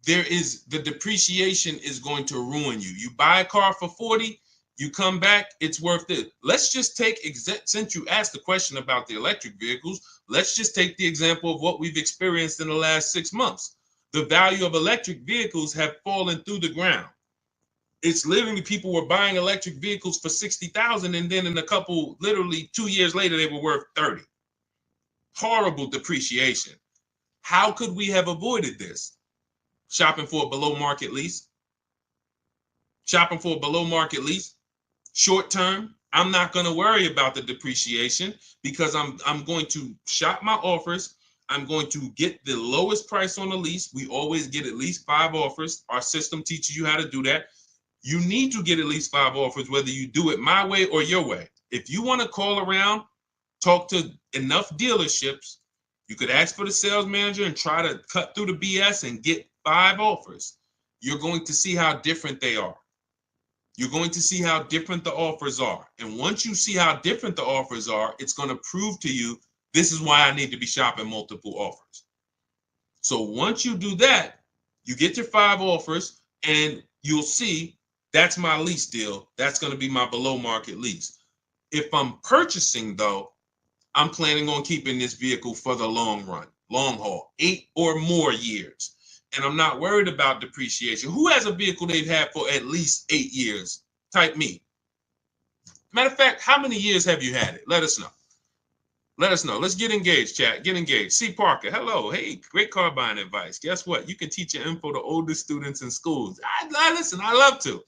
the depreciation is going to ruin you. You buy a car for 40, you come back, it's worth it. Let's just take, since you asked the question about the electric vehicles, let's just take the example of what we've experienced in the last 6 months. The value of electric vehicles have fallen through the ground. It's literally people were buying electric vehicles for 60,000 and then in a couple, literally 2 years later, they were worth 30. Horrible depreciation. How could we have avoided this? Shopping for a below market lease. Shopping for a below market lease. Short term, I'm not going to worry about the depreciation because I'm going to shop my offers. I'm going to get the lowest price on the lease. We always get at least 5 offers. Our system teaches you how to do that. You need to get at least 5 offers, whether you do it my way or your way. If you want to call around, talk to enough dealerships, you could ask for the sales manager and try to cut through the BS and get 5 offers. You're going to see how different they are. You're going to see how different the offers are. And once you see how different the offers are, it's going to prove to you, this is why I need to be shopping multiple offers. So once you do that, you get your 5 offers and you'll see that's my lease deal. That's going to be my below market lease. If I'm purchasing though, I'm planning on keeping this vehicle for the long run, long haul, 8 or more years. And I'm not worried about depreciation. Who has a vehicle they've had for at least 8 years? Type me. Matter of fact, how many years have you had it? Let us know. Let us know. Let's get engaged, chat. Get engaged. C. Parker, hello. Hey, great car buying advice. Guess what? You can teach your info to older students in schools. Listen, I love to.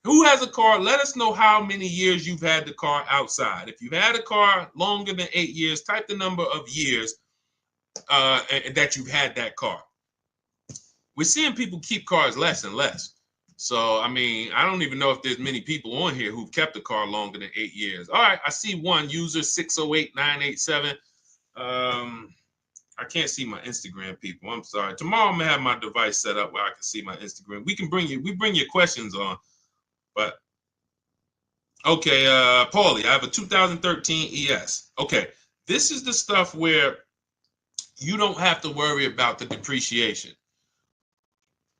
Who has a car? Let us know how many years you've had the car outside. If you've had a car longer than 8 years, type the number of years that you've had that car. We're seeing people keep cars less and less. So, I mean, I don't even know if there's many people on here who've kept a car longer than 8 years. All right, I see one user 608987. I can't see my Instagram people. I'm sorry. Tomorrow I'm gonna have my device set up where I can see my Instagram. We bring your questions on, but okay, Paulie, I have a 2013 ES. Okay, this is the stuff where you don't have to worry about the depreciation.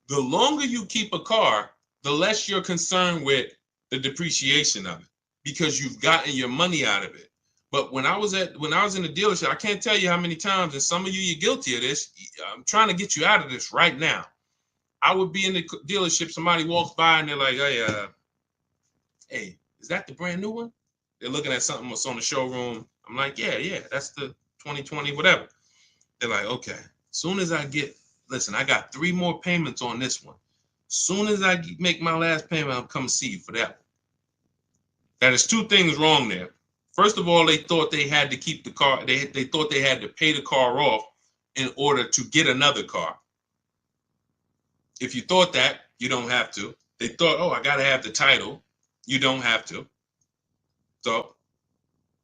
The longer you keep a car, the less you're concerned with the depreciation of it because you've gotten your money out of it. But when I was in the dealership, I can't tell you how many times, and some of you're guilty of this. I'm trying to get you out of this right now. I would be in the dealership, somebody walks by and they're like, hey, is that the brand new one? They're looking at something that's on the showroom. I'm like, yeah, that's the 2020, whatever. They're like, okay, soon as I got 3 more payments on this one. Soon as I make my last payment, I'll come see you for that one. That is 2 things wrong there. First of all, they thought they had to keep the car. They thought they had to pay the car off in order to get another car. If you thought that, you don't have to. They thought, oh, I got to have the title. You don't have to. So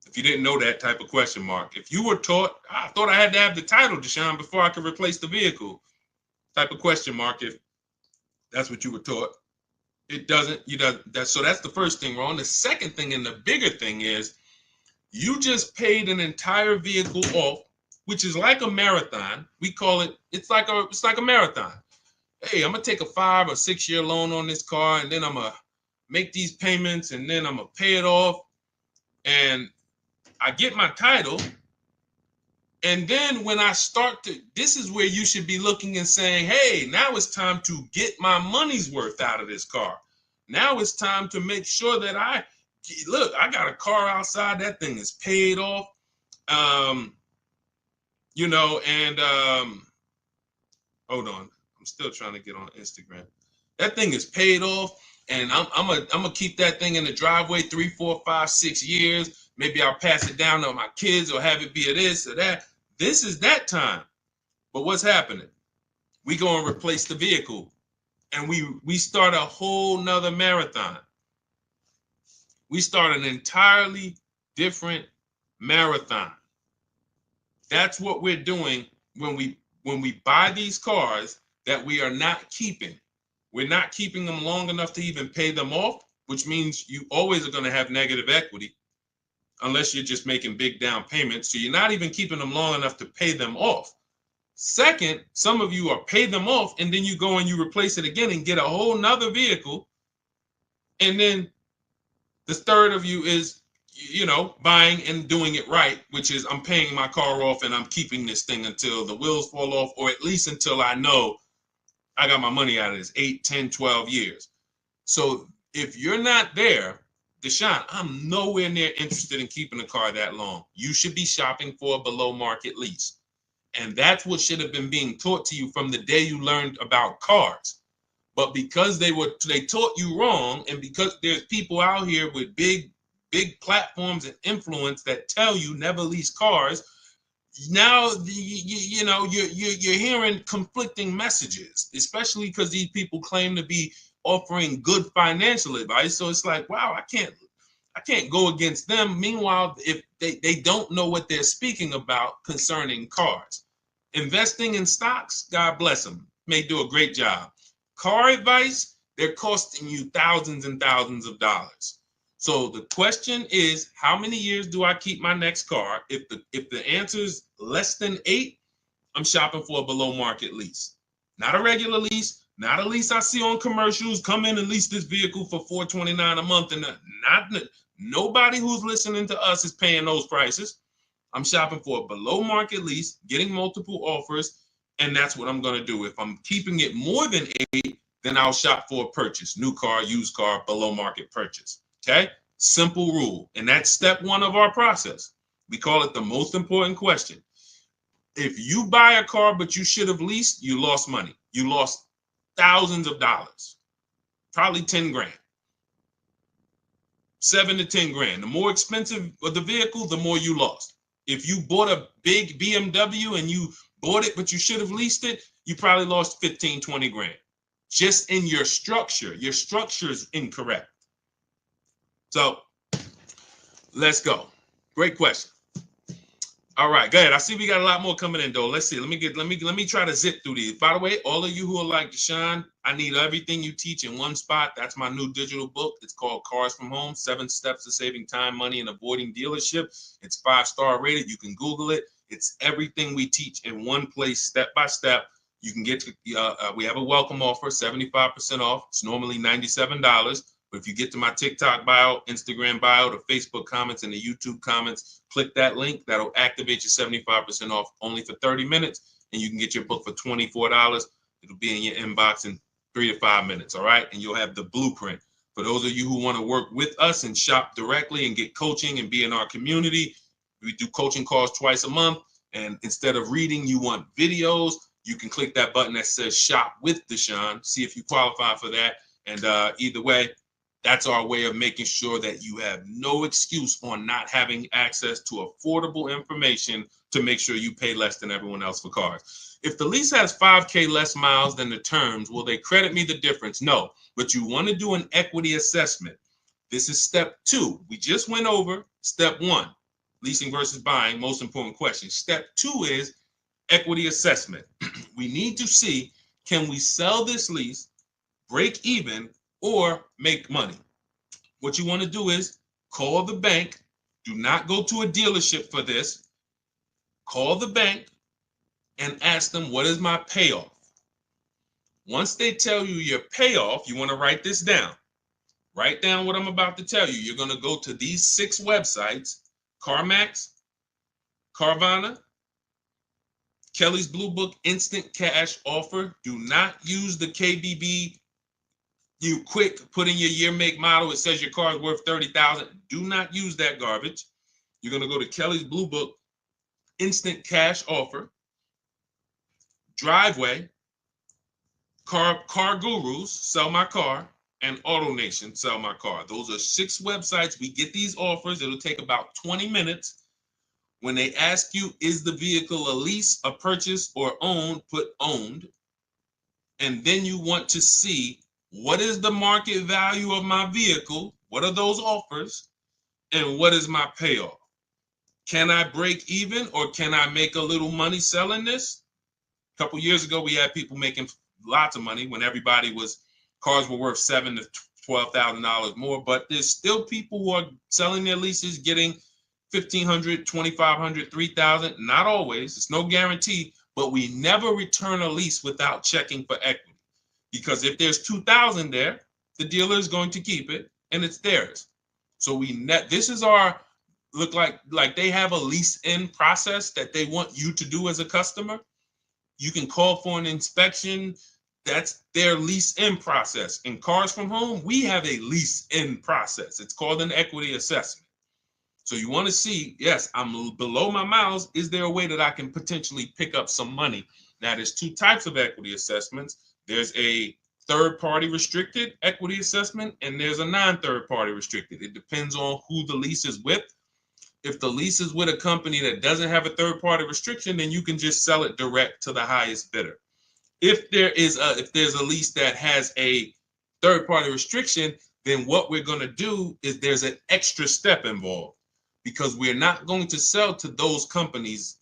if you didn't know that, type of question mark. If you were taught, I thought I had to have the title, Deshone, before I could replace the vehicle, type of question mark. If that's what you were taught, it doesn't. So that's the first thing wrong. The second thing, and the bigger thing, is you just paid an entire vehicle off, which is like a marathon. We call it. It's like a marathon. Hey, I'm gonna take a 5 or 6 year loan on this car, and then I'm gonna make these payments, and then I'm gonna pay it off, and I get my title. And then when I this is where you should be looking and saying, hey, now it's time to get my money's worth out of this car. Now it's time to make sure that I got a car outside. That thing is paid off. Hold on. I'm still trying to get on Instagram. That thing is paid off. And I'm gonna keep that thing in the driveway 3, 4, 5, 6 years. Maybe I'll pass it down to my kids or have it be a this or that. This is that time. But what's happening? We go and replace the vehicle. and we start a whole nother marathon. We start an entirely different marathon. That's what we're doing when we buy these cars that we are not keeping. We're not keeping them long enough to even pay them off, which means you always are going to have negative equity unless you're just making big down payments. So you're not even keeping them long enough to pay them off. Second, some of you are pay them off and then you go and you replace it again and get a whole nother vehicle. And then the third of you is, buying and doing it right, which is I'm paying my car off and I'm keeping this thing until the wheels fall off, or at least until I know I got my money out of this 8, 10, 12 years. So if you're not there, Deshone, I'm nowhere near interested in keeping a car that long. You should be shopping for a below market lease. And that's what should have been being taught to you from the day you learned about cars. But because they taught you wrong, and because there's people out here with big platforms and influence that tell you never lease cars, now you're hearing conflicting messages, especially because these people claim to be offering good financial advice. So it's like, wow, I can't go against them. Meanwhile, if they don't know what they're speaking about concerning cars. Investing in stocks, God bless them, may do a great job. Car advice, they're costing you thousands and thousands of dollars. So the question is, how many years do I keep my next car? If the answer is less than 8, I'm shopping for a below market lease. Not a regular lease, not a lease I see on commercials. Come in and lease this vehicle for $429 a month, and nobody who's listening to us is paying those prices. I'm shopping for a below market lease, getting multiple offers, and that's what I'm going to do. If I'm keeping it more than 8, then I'll shop for a purchase, new car, used car, below market purchase. Okay? Simple rule. And that's step 1 of our process. We call it the most important question. If you buy a car but you should have leased, you lost money. You lost thousands of dollars, probably 10 grand. 7 to 10 grand. The more expensive of the vehicle, the more you lost. If you bought a big BMW and you bought it, but you should have leased it, you probably lost 15, 20 grand. Just in your structure. Your structure is incorrect. So let's go. Great question. All right, go ahead. I see we got a lot more coming in though. Let's see. Let me try to zip through these. By the way, all of you who are like Deshone, I need everything you teach in one spot. That's my new digital book. It's called Cars from Home: 7 Steps to Saving Time, Money, and Avoiding Dealership. It's 5-star rated. You can Google it. It's everything we teach in one place, step by step. You can get we have a welcome offer, 75% off. It's normally $97. But if you get to my TikTok bio, Instagram bio, the Facebook comments, and the YouTube comments, click that link. That'll activate your 75% off only for 30 minutes. And you can get your book for $24. It'll be in your inbox in 3 to 5 minutes. All right. And you'll have the blueprint. For those of you who want to work with us and shop directly and get coaching and be in our community, we do coaching calls twice a month. And instead of reading, you want videos, you can click that button that says Shop with Deshone. See if you qualify for that. And either way, that's our way of making sure that you have no excuse on not having access to affordable information to make sure you pay less than everyone else for cars. If the lease has 5K less miles than the terms, will they credit me the difference? No, but you want to do an equity assessment. This is step 2. We just went over step 1, leasing versus buying, most important question. Step 2 is equity assessment. We need to see, can we sell this lease, break even, or make money? What you want to do is call the bank. Do not go to a dealership for this. Call the bank and ask them, what is my payoff? Once they tell you your payoff, you want to write this down. Write down what I'm about to tell you. You're going to go to these 6 websites: CarMax, Carvana, Kelly's Blue Book Instant Cash Offer. Do not use the KBB. You quick put in your year, make, model. It says your car is worth $30,000. Do not use that garbage. You're going to go to Kelly's Blue Book Instant Cash Offer, Driveway, Car Gurus, Sell My Car, and AutoNation, Sell My Car. Those are 6 websites. We get these offers. It'll take about 20 minutes. When they ask you, is the vehicle a lease, a purchase, or owned, put owned. and then you want to see what is the market value of my vehicle, what are those offers, and what is my payoff. Can I break even, or can I make a little money selling this? A couple years ago, we had people making lots of money when cars were worth $7,000 to $12,000 more. But there's still people who are selling their leases, getting $1,500, $2,500, $3,000. Not always. It's no guarantee. But we never return a lease without checking for equity, because if there's $2,000 there, the dealer is going to keep it, and it's theirs. So this is our look like they have a lease in process that they want you to do as a customer. You can call for an inspection. That's their lease in process. In Cars from Home, we have a lease in process. It's called an equity assessment. So you want to see, yes, I'm below my miles. Is there a way that I can potentially pick up some money? Now, there's two types of equity assessments. There's a third-party restricted equity assessment, and there's a non-third-party restricted. It depends on who the lease is with. If the lease is with a company that doesn't have a third-party restriction, then you can just sell it direct to the highest bidder. If there's a lease that has a third-party restriction, then what we're going to do is there's an extra step involved, because we're not going to sell to those companies.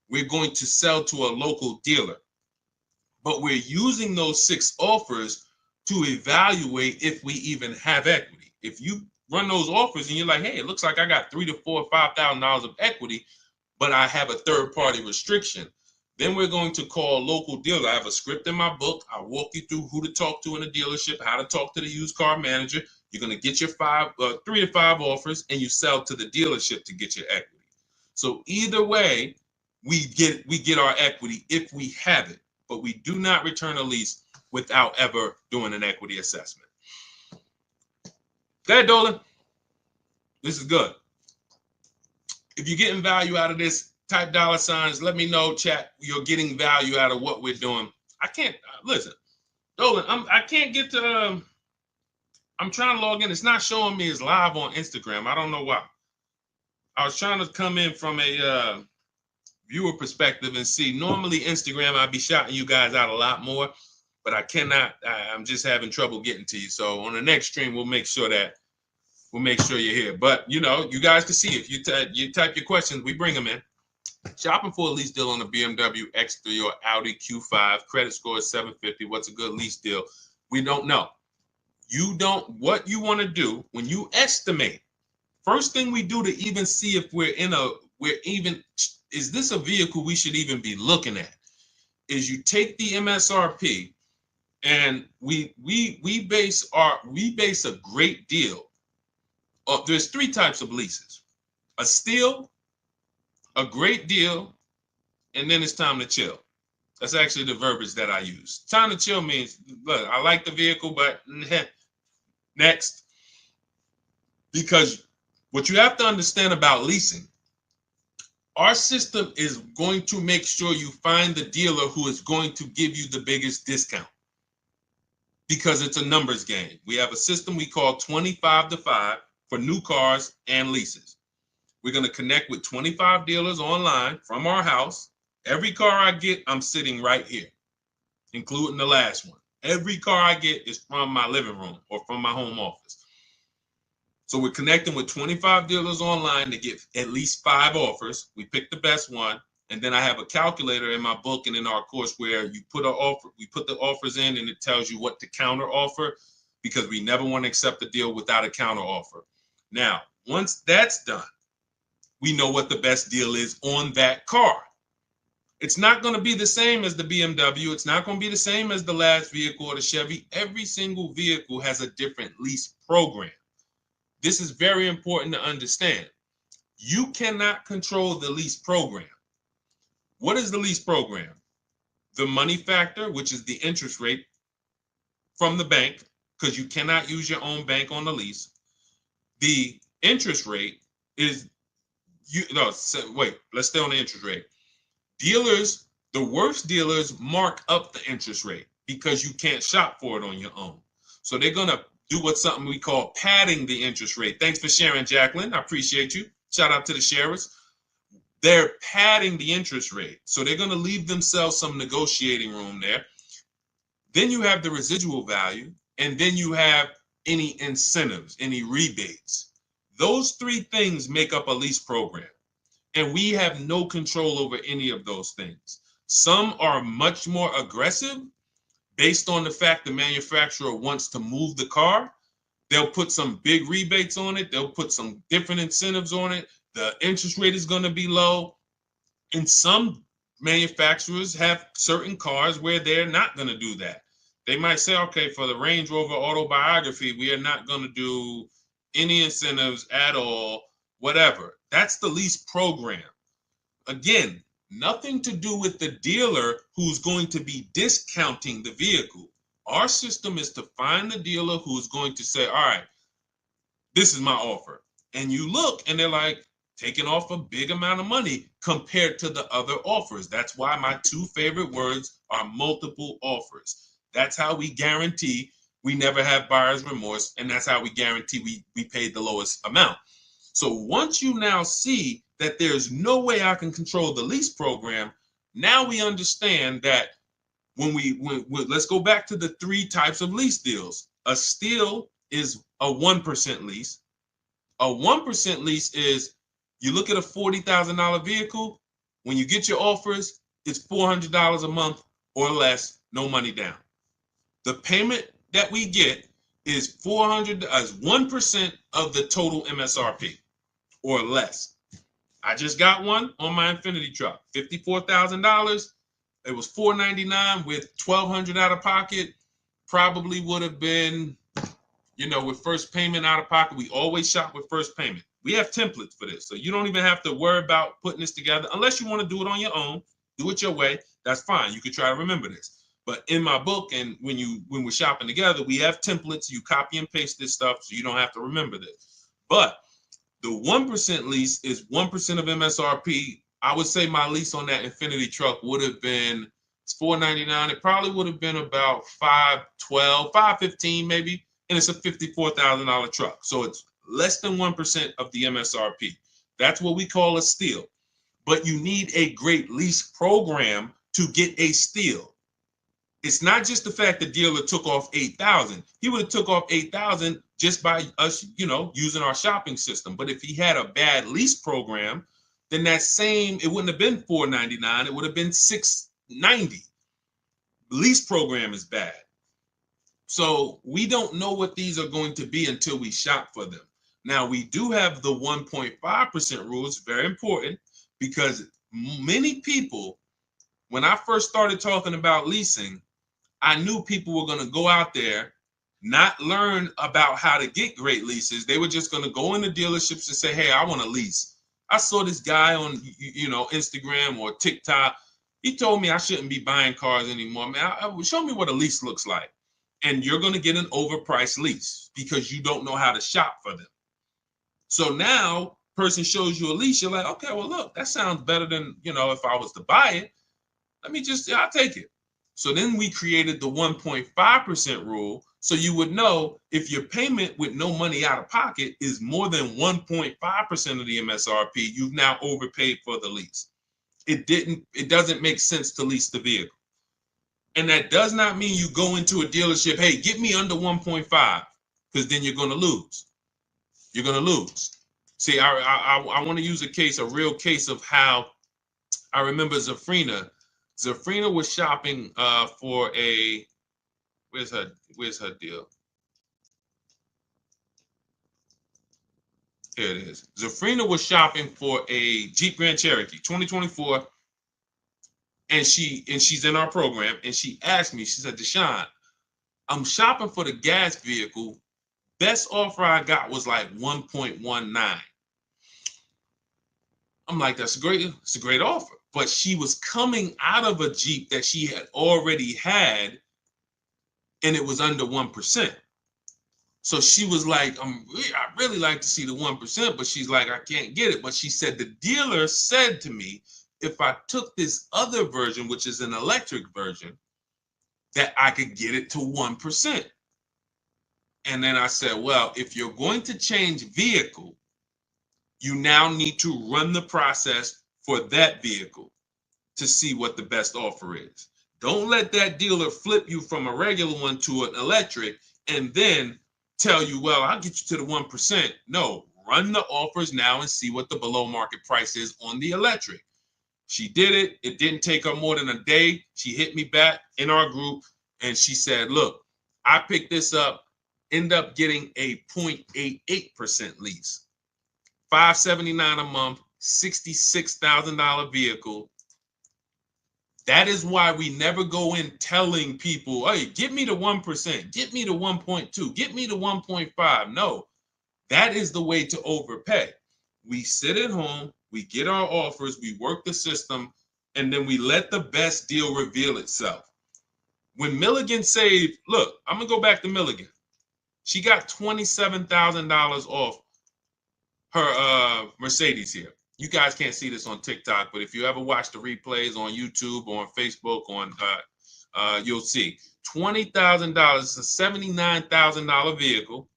We're going to sell to a local dealer. But we're using those 6 offers to evaluate if we even have equity. If you run those offers and you're like, hey, it looks like I got $3,000 to $4,000 or $5,000 of equity, but I have a third-party restriction, then we're going to call a local dealer. I have a script in my book. I'll walk you through who to talk to in a dealership, how to talk to the used car manager. You're going to get your 3 to 5 offers, and you sell to the dealership to get your equity. So either way, we get our equity if we have it, but we do not return a lease without ever doing an equity assessment. Go ahead, Dolan. This is good. If you're getting value out of this, type $signs. Let me know, chat. You're getting value out of what we're doing. I can't listen, Dolan. I can't get to. I'm trying to log in. It's not showing me as live on Instagram. I don't know why. I was trying to come in from a viewer perspective and see. Normally Instagram, I'd be shouting you guys out a lot more, but I cannot. I'm just having trouble getting to you. So on the next stream, we'll make sure you're here. But you guys can see if you type your questions, we bring them in. Shopping for a lease deal on a BMW X3 or Audi Q5. Credit score is 750. What's a good lease deal? We don't know. What you want to do when you estimate, first thing we do to even see if is this a vehicle we should even be looking at, is you take the MSRP, and we base a great deal. There's 3 types of leases: a steal, a great deal, and then it's time to chill. That's actually the verbiage that I use. Time to chill means, look, I like the vehicle, but next. Because what you have to understand about leasing, our system is going to make sure you find the dealer who is going to give you the biggest discount, because it's a numbers game. We have a system we call 25 to 5 for new cars and leases. We're going to connect with 25 dealers online from our house. Every car I get, I'm sitting right here, including the last one. Every car I get is from my living room or from my home office. So we're connecting with 25 dealers online to get at least 5 offers. We pick the best one. And then I have a calculator in my book and in our course where we put the offers in, and it tells you what to counter offer, because we never want to accept a deal without a counter offer. Now, once that's done, we know what the best deal is on that car. It's not going to be the same as the BMW. It's not going to be the same as the last vehicle or the Chevy. Every single vehicle has a different lease program. This is very important to understand. You cannot control the lease program. What is the lease program? The money factor, which is the interest rate from the bank, because you cannot use your own bank on the lease. The interest rate is let's stay on the interest rate. Dealers, the worst dealers, mark up the interest rate because you can't shop for it on your own. So they're going to do something we call padding the interest rate. Thanks for sharing, Jacqueline. I appreciate you. Shout out to the sharers. They're padding the interest rate. So they're going to leave themselves some negotiating room there. Then you have the residual value, and then you have any incentives, any rebates. Those three things make up a lease program, and we have no control over any of those things. Some are much more aggressive based on the fact the manufacturer wants to move the car. They'll put some big rebates on it. They'll put some different incentives on it. The interest rate is going to be low. And some manufacturers have certain cars where they're not going to do that. They might say, okay, for the Range Rover Autobiography, we are not going to do any incentives at all, whatever. That's the lease program. Again, nothing to do with the dealer who's going to be discounting the vehicle. Our system is to find the dealer who's going to say, all right, this is my offer. And you look and they're like, taking off a big amount of money compared to the other offers. That's why my two favorite words are multiple offers. That's how we guarantee we never have buyer's remorse. And that's how we guarantee we paid the lowest amount. So once you now see that there's no way I can control the lease program, now we understand that when let's go back to the three types of lease deals. A steal is a 1% lease. A 1% lease is, you look at a $40,000 vehicle, when you get your offers, it's $400 a month or less, no money down. The payment that we get is 1% of the total MSRP or less. I just got one on my Infinity truck, $54,000. It was $499 with $1,200 out of pocket. Probably would have been, with first payment out of pocket. We always shop with first payment. We have templates for this, so you don't even have to worry about putting this together unless you want to do it on your own. Do it your way. That's fine. You can try to remember this. But in my book, and when we're shopping together, we have templates. You copy and paste this stuff, so you don't have to remember this. But the 1% lease is 1% of MSRP. I would say my lease on that Infinity truck would have been, it's $499. It probably would have been about $512, $515 maybe, and it's a $54,000 truck. So it's less than 1% of the MSRP. That's what we call a steal. But you need a great lease program to get a steal. It's not just the fact the dealer took off $8,000. He would have took off $8,000 just by us, using our shopping system. But if he had a bad lease program, then it wouldn't have been $499. It would have been $690. Lease program is bad. So we don't know what these are going to be until we shop for them. Now, we do have the 1.5% rule. It's very important because many people, when I first started talking about leasing, I knew people were going to go out there, not learn about how to get great leases. They were just going to go into dealerships and say, hey, I want to lease. I saw this guy on, Instagram or TikTok. He told me I shouldn't be buying cars anymore. Man, show me what a lease looks like. And you're going to get an overpriced lease because you don't know how to shop for them. So now, person shows you a lease, you're like, okay, well, look, that sounds better than, if I was to buy it. I'll take it. So then we created the 1.5% rule. So you would know if your payment with no money out of pocket is more than 1.5% of the MSRP, you've now overpaid for the lease. It doesn't make sense to lease the vehicle. And that does not mean you go into a dealership, hey, get me under 1.5, because then you're going to lose. You're going to lose. See, I want to use a real case of how I remember Zafrina. Zafrina was shopping for a, where's her deal? Here it is. Zafrina was shopping for a Jeep Grand Cherokee 2024. And she's in our program, and she asked me, she said, Deshone, I'm shopping for the gas vehicle. Best offer I got was like 1.19. I'm like, it's a great offer. But she was coming out of a Jeep that she had already had, and it was under 1%. So she was like, I really like to see the 1%, but she's like, I can't get it. But she said, the dealer said to me, if I took this other version, which is an electric version, that I could get it to 1%. And then I said, well, if you're going to change vehicle, you now need to run the process for that vehicle to see what the best offer is. Don't let that dealer flip you from a regular one to an electric and then tell you, well, I'll get you to the 1%. No, run the offers now and see what the below market price is on the electric. She did it. It didn't take her more than a day. She hit me back in our group and she said, look, I picked this up, end up getting a 0.88% lease, $579 a month, $66,000 vehicle. That is why we never go in telling people, hey, get me to 1%, get me to 1.2, get me to 1.5. No, that is the way to overpay. We sit at home, we get our offers, we work the system, and then we let the best deal reveal itself. When Milligan saved, look, I'm going to go back to Milligan. She got $27,000 off her Mercedes here. You guys can't see this on TikTok, but if you ever watch the replays on YouTube or on Facebook, you'll see $20,000. It's a $79,000 vehicle.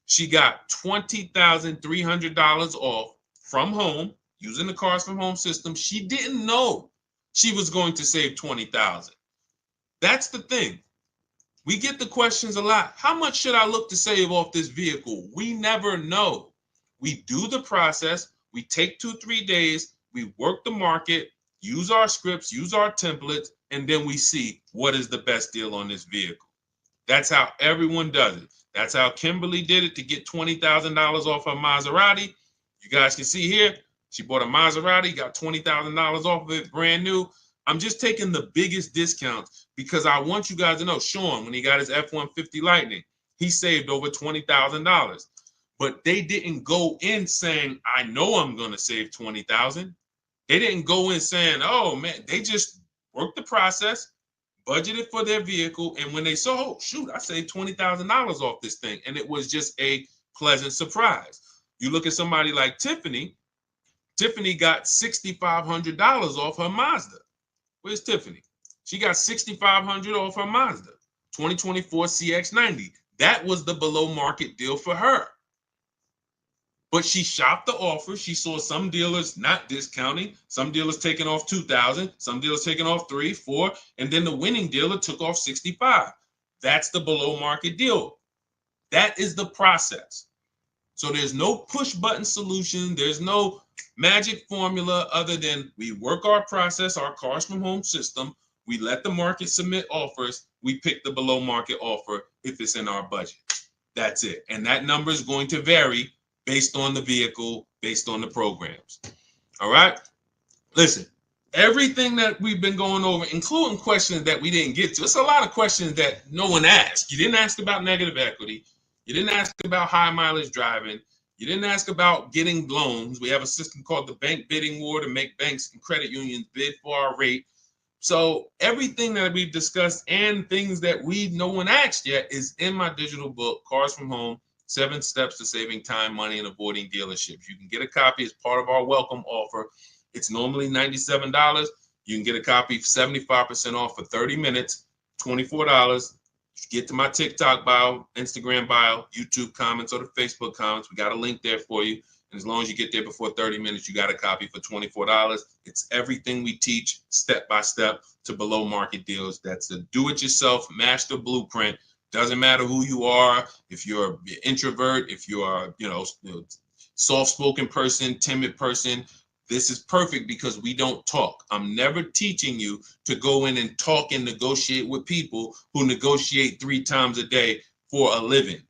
She got $20,300 off from home using the Cars from Home system. She didn't know she was going to save $20,000. That's the thing. We get the questions a lot. How much should I look to save off this vehicle? We never know. We do the process. We take 2-3 days. We work the market, use our scripts, use our templates, and then we see what is the best deal on this vehicle. That's how everyone does it. That's how Kimberly did it to get $20,000 off her Maserati. You guys can see here, she bought a Maserati, got $20,000 off of it, brand new. I'm just taking the biggest discounts because I want you guys to know, Sean, when he got his F-150 Lightning, he saved over $20,000. But they didn't go in saying, I know I'm going to save $20,000. They didn't go in saying, oh, man, they just worked the process, budgeted for their vehicle, and when they saw, oh, shoot, I saved $20,000 off this thing, and it was just a pleasant surprise. You look at somebody like Tiffany. Tiffany got $6,500 off her Mazda. Where's Tiffany? She got $6,500 off her Mazda, 2024 CX-90. That was the below market deal for her. But she shopped the offer. She saw some dealers not discounting, some dealers taking off $2,000, some dealers taking off $3,000, $4,000, and then the winning dealer took off $65,000. That's the below market deal. That is the process. So there's no push button solution. There's no magic formula other than we work our process, our Cars from Home system. We let the market submit offers. We pick the below market offer if it's in our budget. That's it. And that number is going to vary based on the vehicle, based on the programs. All right? Listen, everything that we've been going over, including questions that we didn't get to, it's a lot of questions that no one asked. You didn't ask about negative equity. You didn't ask about high mileage driving. You didn't ask about getting loans. We have a system called the bank bidding war to make banks and credit unions bid for our rate. So everything that we've discussed and things that no one asked yet is in my digital book, Cars from Home, 7 Steps to Saving Time, Money, and Avoiding Dealerships. You can get a copy as part of our welcome offer. It's normally $97. You can get a copy 75% off for 30 minutes, $24. Get to my TikTok bio, Instagram bio, YouTube comments, or the Facebook comments. We got a link there for you. And as long as you get there before 30 minutes, you got a copy for $24. It's everything we teach step by step to below market deals. That's a do-it-yourself master blueprint. Doesn't matter who you are, if you're an introvert, if you are, soft-spoken person, timid person, this is perfect because we don't talk. I'm never teaching you to go in and talk and negotiate with people who negotiate 3 times a day for a living.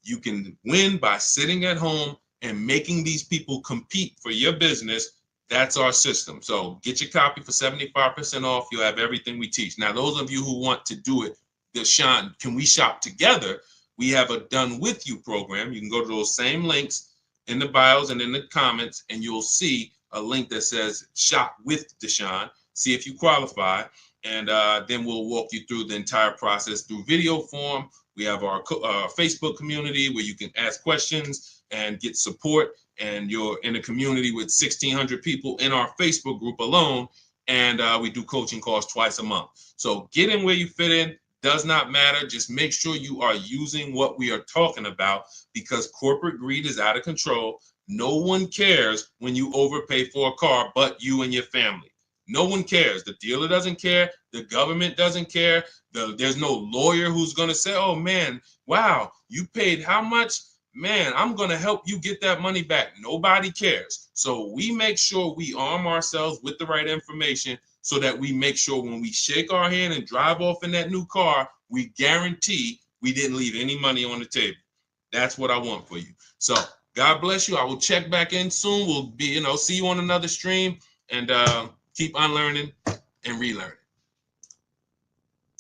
You can win by sitting at home and making these people compete for your business. That's our system. So get your copy for 75% off. You'll have everything we teach. Now, those of you who want to do it, Deshone, can we shop together? We have a done with you program. You can go to those same links in the bios and in the comments, and you'll see a link that says shop with Deshone. See if you qualify, and then we'll walk you through the entire process through video form. We have our Facebook community where you can ask questions and get support, and you're in a community with 1,600 people in our Facebook group alone, and we do coaching calls twice a month. So get in where you fit in. Does not matter. Just make sure you are using what we are talking about, because corporate greed is out of control. No one cares when you overpay for a car but you and your family. No one cares. The dealer doesn't care. The government doesn't care. There's no lawyer who's going to say, oh, man, wow, you paid how much? Man, I'm going to help you get that money back. Nobody cares. So we make sure we arm ourselves with the right information so that we make sure when we shake our hand and drive off in that new car, we guarantee we didn't leave any money on the table. That's what I want for you. So God bless you. I will check back in soon. We'll be, see you on another stream, and keep unlearning and relearning.